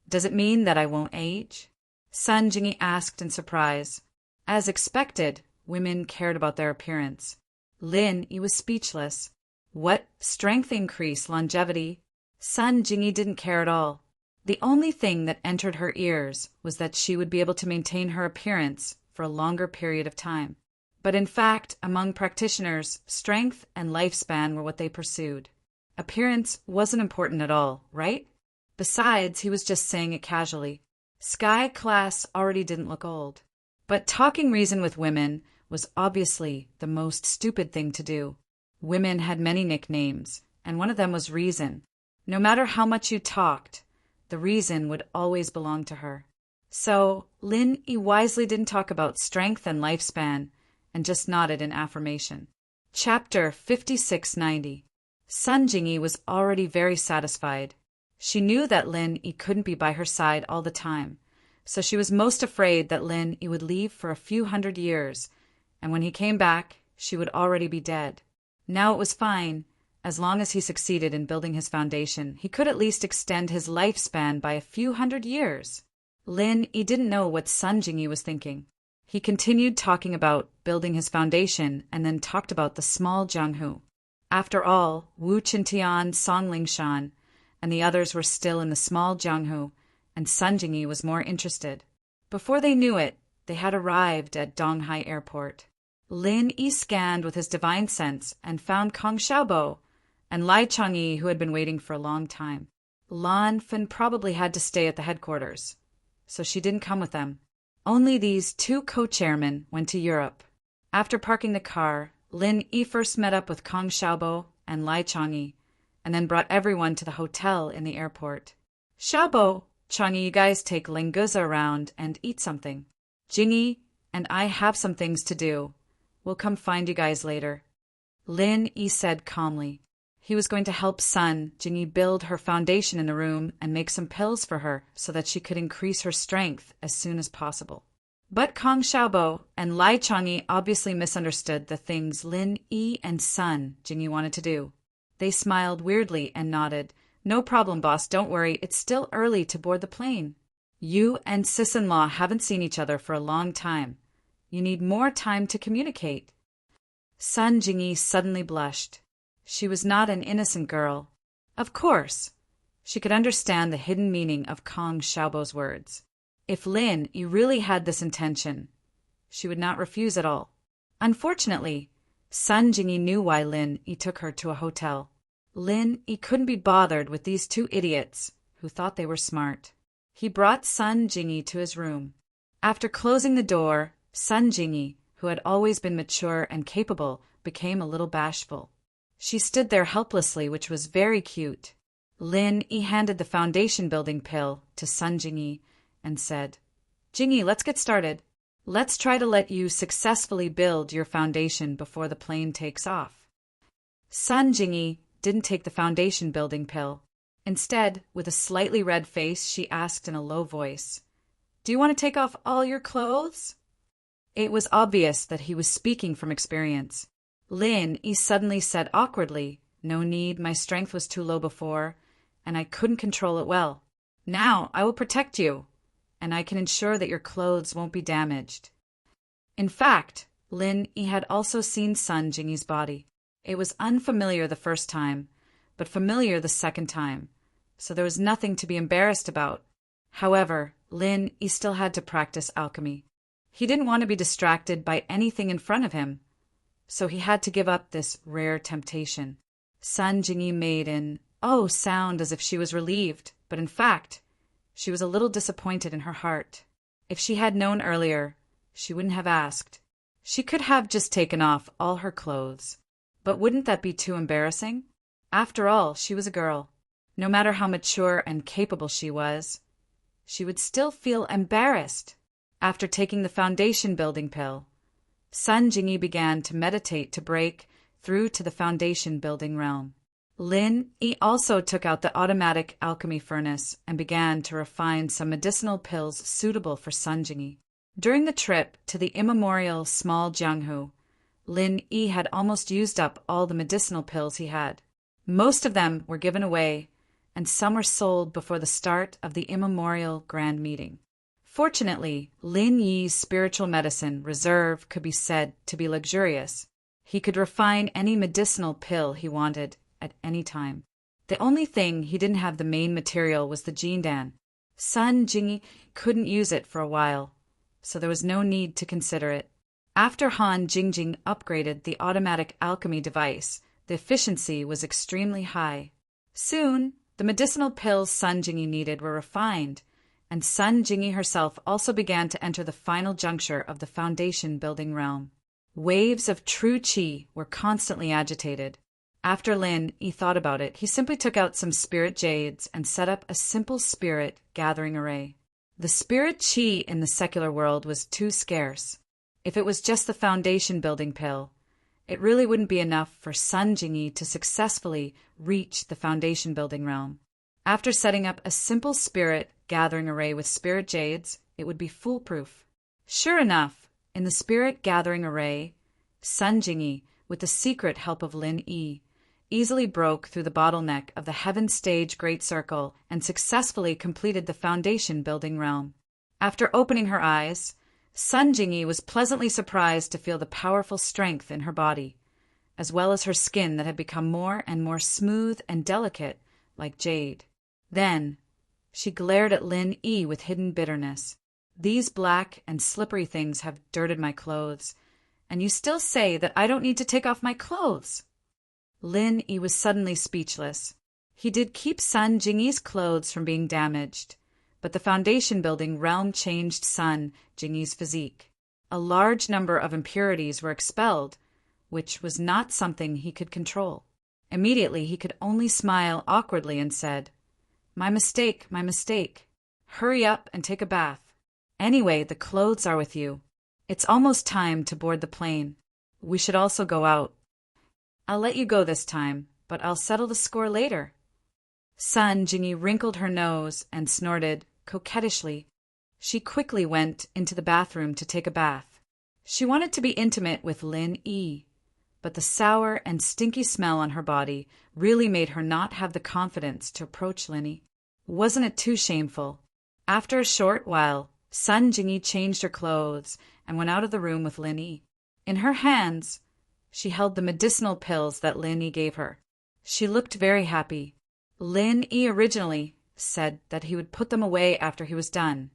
Does it mean that I won't age?" Sun Jingyi asked in surprise. As expected, women cared about their appearance. Lin Yi was speechless. What? Strength increase, longevity? Sun Jingyi didn't care at all. The only thing that entered her ears was that she would be able to maintain her appearance for a longer period of time. But in fact, among practitioners, strength and lifespan were what they pursued. Appearance wasn't important at all, right? Besides, he was just saying it casually. Sky Class already didn't look old. But talking reason with women was obviously the most stupid thing to do. Women had many nicknames, and one of them was Reason. No matter how much you talked, the reason would always belong to her. So Lin Yi wisely didn't talk about strength and lifespan, and just nodded in affirmation. Chapter 5690. Sun Jingyi was already very satisfied. She knew that Lin Yi couldn't be by her side all the time, so she was most afraid that Lin Yi would leave for a few hundred years, and when he came back, she would already be dead. Now it was fine. As long as he succeeded in building his foundation, he could at least extend his lifespan by a few hundred years. Lin Yi didn't know what Sun Jingyi was thinking. He continued talking about building his foundation and then talked about the small Jianghu. After all, Wu Qintian, Song Lingshan, and the others were still in the small Jianghu, and Sun Jingyi was more interested. Before they knew it, they had arrived at Donghai Airport. Lin Yi scanned with his divine sense and found Kong Xiaobo and Lai Changyi, who had been waiting for a long time. Lan Fen probably had to stay at the headquarters, so she didn't come with them. Only these two co-chairmen went to Europe. After parking the car, Lin Yi first met up with Kong Xiaobo and Lai Changyi, and then brought everyone to the hotel in the airport. "Xiaobo, Changyi, you guys take Ling Guze around and eat something. Jingyi and I have some things to do. We'll come find you guys later," Lin Yi said calmly. He was going to help Sun Jingyi build her foundation in the room and make some pills for her so that she could increase her strength as soon as possible. But Kong Xiaobo and Lai Changyi obviously misunderstood the things Lin Yi and Sun Jingyi wanted to do. They smiled weirdly and nodded. No problem, boss, don't worry, it's still early to board the plane. You and sis-in-law haven't seen each other for a long time. You need more time to communicate. Sun Jingyi suddenly blushed. She was not an innocent girl. Of course. She could understand the hidden meaning of Kong Xiaobo's words. If Lin Yi really had this intention, she would not refuse at all. Unfortunately, Sun Jingyi knew why Lin Yi took her to a hotel. Lin Yi couldn't be bothered with these two idiots who thought they were smart. He brought Sun Jingyi to his room. After closing the door, Sun Jingyi, who had always been mature and capable, became a little bashful. She stood there helplessly, which was very cute. Lin Yi handed the foundation building pill to Sun Jingyi and said, Jingyi, let's get started. Let's try to let you successfully build your foundation before the plane takes off. Sun Jingyi didn't take the foundation building pill. Instead, with a slightly red face, she asked in a low voice, Do you want to take off all your clothes? It was obvious that he was speaking from experience. Lin Yi suddenly said awkwardly, No need, my strength was too low before, and I couldn't control it well. Now I will protect you, and I can ensure that your clothes won't be damaged. In fact, Lin Yi had also seen Sun Jingyi's body. It was unfamiliar the first time, but familiar the second time, so there was nothing to be embarrassed about. However, Lin Yi still had to practice alchemy. He didn't want to be distracted by anything in front of him, so he had to give up this rare temptation. Sun Jingyi made an "oh" sound as if she was relieved, but in fact, she was a little disappointed in her heart. If she had known earlier, she wouldn't have asked. She could have just taken off all her clothes. But wouldn't that be too embarrassing? After all, she was a girl. No matter how mature and capable she was, she would still feel embarrassed. After taking the foundation building pill, Sun Jingyi began to meditate to break through to the foundation building realm. Lin Yi also took out the automatic alchemy furnace and began to refine some medicinal pills suitable for Sun Jingyi. During the trip to the immemorial small Jianghu, Lin Yi had almost used up all the medicinal pills he had. Most of them were given away, and some were sold before the start of the immemorial grand meeting. Fortunately, Lin Yi's spiritual medicine reserve could be said to be luxurious. He could refine any medicinal pill he wanted at any time. The only thing he didn't have the main material was the jindan. Sun Jingyi couldn't use it for a while, so there was no need to consider it. After Han Jingjing upgraded the automatic alchemy device, the efficiency was extremely high. Soon, the medicinal pills Sun Jingyi needed were refined, and Sun Jingyi herself also began to enter the final juncture of the foundation building realm. Waves of true qi were constantly agitated. After Lin Yi thought about it, he simply took out some spirit jades and set up a simple spirit gathering array. The spirit qi in the secular world was too scarce. If it was just the foundation building pill, it really wouldn't be enough for Sun Jingyi to successfully reach the foundation building realm. After setting up a simple spirit gathering array with spirit jades, it would be foolproof. Sure enough, in the spirit gathering array, Sun Jingyi, with the secret help of Lin Yi, easily broke through the bottleneck of the Heaven Stage Great Circle and successfully completed the foundation building realm. After opening her eyes, Sun Jingyi was pleasantly surprised to feel the powerful strength in her body, as well as her skin that had become more and more smooth and delicate, like jade. Then, she glared at Lin Yi with hidden bitterness. These black and slippery things have dirted my clothes, and you still say that I don't need to take off my clothes. Lin Yi was suddenly speechless. He did keep Sun Jingyi's clothes from being damaged, but the foundation building realm changed Sun Jingyi's physique. A large number of impurities were expelled, which was not something he could control. Immediately he could only smile awkwardly and said, My mistake, my mistake. Hurry up and take a bath. Anyway, the clothes are with you. It's almost time to board the plane. We should also go out. I'll let you go this time, but I'll settle the score later. Sun Jingyi wrinkled her nose and snorted coquettishly. She quickly went into the bathroom to take a bath. She wanted to be intimate with Lin Yi, but the sour and stinky smell on her body really made her not have the confidence to approach Linny. Wasn't it too shameful? After a short while, Sun Jingyi changed her clothes and went out of the room with Linny. In her hands, she held the medicinal pills that Linny gave her. She looked very happy. Linny originally said that he would put them away after he was done,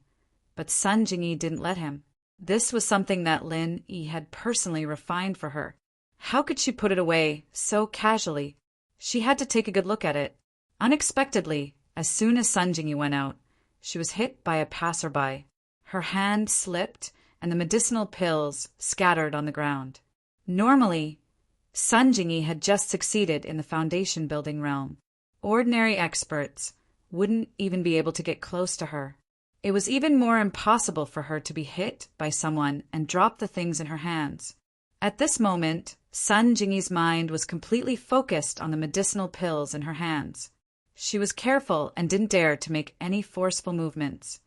but Sun Jingyi didn't let him. This was something that Linny had personally refined for her. How could she put it away so casually? She had to take a good look at it. Unexpectedly, as soon as Sun Jingyi went out, she was hit by a passerby. Her hand slipped, and the medicinal pills scattered on the ground. Normally, Sun Jingyi had just succeeded in the foundation building realm. Ordinary experts wouldn't even be able to get close to her. It was even more impossible for her to be hit by someone and drop the things in her hands. At this moment, Sun Jingyi's mind was completely focused on the medicinal pills in her hands. She was careful and didn't dare to make any forceful movements,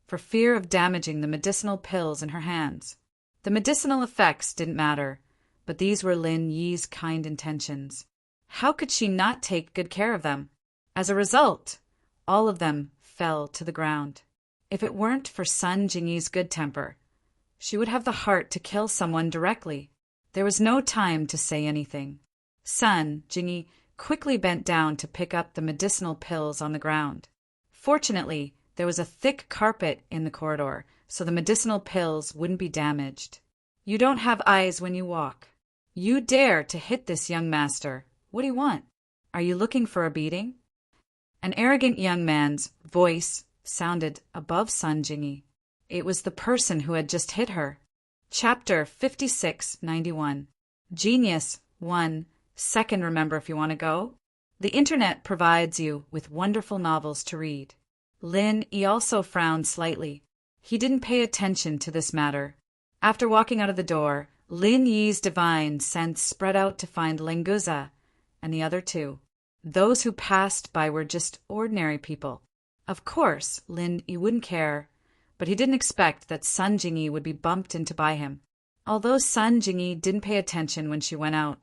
for fear of damaging the medicinal pills in her hands. The medicinal effects didn't matter, but these were Lin Yi's kind intentions. How could she not take good care of them? As a result, all of them fell to the ground. If it weren't for Sun Jingyi's good temper, she would have the heart to kill someone directly. There was no time to say anything. Sun Jingyi quickly bent down to pick up the medicinal pills on the ground. Fortunately, there was a thick carpet in the corridor, so the medicinal pills wouldn't be damaged. You don't have eyes when you walk. You dare to hit this young master. What do you want? Are you looking for a beating? An arrogant young man's voice sounded above Sun Jingyi. It was the person who had just hit her. Chapter 5691. Genius 1. Second, remember if you want to go. The internet provides you with wonderful novels to read. Lin Yi also frowned slightly. He didn't pay attention to this matter. After walking out of the door, Lin Yi's divine sense spread out to find Lenguza and the other two. Those who passed by were just ordinary people. Of course, Lin Yi wouldn't care, but he didn't expect that Sun Jingyi would be bumped into by him. Although Sun Jingyi didn't pay attention when she went out,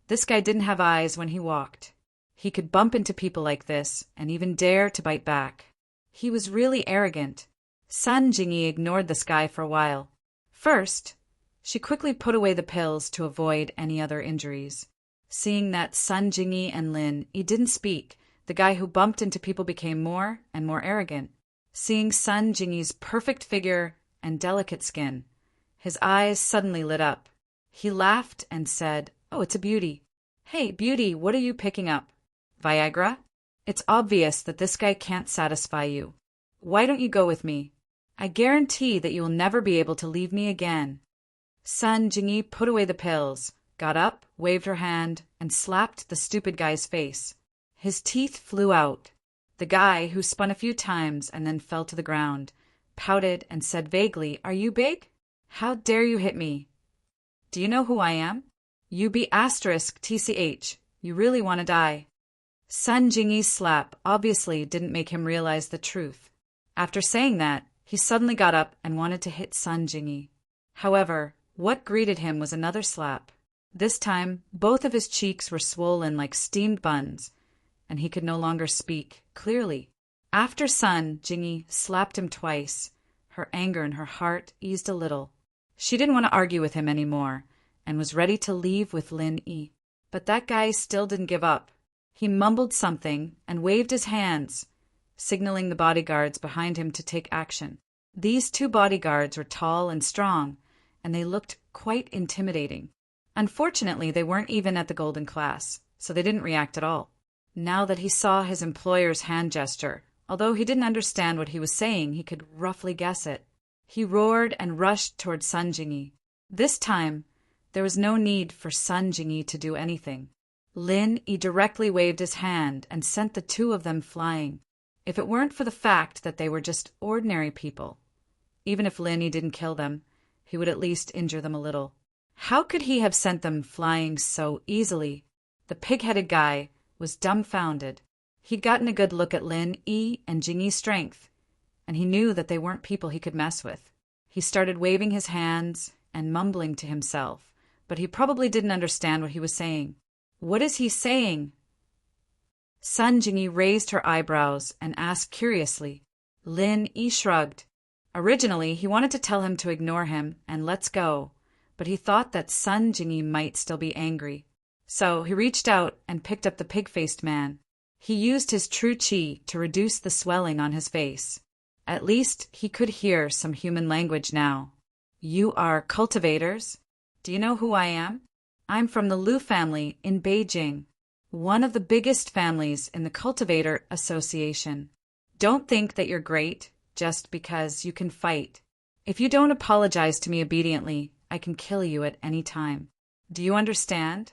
this guy didn't have eyes when he walked. He could bump into people like this and even dare to bite back. He was really arrogant. Sun Jingyi ignored this guy for a while. First, she quickly put away the pills to avoid any other injuries. Seeing that Sun Jingyi and Lin Yi didn't speak, the guy who bumped into people became more and more arrogant. Seeing Sun Jingyi's perfect figure and delicate skin, his eyes suddenly lit up. He laughed and said, "Oh, it's a beauty. Hey, beauty, what are you picking up? Viagra? It's obvious that this guy can't satisfy you. Why don't you go with me? I guarantee that you will never be able to leave me again." Sun Jingyi put away the pills, got up, waved her hand, and slapped the stupid guy's face. His teeth flew out. The guy, who spun a few times and then fell to the ground, pouted and said vaguely, "Are you big? How dare you hit me? Do you know who I am? UB*TCH. You really want to die." Sun Jingyi's slap obviously didn't make him realize the truth. After saying that, he suddenly got up and wanted to hit Sun Jingyi. However, what greeted him was another slap. This time, both of his cheeks were swollen like steamed buns, and he could no longer speak clearly. After Sun Jingyi slapped him twice, her anger in her heart eased a little. She didn't want to argue with him anymore, and was ready to leave with Lin Yi. But that guy still didn't give up. He mumbled something and waved his hands, signaling the bodyguards behind him to take action. These two bodyguards were tall and strong, and they looked quite intimidating. Unfortunately, they weren't even at the golden class, so they didn't react at all. Now that he saw his employer's hand gesture, although he didn't understand what he was saying, he could roughly guess it. He roared and rushed toward Sun Jingyi. This time, there was no need for Sun Jingyi to do anything. Lin Yi directly waved his hand and sent the two of them flying. If it weren't for the fact that they were just ordinary people, even if Lin Yi didn't kill them, he would at least injure them a little. How could he have sent them flying so easily? The pig-headed guy was dumbfounded. He'd gotten a good look at Lin Yi and Jingyi's strength, and he knew that they weren't people he could mess with. He started waving his hands and mumbling to himself, but he probably didn't understand what he was saying. What is he saying? Sun Jingyi raised her eyebrows and asked curiously. Lin Yi shrugged. Originally, he wanted to tell him to ignore him and let's go, but he thought that Sun Jingyi might still be angry. So he reached out and picked up the pig-faced man. He used his true qi to reduce the swelling on his face. At least he could hear some human language now. You are cultivators? Do you know who I am? I'm from the Liu family in Beijing, one of the biggest families in the Cultivator Association. Don't think that you're great just because you can fight. If you don't apologize to me obediently, I can kill you at any time. Do you understand?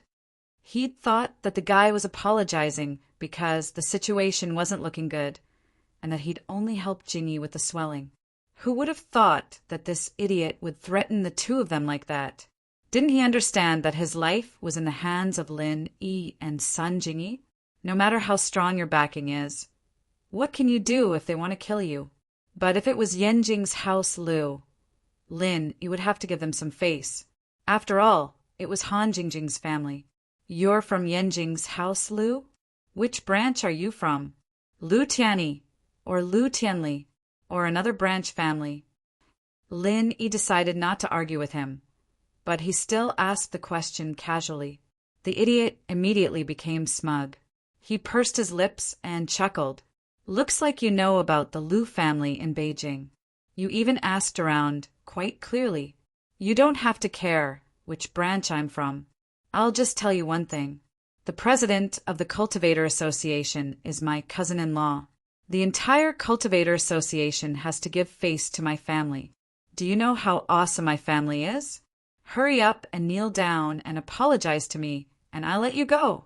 He'd thought that the guy was apologizing because the situation wasn't looking good, and that he'd only helped Jingyi with the swelling. Who would have thought that this idiot would threaten the two of them like that? Didn't he understand that his life was in the hands of Lin Yi and Sun Jingyi? No matter how strong your backing is, what can you do if they want to kill you? But if it was Yanjing's house Liu, Lin, you would have to give them some face. After all, it was Han Jingjing's family. You're from Yanjing's house Liu? Which branch are you from? Liu Tianyi, or Liu Tianli, or another branch family? Lin Yi decided not to argue with him, but he still asked the question casually. The idiot immediately became smug. He pursed his lips and chuckled. Looks like you know about the Liu family in Beijing. You even asked around quite clearly. You don't have to care which branch I'm from. I'll just tell you one thing. The president of the Cultivator Association is my cousin-in-law. The entire Cultivator Association has to give face to my family. Do you know how awesome my family is? Hurry up and kneel down and apologize to me, and I'll let you go.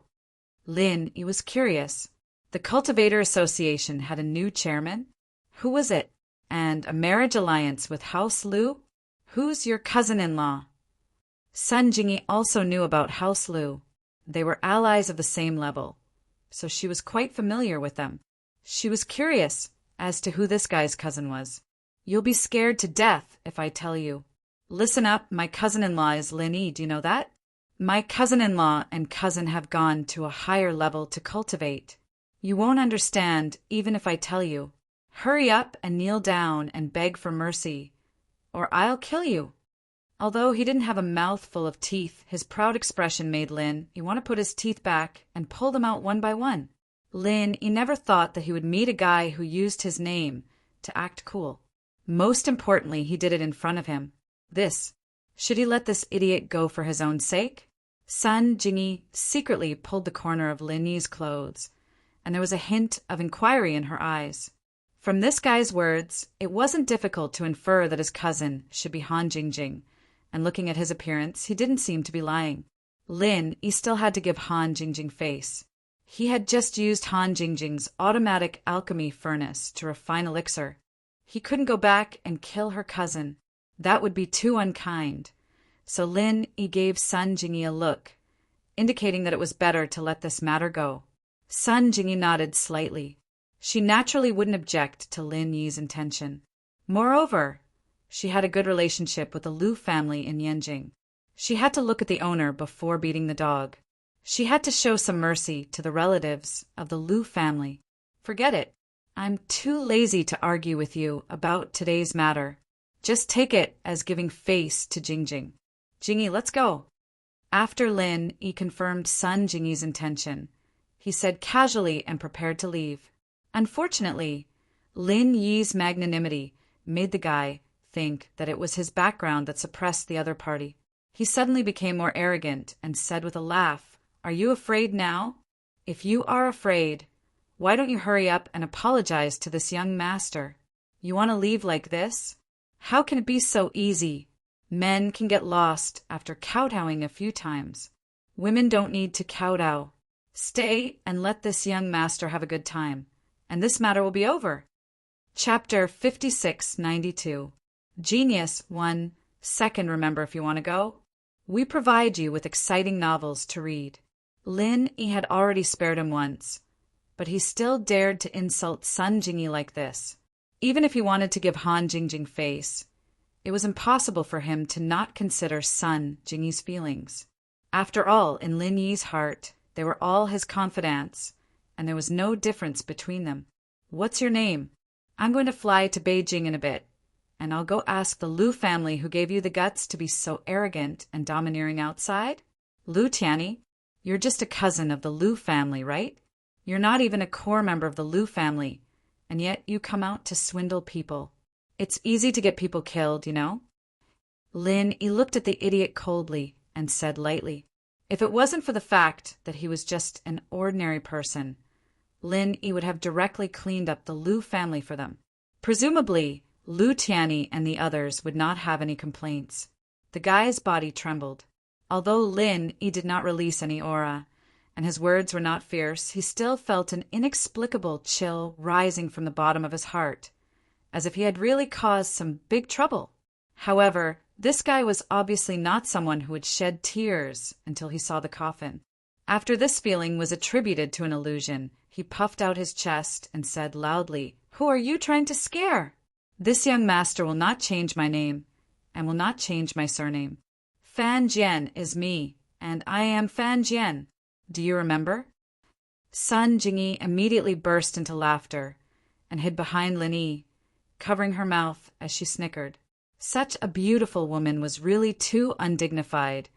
Lin, he was curious. The Cultivator Association had a new chairman? Who was it? And a marriage alliance with House Liu? Who's your cousin-in-law? Sun Jingyi also knew about House Liu. They were allies of the same level, so she was quite familiar with them. She was curious as to who this guy's cousin was. You'll be scared to death if I tell you. Listen up, my cousin-in-law is Lin Yi, do you know that? My cousin-in-law and cousin have gone to a higher level to cultivate. You won't understand even if I tell you. Hurry up and kneel down and beg for mercy, or I'll kill you. Although he didn't have a mouthful of teeth, his proud expression made Lin want to put his teeth back and pull them out one by one. Lin never thought that he would meet a guy who used his name to act cool. Most importantly, he did it in front of him. Should he let this idiot go for his own sake? Sun Jingyi secretly pulled the corner of Lin Yi's clothes, and there was a hint of inquiry in her eyes. From this guy's words, it wasn't difficult to infer that his cousin should be Han Jingjing, and looking at his appearance, he didn't seem to be lying. Lin, he still had to give Han Jingjing face. He had just used Han Jingjing's automatic alchemy furnace to refine elixir. He couldn't go back and kill her cousin. That would be too unkind. So Lin, he gave Sun Jingyi a look, indicating that it was better to let this matter go. Sun Jingyi nodded slightly. She naturally wouldn't object to Lin Yi's intention. Moreover, she had a good relationship with the Liu family in Yanjing. She had to look at the owner before beating the dog. She had to show some mercy to the relatives of the Liu family. Forget it. I'm too lazy to argue with you about today's matter. Just take it as giving face to Jingjing. Jingyi, let's go. After Lin Yi confirmed Sun Jingyi's intention, he said casually and prepared to leave. Unfortunately, Lin Yi's magnanimity made the guy think that it was his background that suppressed the other party. He suddenly became more arrogant and said with a laugh, "Are you afraid now? If you are afraid, why don't you hurry up and apologize to this young master? You want to leave like this? How can it be so easy? Men can get lost after kowtowing a few times. Women don't need to kowtow. Stay and let this young master have a good time, and this matter will be over." Chapter 5692. Genius 1 second, remember if you want to go. We provide you with exciting novels to read. Lin Yi had already spared him once, but he still dared to insult Sun Jingyi like this. Even if he wanted to give Han Jingjing face, It was impossible for him to not consider Sun Jingyi's feelings. After all, in Lin Yi's heart, they were all his confidants, and there was no difference between them. "What's your name?" "I'm going to fly to Beijing in a bit, and I'll go ask the Lu family who gave you the guts to be so arrogant and domineering outside." "Lu Tianyi, you're just a cousin of the Lu family, right? You're not even a core member of the Lu family, and yet you come out to swindle people. It's easy to get people killed, you know." Lin Yi looked at the idiot coldly and said lightly, if it wasn't for the fact that he was just an ordinary person, Lin Yi would have directly cleaned up the Lu family for them. Presumably, Lu Tianyi and the others would not have any complaints. The guy's body trembled. Although Lin Yi did not release any aura, and his words were not fierce, he still felt an inexplicable chill rising from the bottom of his heart, as if he had really caused some big trouble. However, this guy was obviously not someone who would shed tears until he saw the coffin. After this feeling was attributed to an illusion, he puffed out his chest and said loudly, "Who are you trying to scare? This young master will not change my name, and will not change my surname. Fan Jian is me, and I am Fan Jian. Do you remember?" Sun Jingyi immediately burst into laughter and hid behind Lin Yi, covering her mouth as she snickered. Such a beautiful woman was really too undignified,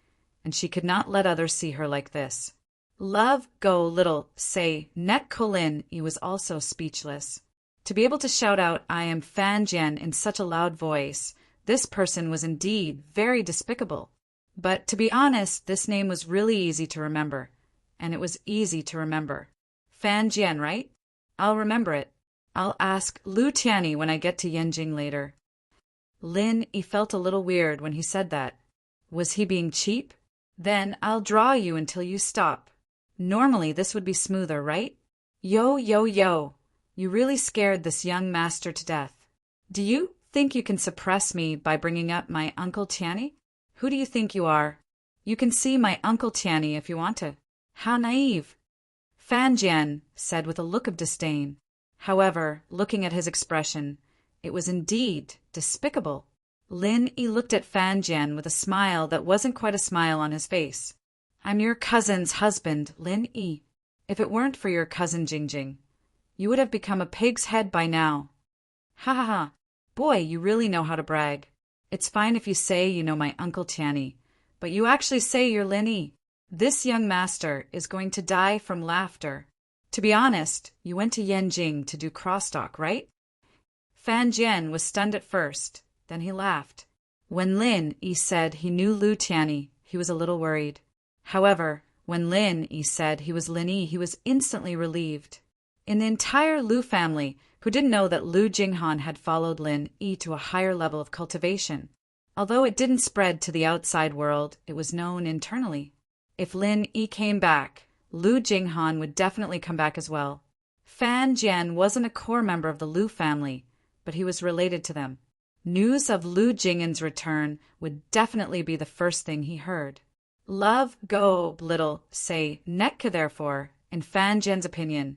and she could not let others see her like this. Love go little say net Colin Yi was also speechless. To be able to shout out, "I am Fan Jian" in such a loud voice, this person was indeed very despicable. But to be honest, this name was really easy to remember, and it was easy to remember. Fan Jian, right? I'll remember it. I'll ask Lu Tianyi when I get to Yanjing later. Lin Yi felt a little weird when he said that. Was he being cheap? Then I'll draw you until you stop. Normally this would be smoother, right? Yo, yo, yo. You really scared this young master to death. Do you think you can suppress me by bringing up my Uncle Tianyi? Who do you think you are? You can see my Uncle Tianyi if you want to. How naive. Fan Jian said with a look of disdain. However, looking at his expression, it was indeed despicable. Lin Yi looked at Fan Jian with a smile that wasn't quite a smile on his face. "I'm your cousin's husband, Lin Yi. If it weren't for your cousin Jingjing, you would have become a pig's head by now." "Ha ha ha. Boy, you really know how to brag. It's fine if you say you know my Uncle Tianyi, but you actually say you're Lin Yi. This young master is going to die from laughter. To be honest, you went to Yanjing to do crosstalk, right?" Fan Jian was stunned at first, then he laughed. When Lin Yi said he knew Lu Tianyi, he was a little worried. However, when Lin Yi said he was Lin Yi, he was instantly relieved. In the entire Lu family, who didn't know that Lu Jinghan had followed Lin Yi to a higher level of cultivation. Although it didn't spread to the outside world, it was known internally. If Lin Yi came back, Lu Jinghan would definitely come back as well. Fan Jian wasn't a core member of the Lu family, but he was related to them. News of Lu Jinghan's return would definitely be the first thing he heard. Love go little say Netka therefore, in Fan Jian's opinion,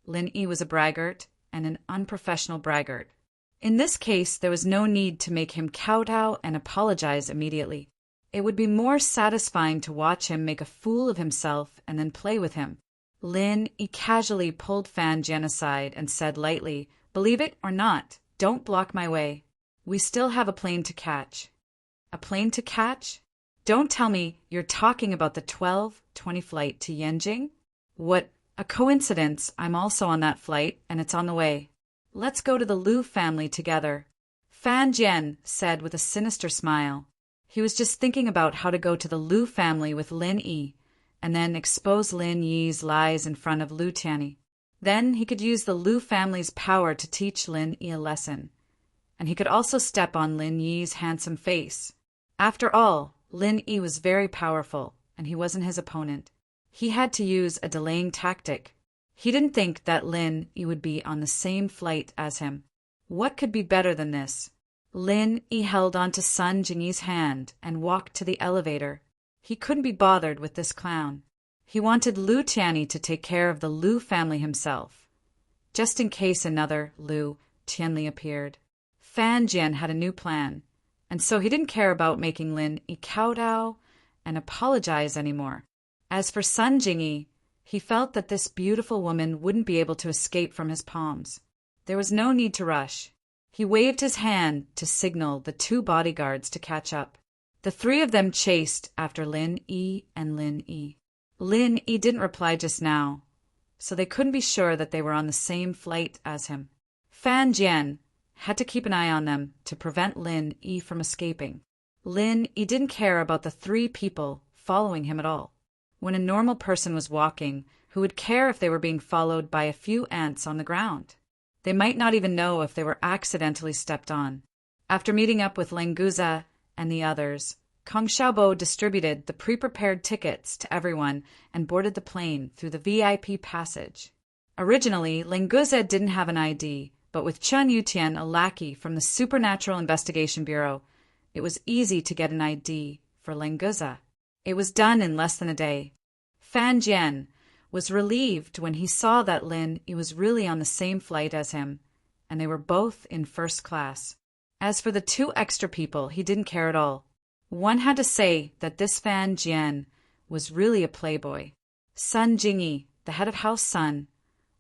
Lin Yi was a braggart and an unprofessional braggart. In this case, there was no need to make him kowtow and apologize immediately. It would be more satisfying to watch him make a fool of himself and then play with him. Lin Yi casually pulled Fan Jian aside and said lightly, "Believe it or not, don't block my way. We still have a plane to catch." "A plane to catch? Don't tell me you're talking about the 12:20 flight to Yanjing? What a coincidence, I'm also on that flight, and it's on the way. Let's go to the Lu family together," Fan Jian said with a sinister smile. He was just thinking about how to go to the Lu family with Lin Yi, and then expose Lin Yi's lies in front of Lu Tianyi. Then he could use the Lu family's power to teach Lin Yi a lesson. And he could also step on Lin Yi's handsome face. After all, Lin Yi was very powerful, and he wasn't his opponent. He had to use a delaying tactic. He didn't think that Lin Yi would be on the same flight as him. What could be better than this? Lin Yi held onto Sun Jingyi's hand and walked to the elevator. He couldn't be bothered with this clown. He wanted Lu Tianyi to take care of the Lu family himself, just in case another Lu Tianyi appeared. Fan Jian had a new plan, and so he didn't care about making Lin Yi kowtow and apologize anymore. As for Sun Jingyi, he felt that this beautiful woman wouldn't be able to escape from his palms. There was no need to rush. He waved his hand to signal the 2 bodyguards to catch up. The 3 of them chased after Lin Yi and Lin Yi. Lin Yi didn't reply just now, so they couldn't be sure that they were on the same flight as him. Fan Jian had to keep an eye on them to prevent Lin Yi from escaping. Lin Yi didn't care about the 3 people following him at all. When a normal person was walking, who would care if they were being followed by a few ants on the ground? They might not even know if they were accidentally stepped on. After meeting up with Lenguza and the others, Kong Xiaobo distributed the pre-prepared tickets to everyone and boarded the plane through the VIP passage. Originally, Lenguza didn't have an ID, but with Chen Yutian, a lackey from the Supernatural Investigation Bureau, it was easy to get an ID for Lenguza. It was done in less than a day. Fan Jian was relieved when he saw that Lin Yi was really on the same flight as him, and they were both in first class. As for the 2 extra people, he didn't care at all. One had to say that this Fan Jian was really a playboy. Sun Jingyi, the head of House Sun,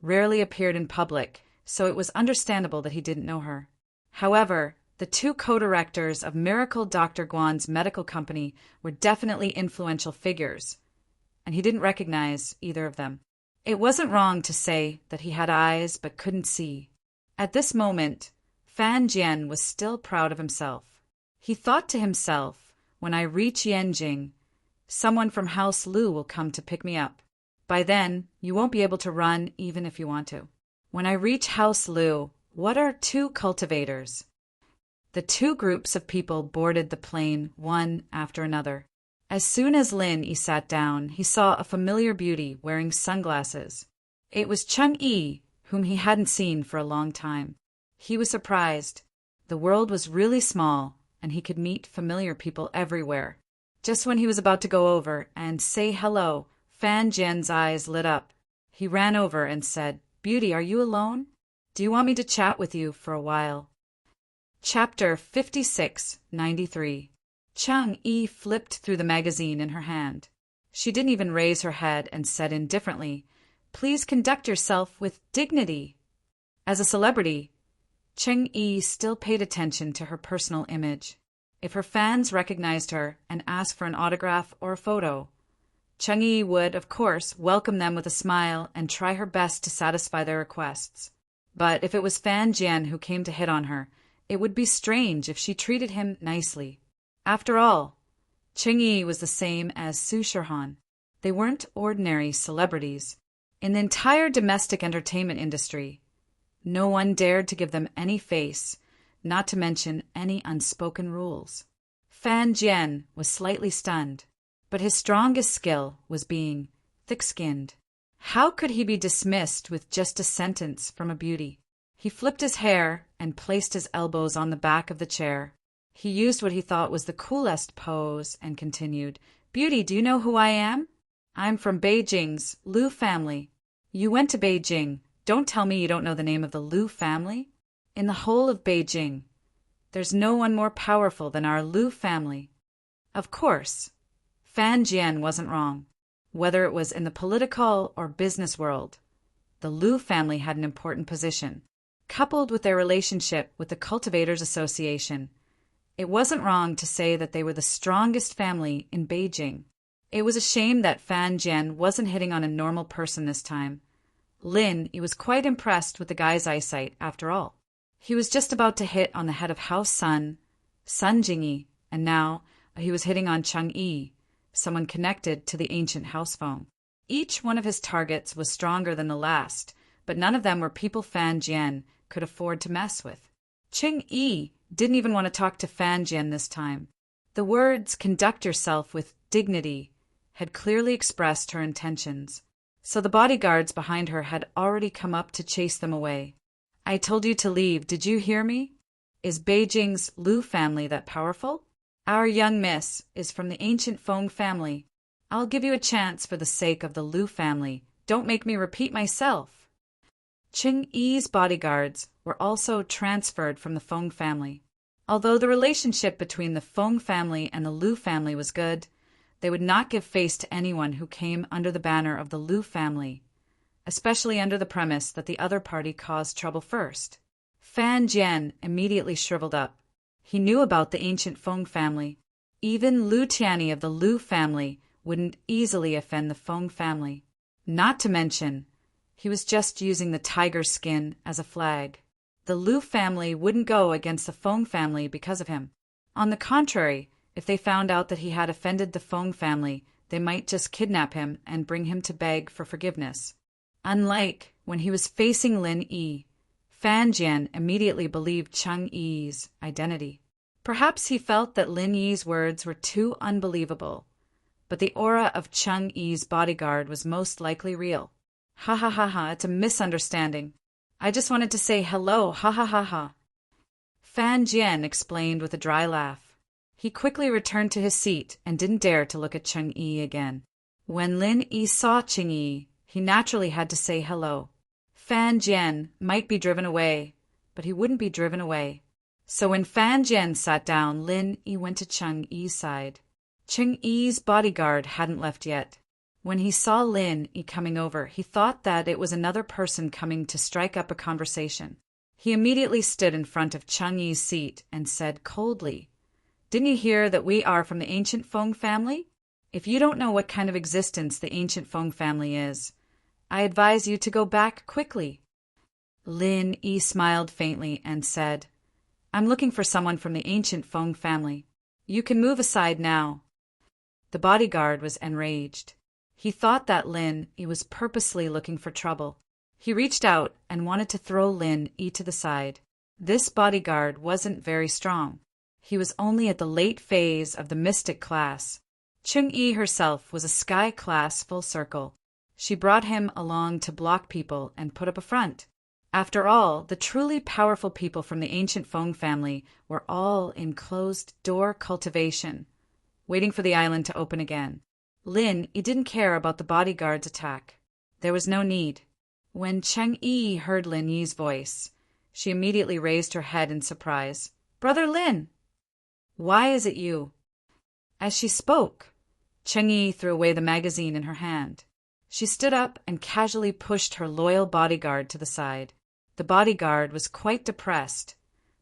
rarely appeared in public, so it was understandable that he didn't know her. However, the 2 co-directors of Miracle Dr. Guan's medical company were definitely influential figures, and he didn't recognize either of them. It wasn't wrong to say that he had eyes but couldn't see. At this moment, Fan Jian was still proud of himself. He thought to himself, when I reach Yanjing, someone from House Lu will come to pick me up. By then, you won't be able to run even if you want to. When I reach House Lu, what are 2 cultivators? The 2 groups of people boarded the plane, one after another. As soon as Lin Yi sat down, he saw a familiar beauty wearing sunglasses. It was Cheng Yi, whom he hadn't seen for a long time. He was surprised. The world was really small, and he could meet familiar people everywhere. Just when he was about to go over and say hello, Fan Jian's eyes lit up. He ran over and said, "Beauty, are you alone? Do you want me to chat with you for a while?" Chapter 5693. Cheng Yi flipped through the magazine in her hand. She didn't even raise her head and said indifferently, "Please conduct yourself with dignity." As a celebrity, Cheng Yi still paid attention to her personal image. If her fans recognized her and asked for an autograph or a photo, Cheng Yi would, of course, welcome them with a smile and try her best to satisfy their requests. But if it was Fan Jian who came to hit on her, it would be strange if she treated him nicely. After all, Cheng Yi was the same as Su Shihan. They weren't ordinary celebrities. In the entire domestic entertainment industry, no one dared to give them any face, not to mention any unspoken rules. Fan Jian was slightly stunned, but his strongest skill was being thick-skinned. How could he be dismissed with just a sentence from a beauty? He flipped his hair and placed his elbows on the back of the chair. He used what he thought was the coolest pose and continued, "Beauty, do you know who I am? I'm from Beijing's Lu family." "You went to Beijing. Don't tell me you don't know the name of the Lu family. In the whole of Beijing, there's no one more powerful than our Lu family." Of course, Fan Jian wasn't wrong. Whether it was in the political or business world, the Lu family had an important position. Coupled with their relationship with the Cultivators Association, it wasn't wrong to say that they were the strongest family in Beijing. It was a shame that Fan Jian wasn't hitting on a normal person this time. Lin Yi was quite impressed with the guy's eyesight, after all. He was just about to hit on the head of House Sun, Sun Jingyi, and now he was hitting on Cheng Yi, someone connected to the ancient house phone. Each one of his targets was stronger than the last, but none of them were people Fan Jian could afford to mess with. Cheng Yi didn't even want to talk to Fan Jian this time. The words "conduct yourself with dignity" had clearly expressed her intentions, so the bodyguards behind her had already come up to chase them away. "I told you to leave, did you hear me? Is Beijing's Lu family that powerful? Our young miss is from the ancient Feng family. I'll give you a chance for the sake of the Lu family. Don't make me repeat myself." Cheng Yi's bodyguards were also transferred from the Feng family. Although the relationship between the Feng family and the Liu family was good, they would not give face to anyone who came under the banner of the Liu family, especially under the premise that the other party caused trouble first. Fan Jian immediately shriveled up. He knew about the ancient Feng family. Even Liu Tianyi of the Liu family wouldn't easily offend the Feng family. Not to mention, he was just using the tiger skin as a flag. The Liu family wouldn't go against the Feng family because of him. On the contrary, if they found out that he had offended the Feng family, they might just kidnap him and bring him to beg for forgiveness. Unlike when he was facing Lin Yi, Fan Jian immediately believed Cheng Yi's identity. Perhaps he felt that Lin Yi's words were too unbelievable, but the aura of Cheng Yi's bodyguard was most likely real. Ha ha ha ha, it's a misunderstanding. I just wanted to say hello, ha ha ha ha. Fan Jian explained with a dry laugh. He quickly returned to his seat and didn't dare to look at Cheng Yi again. When Lin Yi saw Cheng Yi, he naturally had to say hello. Fan Jian might be driven away, but he wouldn't be driven away. So when Fan Jian sat down, Lin Yi went to Cheng Yi's side. Cheng Yi's bodyguard hadn't left yet. When he saw Lin Yi coming over, he thought that it was another person coming to strike up a conversation. He immediately stood in front of Cheng Yi's seat and said coldly, "Didn't you hear that we are from the ancient Feng family? If you don't know what kind of existence the ancient Feng family is, I advise you to go back quickly." Lin Yi smiled faintly and said, "I'm looking for someone from the ancient Feng family. You can move aside now." The bodyguard was enraged. He thought that Lin Yi was purposely looking for trouble. He reached out and wanted to throw Lin Yi to the side. This bodyguard wasn't very strong. He was only at the late phase of the mystic class. Cheng Yi herself was a sky class full circle. She brought him along to block people and put up a front. After all, the truly powerful people from the ancient Feng family were all in closed-door cultivation, waiting for the island to open again. Lin Yi didn't care about the bodyguard's attack. There was no need. When Cheng Yi heard Lin Yi's voice, she immediately raised her head in surprise. "Brother Lin! Why is it you?" As she spoke, Cheng Yi threw away the magazine in her hand. She stood up and casually pushed her loyal bodyguard to the side. The bodyguard was quite depressed,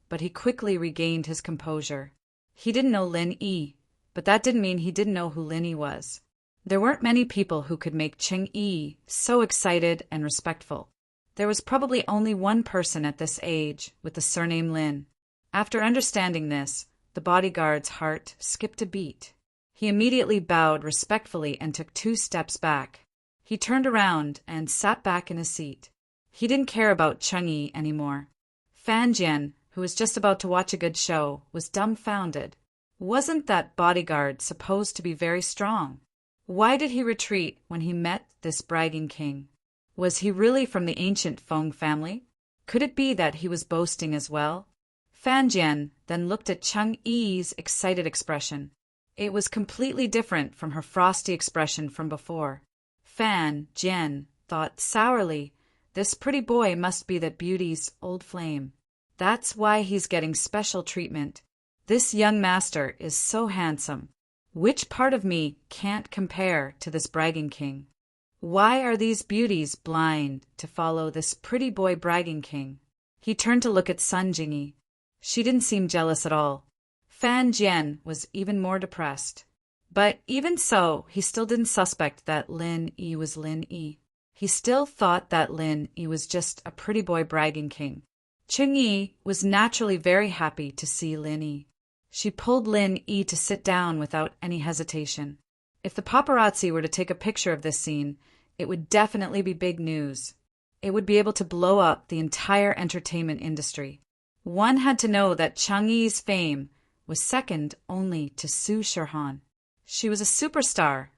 but he quickly regained his composure. He didn't know Lin Yi, but that didn't mean he didn't know who Lin Yi was. There weren't many people who could make Cheng Yi so excited and respectful. There was probably only one person at this age with the surname Lin. After understanding this, the bodyguard's heart skipped a beat. He immediately bowed respectfully and took 2 steps back. He turned around and sat back in his seat. He didn't care about Cheng Yi anymore. Fan Jian, who was just about to watch a good show, was dumbfounded. Wasn't that bodyguard supposed to be very strong? Why did he retreat when he met this bragging king? Was he really from the ancient Feng family? Could it be that he was boasting as well? Fan Jian then looked at Cheng Yi's excited expression. It was completely different from her frosty expression from before. Fan Jian thought sourly, this pretty boy must be that beauty's old flame. That's why he's getting special treatment. This young master is so handsome. Which part of me can't compare to this bragging king? Why are these beauties blind to follow this pretty boy bragging king? He turned to look at Sun Jingyi. She didn't seem jealous at all. Fan Jian was even more depressed. But even so, he still didn't suspect that Lin Yi was Lin Yi. He still thought that Lin Yi was just a pretty boy bragging king. Cheng Yi was naturally very happy to see Lin Yi. She pulled Lin Yi to sit down without any hesitation. If the paparazzi were to take a picture of this scene, it would definitely be big news. It would be able to blow up the entire entertainment industry. One had to know that Cheng Yi's fame was second only to Su Shirhan. She was a superstar,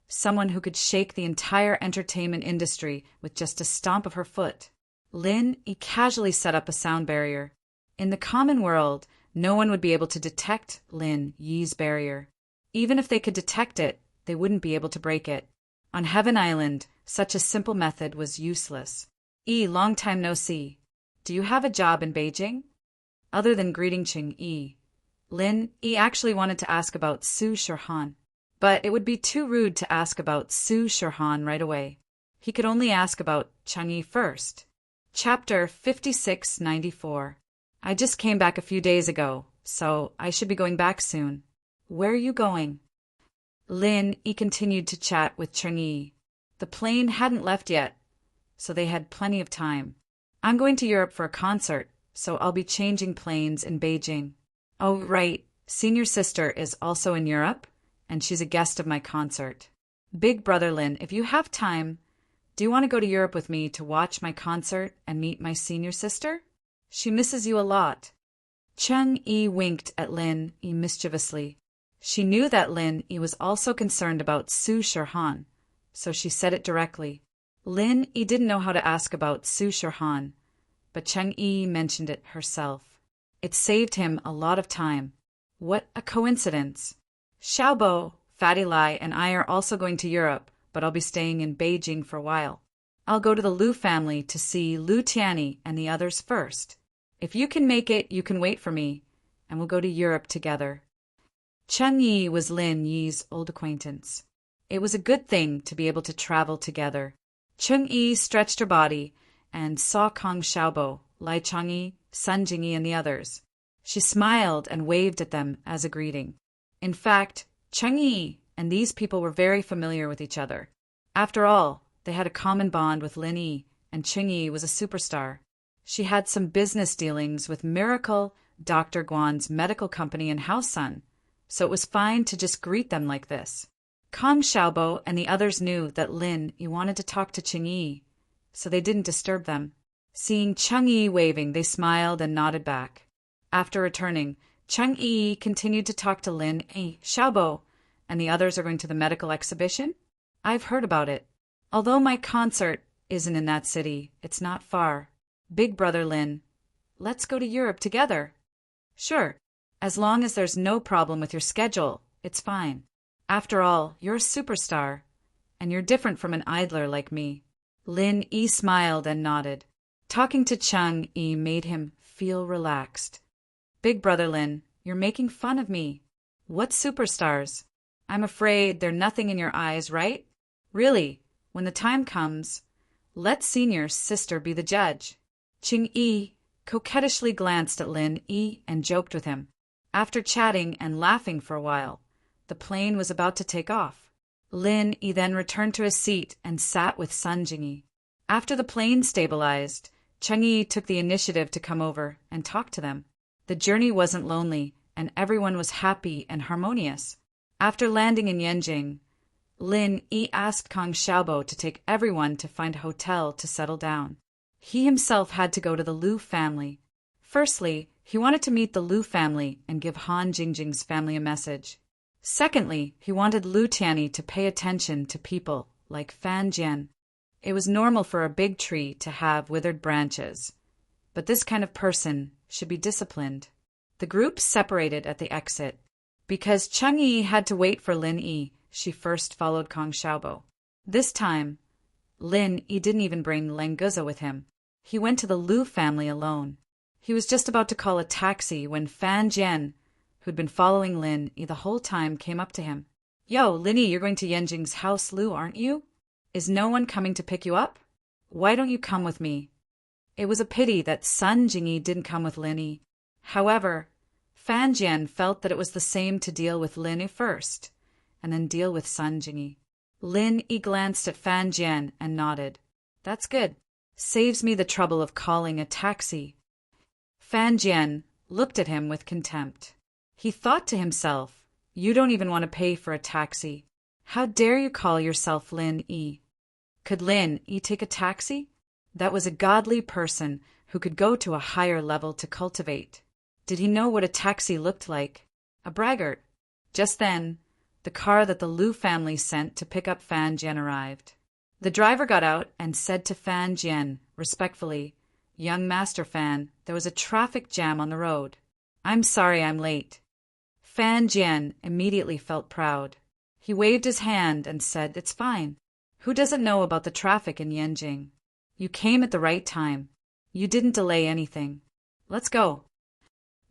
someone who could shake the entire entertainment industry with just a stomp of her foot. Lin Yi casually set up a sound barrier. In the common world, no one would be able to detect Lin Yi's barrier. Even if they could detect it, they wouldn't be able to break it. On Heaven Island, such a simple method was useless. Long time no see. Do you have a job in Beijing? Other than greeting Cheng Yi, Lin Yi actually wanted to ask about Su Shirhan, but it would be too rude to ask about Su Shirhan right away. He could only ask about Chang Yi first. Chapter 5694. I just came back a few days ago, so I should be going back soon. Where are you going? Lin Yi continued to chat with Chang Yi. The plane hadn't left yet, so they had plenty of time. I'm going to Europe for a concert, so I'll be changing planes in Beijing. Oh, right. Senior sister is also in Europe, and she's a guest of my concert. Big brother Lin, if you have time, do you want to go to Europe with me to watch my concert and meet my senior sister? She misses you a lot. Chang Yi winked at Lin Yi mischievously. She knew that Lin Yi was also concerned about Su Shirhan, so she said it directly. Lin Yi didn't know how to ask about Su Shirhan, but Chang Yi mentioned it herself. It saved him a lot of time. What a coincidence. Xiaobo, Fatty Lai, and I are also going to Europe, but I'll be staying in Beijing for a while. I'll go to the Liu family to see Liu Tianyi and the others first. If you can make it, you can wait for me, and we'll go to Europe together. Chang Yi was Lin Yi's old acquaintance. It was a good thing to be able to travel together. Chang Yi stretched her body and saw Kang Xiaobo, Lai Changyi, Sun Jingyi, and the others. She smiled and waved at them as a greeting. In fact, Chang Yi and these people were very familiar with each other. After all, they had a common bond with Lin Yi, and Chang Yi was a superstar. She had some business dealings with Miracle Dr. Guan's medical company in Haosan, so it was fine to just greet them like this. Kang Xiaobo and the others knew that Lin Yi wanted to talk to Chang Yi, so they didn't disturb them. Seeing Chang Yi waving, they smiled and nodded back. After returning, Chang Yi continued to talk to Lin Yi. Xiaobo and the others are going to the medical exhibition? I've heard about it. Although my concert isn't in that city, it's not far. Big brother Lin, let's go to Europe together. Sure, as long as there's no problem with your schedule, it's fine. After all, you're a superstar, and you're different from an idler like me. Lin Yi smiled and nodded. Talking to Chang Yi made him feel relaxed. Big brother Lin, you're making fun of me. What superstars? I'm afraid they're nothing in your eyes, right? Really, when the time comes, let senior sister be the judge. Chang Yi coquettishly glanced at Lin Yi and joked with him. After chatting and laughing for a while, the plane was about to take off. Lin Yi then returned to his seat and sat with Sun Jingyi. After the plane stabilized, Chang Yi took the initiative to come over and talk to them. The journey wasn't lonely, and everyone was happy and harmonious. After landing in Yanjing, Lin Yi asked Kang Xiaobo to take everyone to find a hotel to settle down. He himself had to go to the Liu family. Firstly, he wanted to meet the Liu family and give Han Jingjing's family a message. Secondly, he wanted Liu Tianyi to pay attention to people like Fan Jian. It was normal for a big tree to have withered branches, but this kind of person should be disciplined. The group separated at the exit. Because Chang Yi had to wait for Lin Yi, she first followed Kang Xiaobo. This time, Lin Yi didn't even bring Languza with him. He went to the Liu family alone. He was just about to call a taxi when Fan Jian, who'd been following Lin Yi the whole time, came up to him. Yo, Lin Yi, you're going to Yanjing's house, Liu, aren't you? Is no one coming to pick you up? Why don't you come with me? It was a pity that Sun Jingyi didn't come with Lin Yi. However, Fan Jian felt that it was the same to deal with Lin Yi first, and then deal with Sun Jingyi. Lin Yi glanced at Fan Jian and nodded. That's good. Saves me the trouble of calling a taxi. Fan Jian looked at him with contempt. He thought to himself, you don't even want to pay for a taxi. How dare you call yourself Lin Yi? Could Lin Yi take a taxi? That was a godly person who could go to a higher level to cultivate. Did he know what a taxi looked like? A braggart. Just then, the car that the Liu family sent to pick up Fan Jian arrived. The driver got out and said to Fan Jian, respectfully, Young Master Fan, there was a traffic jam on the road. I'm sorry I'm late. Fan Jian immediately felt proud. He waved his hand and said, It's fine. Who doesn't know about the traffic in Yanjing? You came at the right time. You didn't delay anything. Let's go.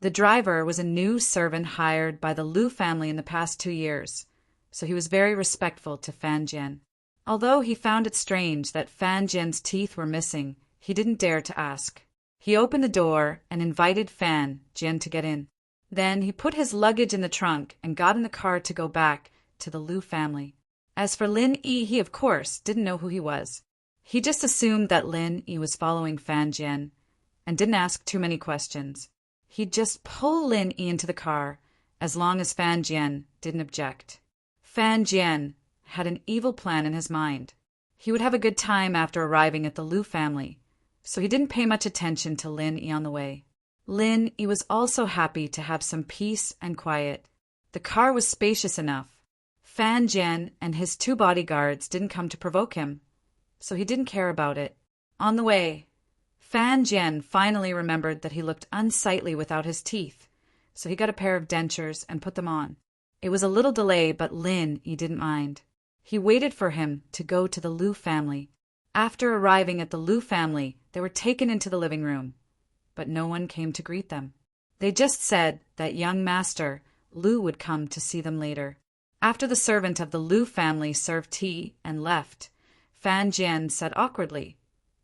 The driver was a new servant hired by the Lu family in the past 2 years, so he was very respectful to Fan Jian. Although he found it strange that Fan Jian's teeth were missing, he didn't dare to ask. He opened the door and invited Fan Jian to get in. Then he put his luggage in the trunk and got in the car to go back to the Lu family. As for Lin Yi, he of course didn't know who he was. He just assumed that Lin Yi was following Fan Jian and didn't ask too many questions. He'd just pull Lin Yi into the car as long as Fan Jian didn't object. Fan Jian had an evil plan in his mind. He would have a good time after arriving at the Lu family, so he didn't pay much attention to Lin Yi on the way. Lin Yi was also happy to have some peace and quiet. The car was spacious enough. Fan Jian and his 2 bodyguards didn't come to provoke him, so he didn't care about it. On the way, Fan Jian finally remembered that he looked unsightly without his teeth, so he got a pair of dentures and put them on. It was a little delay, but Lin Yi didn't mind. He waited for him to go to the Lu family. After arriving at the Lu family, they were taken into the living room, but no one came to greet them. They just said that young master Lu would come to see them later. After the servant of the Lu family served tea and left, Fan Jian said awkwardly,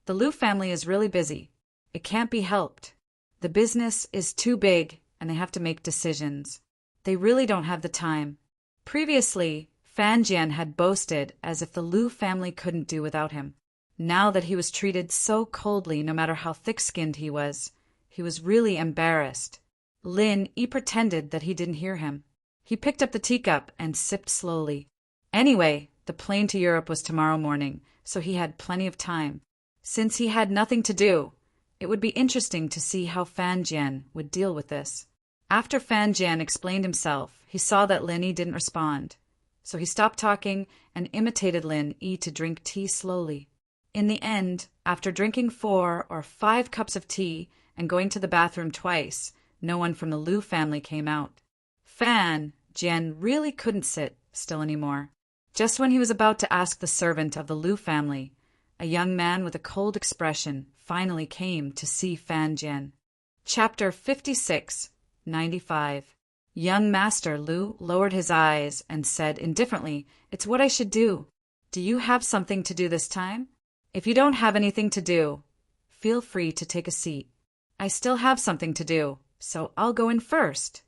"The Lu family is really busy. It can't be helped. The business is too big and they have to make decisions. They really don't have the time." Previously, Fan Jian had boasted as if the Lu family couldn't do without him. Now that he was treated so coldly, no matter how thick-skinned he was really embarrassed. Lin Yi pretended that he didn't hear him. He picked up the teacup and sipped slowly. Anyway, the plane to Europe was tomorrow morning, so he had plenty of time. Since he had nothing to do, it would be interesting to see how Fan Jian would deal with this. After Fan Jian explained himself, he saw that Lin Yi didn't respond, so he stopped talking and imitated Lin Yi to drink tea slowly. In the end, after drinking 4 or 5 cups of tea and going to the bathroom twice, no one from the Lu family came out. Fan Jian really couldn't sit still anymore. Just when he was about to ask the servant of the Lu family, a young man with a cold expression finally came to see Fan Jian. Chapter 56-95. Young Master Lu lowered his eyes and said indifferently, "It's what I should do. Do you have something to do this time? If you don't have anything to do, feel free to take a seat. I still have something to do, so I'll go in first."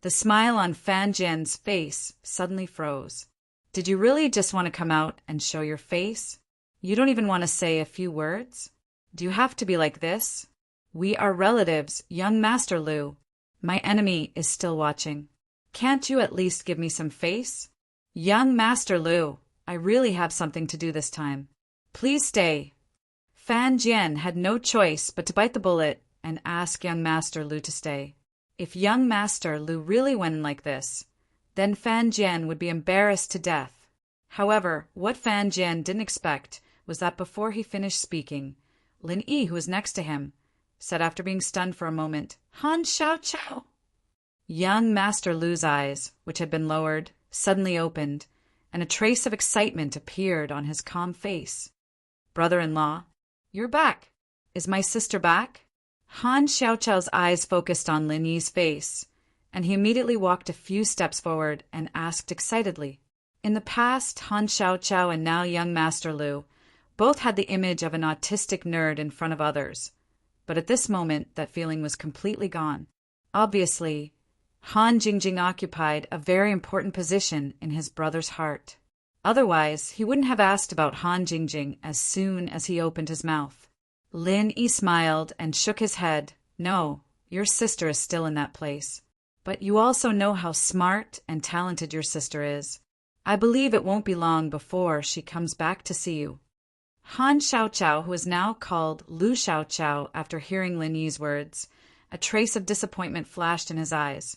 The smile on Fan Jian's face suddenly froze. Did you really just want to come out and show your face? You don't even want to say a few words? Do you have to be like this? We are relatives, young Master Lu. My enemy is still watching. Can't you at least give me some face? Young Master Lu, I really have something to do this time. Please stay. Fan Jian had no choice but to bite the bullet and ask young Master Lu to stay. If young Master Lu really went in like this, then Fan Jian would be embarrassed to death. However, what Fan Jian didn't expect was that before he finished speaking, Lin Yi, who was next to him, said after being stunned for a moment, "Han Xiao Chao." Young Master Lu's eyes, which had been lowered, suddenly opened, and a trace of excitement appeared on his calm face. "Brother-in-law, you're back. Is my sister back?" Han Xiaochao's eyes focused on Lin Yi's face, and he immediately walked a few steps forward and asked excitedly. In the past, Han Xiaochao and now young Master Lu both had the image of an autistic nerd in front of others, but at this moment that feeling was completely gone. Obviously, Han Jingjing occupied a very important position in his brother's heart. Otherwise, he wouldn't have asked about Han Jingjing as soon as he opened his mouth. Lin Yi smiled and shook his head. "No, your sister is still in that place. But you also know how smart and talented your sister is. I believe it won't be long before she comes back to see you." Han Xiaochao, who was now called Lu Xiaochao after hearing Lin Yi's words, a trace of disappointment flashed in his eyes,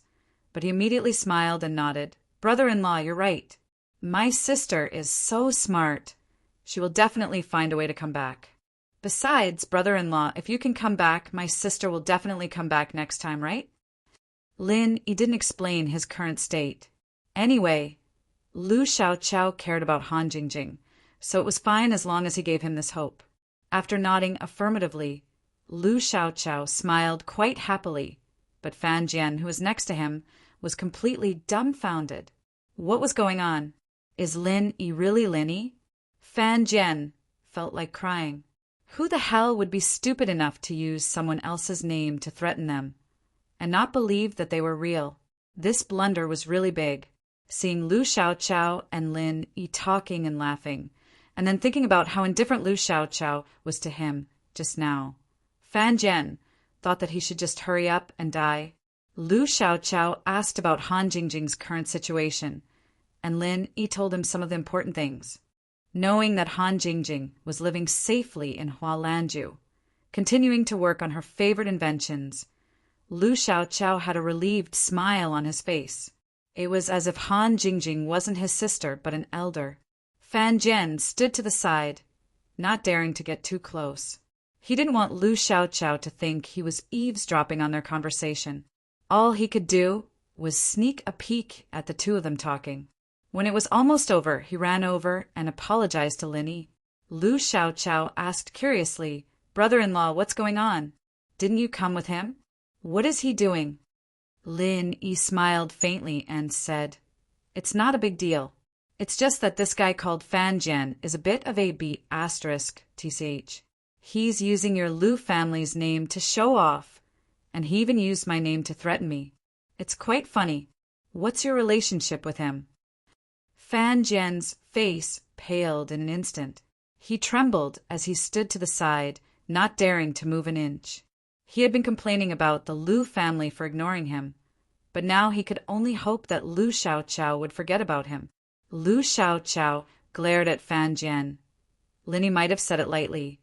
but he immediately smiled and nodded. "Brother-in-law, you're right. My sister is so smart. She will definitely find a way to come back. Besides, brother-in-law, if you can come back, my sister will definitely come back next time, right?" Lin Yi didn't explain his current state. Anyway, Lu Xiaochao cared about Han Jingjing, so it was fine as long as he gave him this hope. After nodding affirmatively, Lu Xiaochao smiled quite happily but Fan Jian, who was next to him, was completely dumbfounded. What was going on? Is Lin Yi really Lin? Fan Jian felt like crying. Who the hell would be stupid enough to use someone else's name to threaten them and not believe that they were real? This blunder was really big. Seeing Lu Xiaoqiao and Lin Yi talking and laughing, and then thinking about how indifferent Lu Xiaoqiao was to him just now, Fan Jian thought that he should just hurry up and die. Lu Xiaoqiao asked about Han Jingjing's current situation, and Lin Yi told him some of the important things. Knowing that Han Jingjing was living safely in Hualanju, continuing to work on her favorite inventions, Lu Xiaoqiao had a relieved smile on his face. It was as if Han Jingjing wasn't his sister but an elder. Fan Jian stood to the side, not daring to get too close. He didn't want Lu Xiaoqiao to think he was eavesdropping on their conversation. All he could do was sneak a peek at the two of them talking. When it was almost over, he ran over and apologized to Lin Yi. Lu Xiaoqiao asked curiously, "Brother-in-law, what's going on? Didn't you come with him? What is he doing?" Lin Yi smiled faintly and said, "It's not a big deal. It's just that this guy called Fan Jian is a bit of a B***tch. He's using your Lu family's name to show off, and he even used my name to threaten me. It's quite funny. What's your relationship with him?" Fan Jian's face paled in an instant. He trembled as he stood to the side, not daring to move an inch. He had been complaining about the Lu family for ignoring him, but now he could only hope that Lu Xiaoqiao would forget about him. Lu Xiaoqiao glared at Fan Jian. Lin Yi might have said it lightly,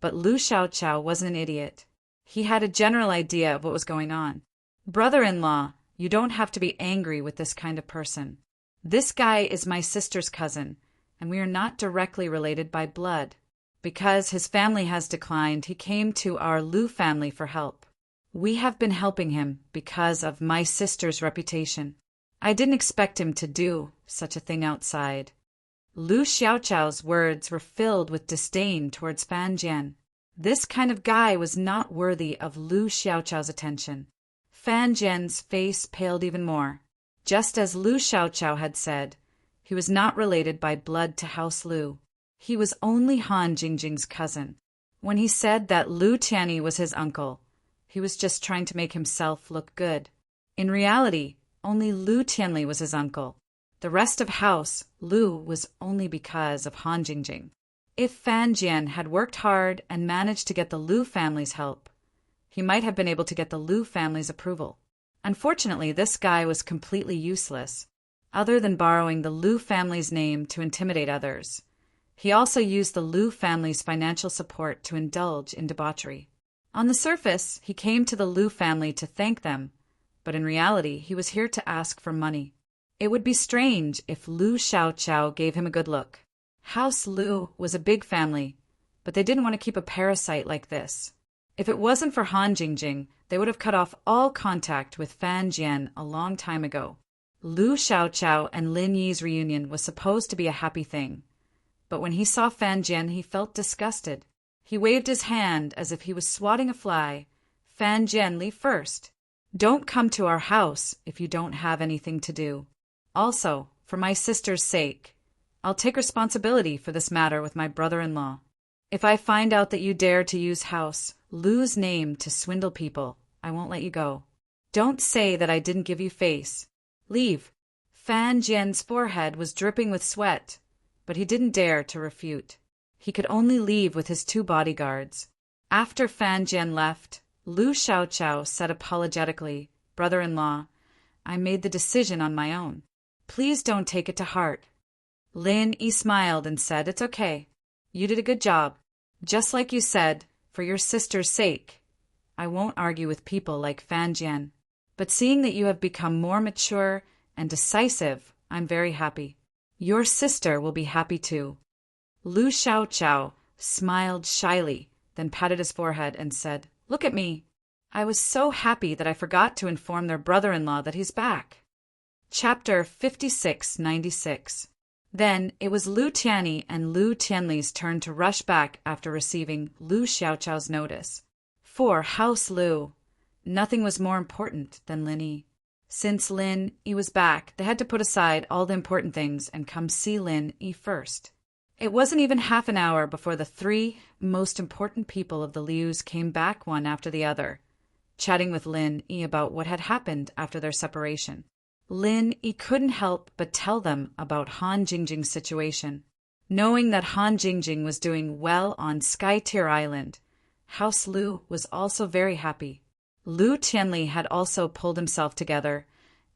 but Lu Xiaoqiao wasn't an idiot. He had a general idea of what was going on. "Brother-in-law, you don't have to be angry with this kind of person. This guy is my sister's cousin, and we are not directly related by blood. Because his family has declined, he came to our Lu family for help. We have been helping him because of my sister's reputation. I didn't expect him to do such a thing outside." Lu Xiaoqiao's words were filled with disdain towards Fan Jian. This kind of guy was not worthy of Lu Xiaoqiao's attention. Fan Jian's face paled even more. Just as Lu Xiaoqiao had said, he was not related by blood to House Lu. He was only Han Jingjing's cousin. When he said that Lu Tianyi was his uncle, he was just trying to make himself look good. In reality, only Lu Tianli was his uncle. The rest of House Lu was only because of Han Jingjing. If Fan Jian had worked hard and managed to get the Lu family's help, he might have been able to get the Lu family's approval. Unfortunately, this guy was completely useless, other than borrowing the Lu family's name to intimidate others. He also used the Lu family's financial support to indulge in debauchery. On the surface, he came to the Lu family to thank them, but in reality, he was here to ask for money. It would be strange if Lu Xiaoqiao gave him a good look. House Lu was a big family, but they didn't want to keep a parasite like this. If it wasn't for Han Jingjing, they would have cut off all contact with Fan Jian a long time ago. Lu Xiaoqiao and Lin Yi's reunion was supposed to be a happy thing, but when he saw Fan Jian, he felt disgusted. He waved his hand as if he was swatting a fly. "Fan Jian, leave first. Don't come to our house if you don't have anything to do. Also, for my sister's sake, I'll take responsibility for this matter with my brother-in-law. If I find out that you dare to use House Lu's name to swindle people, I won't let you go. Don't say that I didn't give you face. Leave." Fan Jian's forehead was dripping with sweat, but he didn't dare to refute. He could only leave with his two bodyguards. After Fan Jian left, Lu Xiaoqiao said apologetically, "Brother-in-law, I made the decision on my own. Please don't take it to heart." Lin Yi smiled and said, "It's okay. You did a good job. Just like you said, for your sister's sake. I won't argue with people like Fan Jian. But seeing that you have become more mature and decisive, I'm very happy. Your sister will be happy too." Lu Xiaoqiao smiled shyly, then patted his forehead and said, "Look at me. I was so happy that I forgot to inform their brother-in-law that he's back." Chapter 5696. Then it was Lu Tianyi and Lu Tianli's turn to rush back after receiving Lu Xiaoqiao's notice. For House Lu, Nothing was more important than Lin Yi. Since Lin Yi was back, they had to put aside all the important things and come see Lin Yi first. It wasn't even half an hour before the three most important people of the Lius came back one after the other, chatting with Lin Yi about what had happened after their separation. Lin Yi couldn't help but tell them about Han Jingjing's situation. Knowing that Han Jingjing was doing well on Sky Tier Island, House Lu was also very happy. Lu Tianli had also pulled himself together,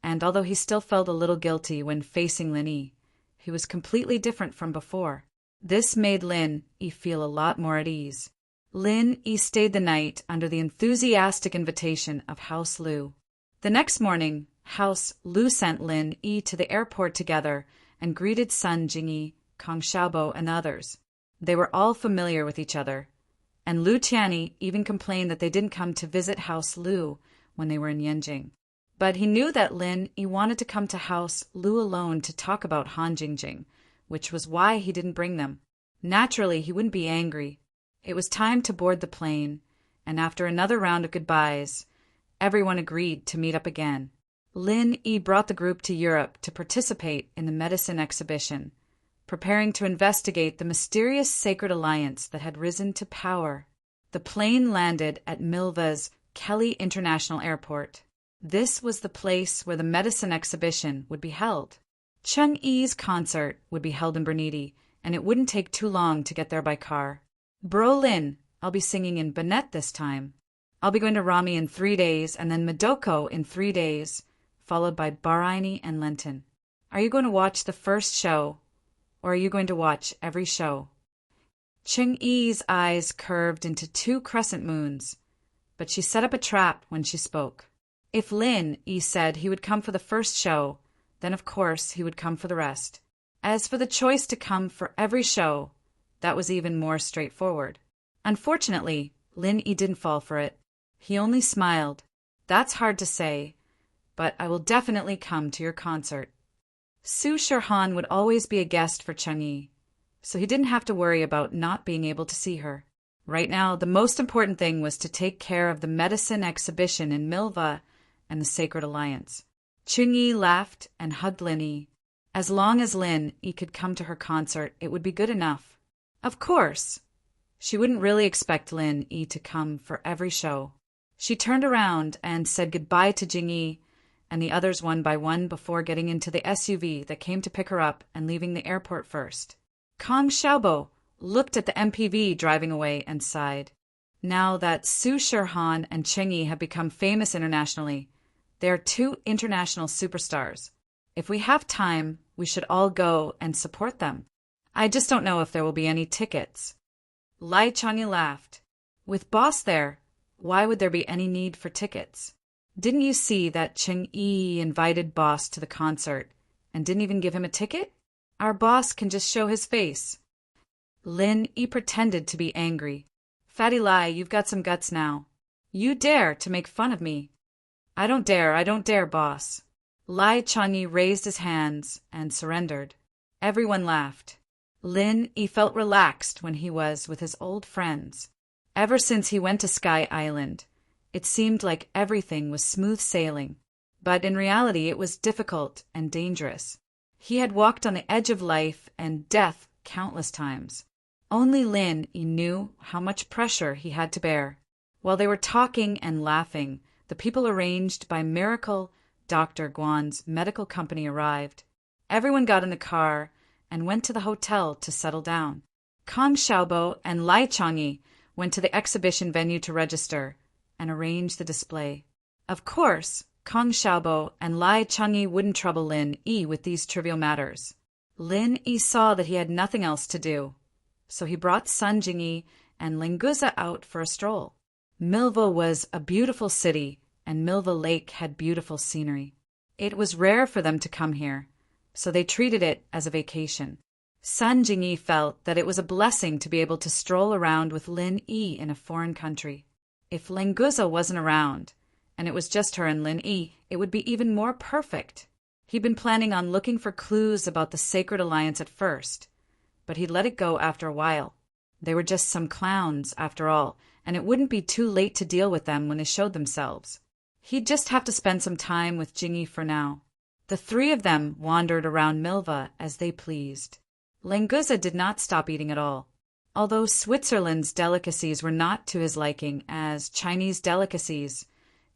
and although he still felt a little guilty when facing Lin Yi, he was completely different from before. This made Lin Yi feel a lot more at ease. Lin Yi stayed the night under the enthusiastic invitation of House Lu. The next morning, House Lu sent Lin Yi to the airport together and greeted Sun Jingyi, Kong Xiaobo, and others. They were all familiar with each other, and Lu Tianyi even complained that they didn't come to visit House Lu when they were in Yanjing. But he knew that Lin Yi wanted to come to House Lu alone to talk about Han Jingjing, which was why he didn't bring them. Naturally, he wouldn't be angry. It was time to board the plane, and after another round of goodbyes, everyone agreed to meet up again. Lin Yi brought the group to Europe to participate in the medicine exhibition, preparing to investigate the mysterious sacred alliance that had risen to power. The plane landed at Milva's Kelly International Airport. This was the place where the medicine exhibition would be held. Chung Yi's concert would be held in Bernini, and it wouldn't take too long to get there by car. Bro Lin, I'll be singing in Banette this time. I'll be going to Rami in 3 days, and then Madoko in 3 days, followed by Baraini and Lenton. Are you going to watch the first show, or are you going to watch every show? Chung Yi's eyes curved into 2 crescent moons, but she set up a trap when she spoke. If Lin Yi said he would come for the first show, then of course he would come for the rest. As for the choice to come for every show, that was even more straightforward. Unfortunately, Lin Yi didn't fall for it. He only smiled. That's hard to say, but I will definitely come to your concert. Su Shirhan would always be a guest for Chung Yi, so he didn't have to worry about not being able to see her. Right now, the most important thing was to take care of the medicine exhibition in Milva and the Sacred Alliance. Chung Yi laughed and hugged Lin Yi. As long as Lin Yi could come to her concert, it would be good enough. Of course, she wouldn't really expect Lin Yi to come for every show. She turned around and said goodbye to Jing Yi and the others one by one before getting into the SUV that came to pick her up and leaving the airport first. Kong Xiaobo looked at the MPV driving away and sighed. Now that Su Shirhan and Cheng Yi have become famous internationally, they are 2 international superstars. If we have time, we should all go and support them. I just don't know if there will be any tickets. Lai Changyi laughed. With Boss there, why would there be any need for tickets? Didn't you see that Cheng Yi invited Boss to the concert and didn't even give him a ticket? Our boss can just show his face. Lin Yi pretended to be angry. Fatty Lai, you've got some guts now. You dare to make fun of me. I don't dare, boss. Lai Changyi raised his hands and surrendered. Everyone laughed. Lin Yi felt relaxed when he was with his old friends. Ever since he went to Sky Island, it seemed like everything was smooth sailing. But in reality, it was difficult and dangerous. He had walked on the edge of life and death countless times. Only Lin Yi knew how much pressure he had to bear. While they were talking and laughing, the people arranged by Miracle Dr. Guan's medical company arrived. Everyone got in the car and went to the hotel to settle down. Kong Xiaobo and Lai Changyi went to the exhibition venue to register and arrange the display. Of course, Kong Xiaobo and Lai Changyi wouldn't trouble Lin Yi with these trivial matters. Lin Yi saw that he had nothing else to do, so he brought Sun Jingyi and Linguza out for a stroll. Milva was a beautiful city, and Milva Lake had beautiful scenery. It was rare for them to come here, so they treated it as a vacation. Sun Jingyi felt that it was a blessing to be able to stroll around with Lin Yi in a foreign country. If Linguza wasn't around, and it was just her and Lin Yi, it would be even more perfect. He'd been planning on looking for clues about the Sacred Alliance at first, but he'd let it go after a while. They were just some clowns, after all, and it wouldn't be too late to deal with them when they showed themselves. He'd just have to spend some time with Jingy for now. The three of them wandered around Milva as they pleased. Lenguza did not stop eating at all. Although Switzerland's delicacies were not to his liking as Chinese delicacies,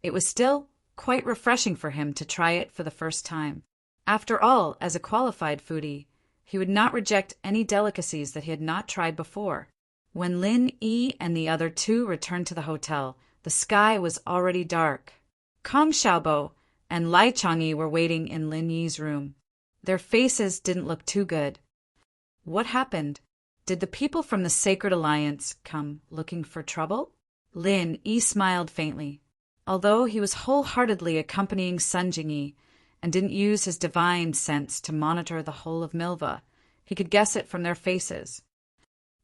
it was still quite refreshing for him to try it for the first time. After all, as a qualified foodie, he would not reject any delicacies that he had not tried before. When Lin Yi and the other two returned to the hotel, the sky was already dark. Kong Xiaobo and Lai Changyi were waiting in Lin Yi's room. Their faces didn't look too good. What happened? Did the people from the Sacred Alliance come looking for trouble? Lin Yi smiled faintly. Although he was wholeheartedly accompanying Sun Jingyi and didn't use his divine sense to monitor the whole of Milva, he could guess it from their faces.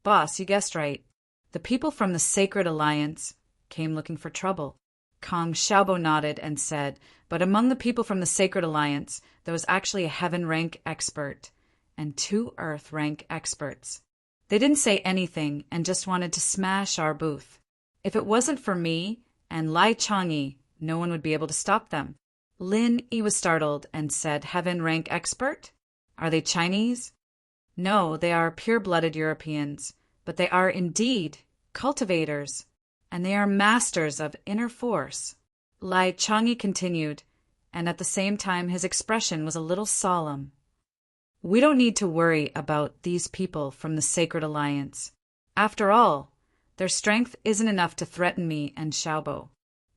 Boss, you guessed right. The people from the Sacred Alliance came looking for trouble. Kong Xiaobo nodded and said, but among the people from the Sacred Alliance, there was actually a heaven rank expert and 2 earth rank experts. They didn't say anything and just wanted to smash our booth. If it wasn't for me and Lai Changyi, no one would be able to stop them. Lin Yi was startled and said, heaven rank expert? Are they Chinese? No, they are pure-blooded Europeans, but they are indeed cultivators, and they are masters of inner force. Lai Changyi continued, and at the same time his expression was a little solemn. We don't need to worry about these people from the Sacred Alliance. After all, their strength isn't enough to threaten me and Xiaobo.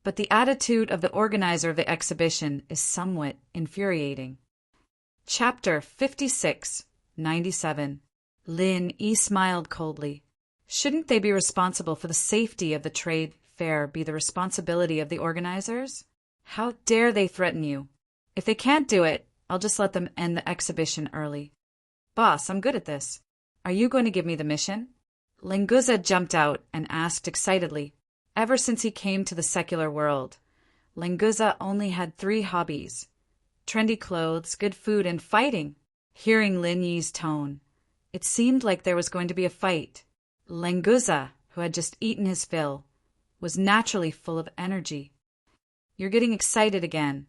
But the attitude of the organizer of the exhibition is somewhat infuriating. Chapter 56-97. Lin Yi smiled coldly. Shouldn't they be responsible for the safety of the trade fair be the responsibility of the organizers? How dare they threaten you? If they can't do it, I'll just let them end the exhibition early. Boss, I'm good at this. Are you going to give me the mission? Lenguza jumped out and asked excitedly. Ever since he came to the secular world, Lenguza only had 3 hobbies: trendy clothes, good food, and fighting. Hearing Lin Yi's tone, it seemed like there was going to be a fight. Lenguza, who had just eaten his fill, was naturally full of energy. You're getting excited again.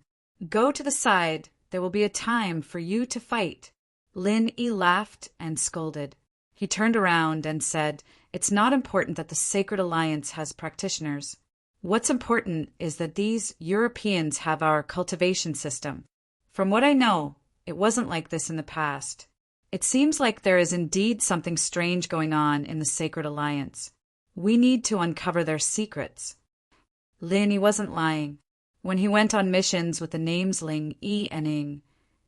Go to the side. There will be a time for you to fight. Lin Yi laughed and scolded. He turned around and said, it's not important that the Sacred Alliance has practitioners. What's important is that these Europeans have our cultivation system. From what I know, it wasn't like this in the past. It seems like there is indeed something strange going on in the Sacred Alliance. We need to uncover their secrets. Lin Yi wasn't lying. When he went on missions with the names Ling, Yi, and Ing,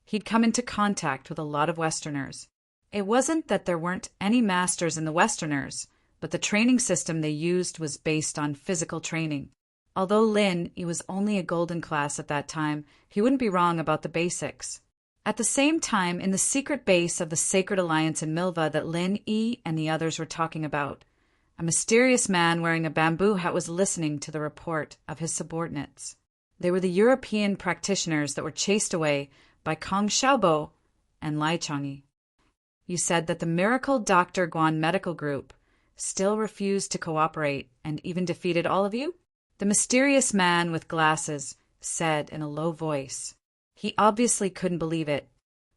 he'd come into contact with a lot of Westerners. It wasn't that there weren't any masters in the Westerners, but the training system they used was based on physical training. Although Lin Yi was only a golden class at that time, he wouldn't be wrong about the basics. At the same time, in the secret base of the Sacred Alliance in Milva that Lin Yi and the others were talking about, a mysterious man wearing a bamboo hat was listening to the report of his subordinates. They were the European practitioners that were chased away by Kong Xiaobo and Lai Changyi. You said that the Miracle Dr. Guan Medical Group still refused to cooperate and even defeated all of you? The mysterious man with glasses said in a low voice. He obviously couldn't believe it.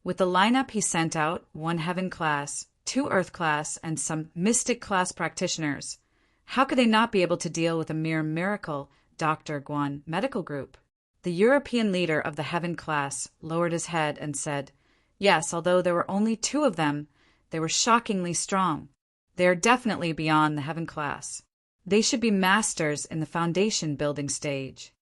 With the lineup he sent out, 1 Heaven class, 2 Earth class, and some Mystic class practitioners, how could they not be able to deal with a mere Miracle Dr. Guan Medical Group? The European leader of the Heaven class lowered his head and said, yes, although there were only 2 of them, they were shockingly strong. They are definitely beyond the Heaven class. They should be masters in the foundation building stage.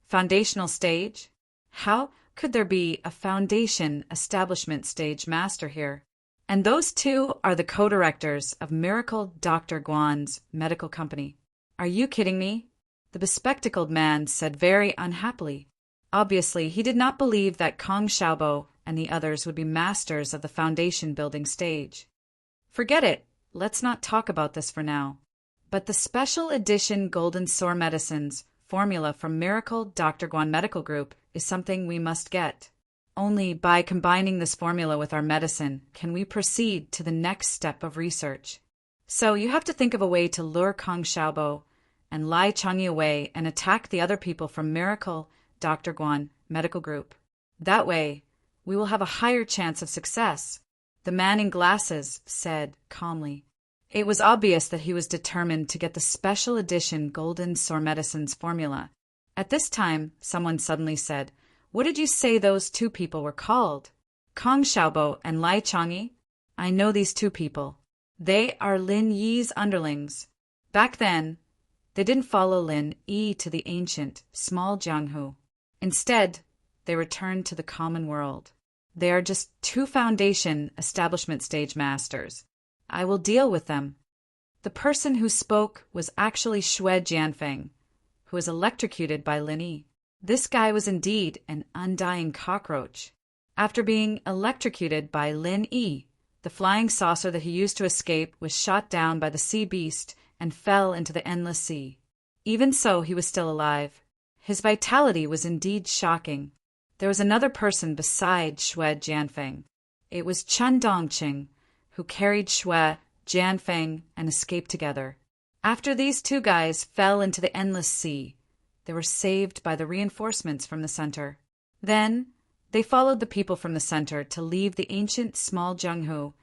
Foundational stage? How could there be a foundation establishment stage master here? And those 2 are the co-directors of Miracle Dr. Guan's medical company. Are you kidding me? The bespectacled man said very unhappily. Obviously, he did not believe that Kong Xiaobo and the others would be masters of the foundation building stage. Forget it. Let's not talk about this for now. But the special edition Golden Sore Medicines formula from Miracle Dr. Guan Medical Group is something we must get. Only by combining this formula with our medicine can we proceed to the next step of research. So you have to think of a way to lure Kong Xiaobo and Lai Changyi away and attack the other people from Miracle Dr. Guan Medical Group. That way, we will have a higher chance of success, the man in glasses said calmly. It was obvious that he was determined to get the special edition Golden Sore Medicine's formula. At this time, someone suddenly said, "What did you say those two people were called?" "Kong Xiaobo and Lai Changyi? I know these two people. They are Lin Yi's underlings. Back then, they didn't follow Lin Yi to the ancient, small Jianghu. Instead, they returned to the common world. They are just two foundation establishment stage masters. I will deal with them." The person who spoke was actually Xue Jianfeng, who was electrocuted by Lin Yi. This guy was indeed an undying cockroach. After being electrocuted by Lin Yi, the flying saucer that he used to escape was shot down by the sea beast and fell into the endless sea. Even so, he was still alive. His vitality was indeed shocking. There was another person beside Xue Jianfeng. It was Chen Dongqing, who carried Xue Jianfeng and escaped together. After these two guys fell into the endless sea, they were saved by the reinforcements from the center. Then they followed the people from the center to leave the ancient small Jianghu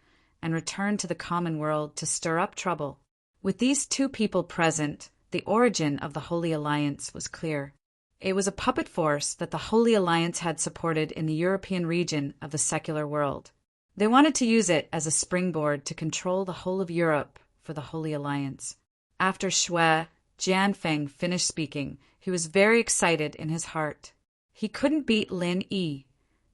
and return to the common world to stir up trouble. With these two people present, the origin of the Holy Alliance was clear. It was a puppet force that the Holy Alliance had supported in the European region of the secular world. They wanted to use it as a springboard to control the whole of Europe for the Holy Alliance. After Xue Jianfeng finished speaking, he was very excited in his heart. He couldn't beat Lin Yi,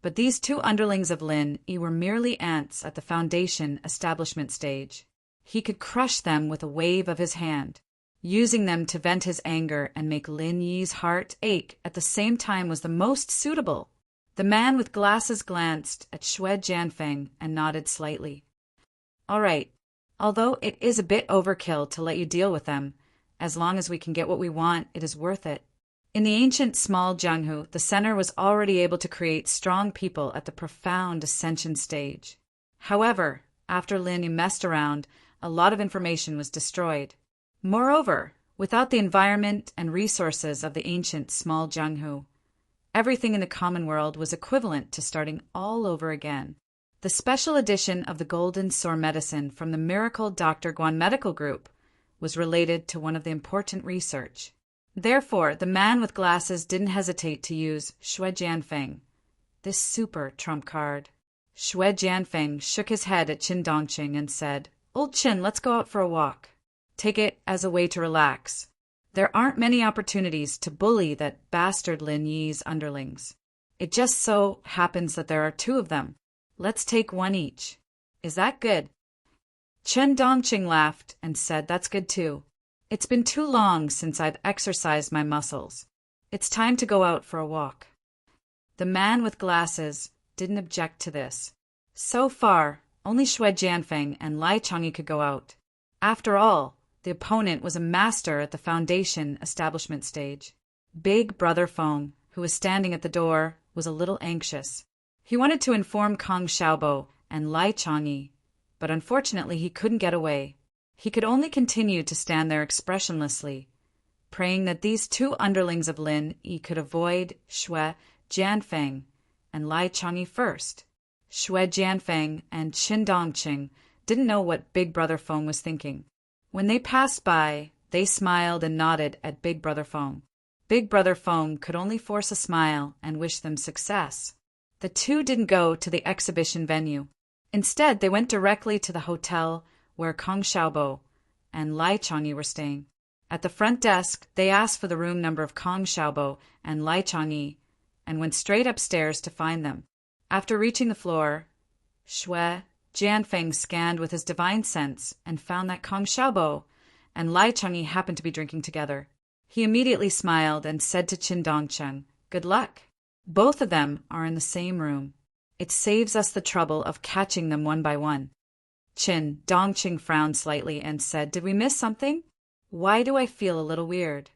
but these two underlings of Lin Yi were merely ants at the foundation establishment stage. He could crush them with a wave of his hand. Using them to vent his anger and make Lin Yi's heart ache at the same time was the most suitable. The man with glasses glanced at Xue Jianfeng and nodded slightly. "All right, although it is a bit overkill to let you deal with them, as long as we can get what we want, it is worth it." In the ancient small Jianghu, the center was already able to create strong people at the profound ascension stage. However, after Lin Yi messed around, a lot of information was destroyed. Moreover, without the environment and resources of the ancient small Jianghu, everything in the common world was equivalent to starting all over again. The special edition of the Golden Sore Medicine from the Miracle Dr. Guan Medical Group was related to one of the important research. Therefore, the man with glasses didn't hesitate to use Xue Jianfeng, this super trump card. Xue Jianfeng shook his head at Qin Dongqing and said, "Old Qin, let's go out for a walk. Take it as a way to relax. There aren't many opportunities to bully that bastard Lin Yi's underlings. It just so happens that there are two of them. Let's take one each. Is that good?" Chen Dongqing laughed and said, "That's good too. It's been too long since I've exercised my muscles. It's time to go out for a walk." The man with glasses didn't object to this. So far, only Xue Jianfeng and Lai Changyi could go out. After all, the opponent was a master at the foundation establishment stage. Big Brother Feng, who was standing at the door, was a little anxious. He wanted to inform Kong Xiaobo and Lai Changyi, but unfortunately he couldn't get away. He could only continue to stand there expressionlessly, praying that these two underlings of Lin Yi could avoid Xue Jianfeng and Lai Changyi first. Xue Jianfeng and Qin Dongqing didn't know what Big Brother Feng was thinking. When they passed by, they smiled and nodded at Big Brother Feng. Big Brother Feng could only force a smile and wish them success. The two didn't go to the exhibition venue. Instead, they went directly to the hotel where Kong Xiaobo and Lai Changyi were staying. At the front desk, they asked for the room number of Kong Xiaobo and Lai Changyi and went straight upstairs to find them. After reaching the floor, Xue Jianfeng scanned with his divine sense and found that Kong Xiaobo and Lai Changyi happened to be drinking together. He immediately smiled and said to Qin Dongqing, "Good luck. Both of them are in the same room. It saves us the trouble of catching them one by one." Qin Dongqing frowned slightly and said, "Did we miss something? Why do I feel a little weird?"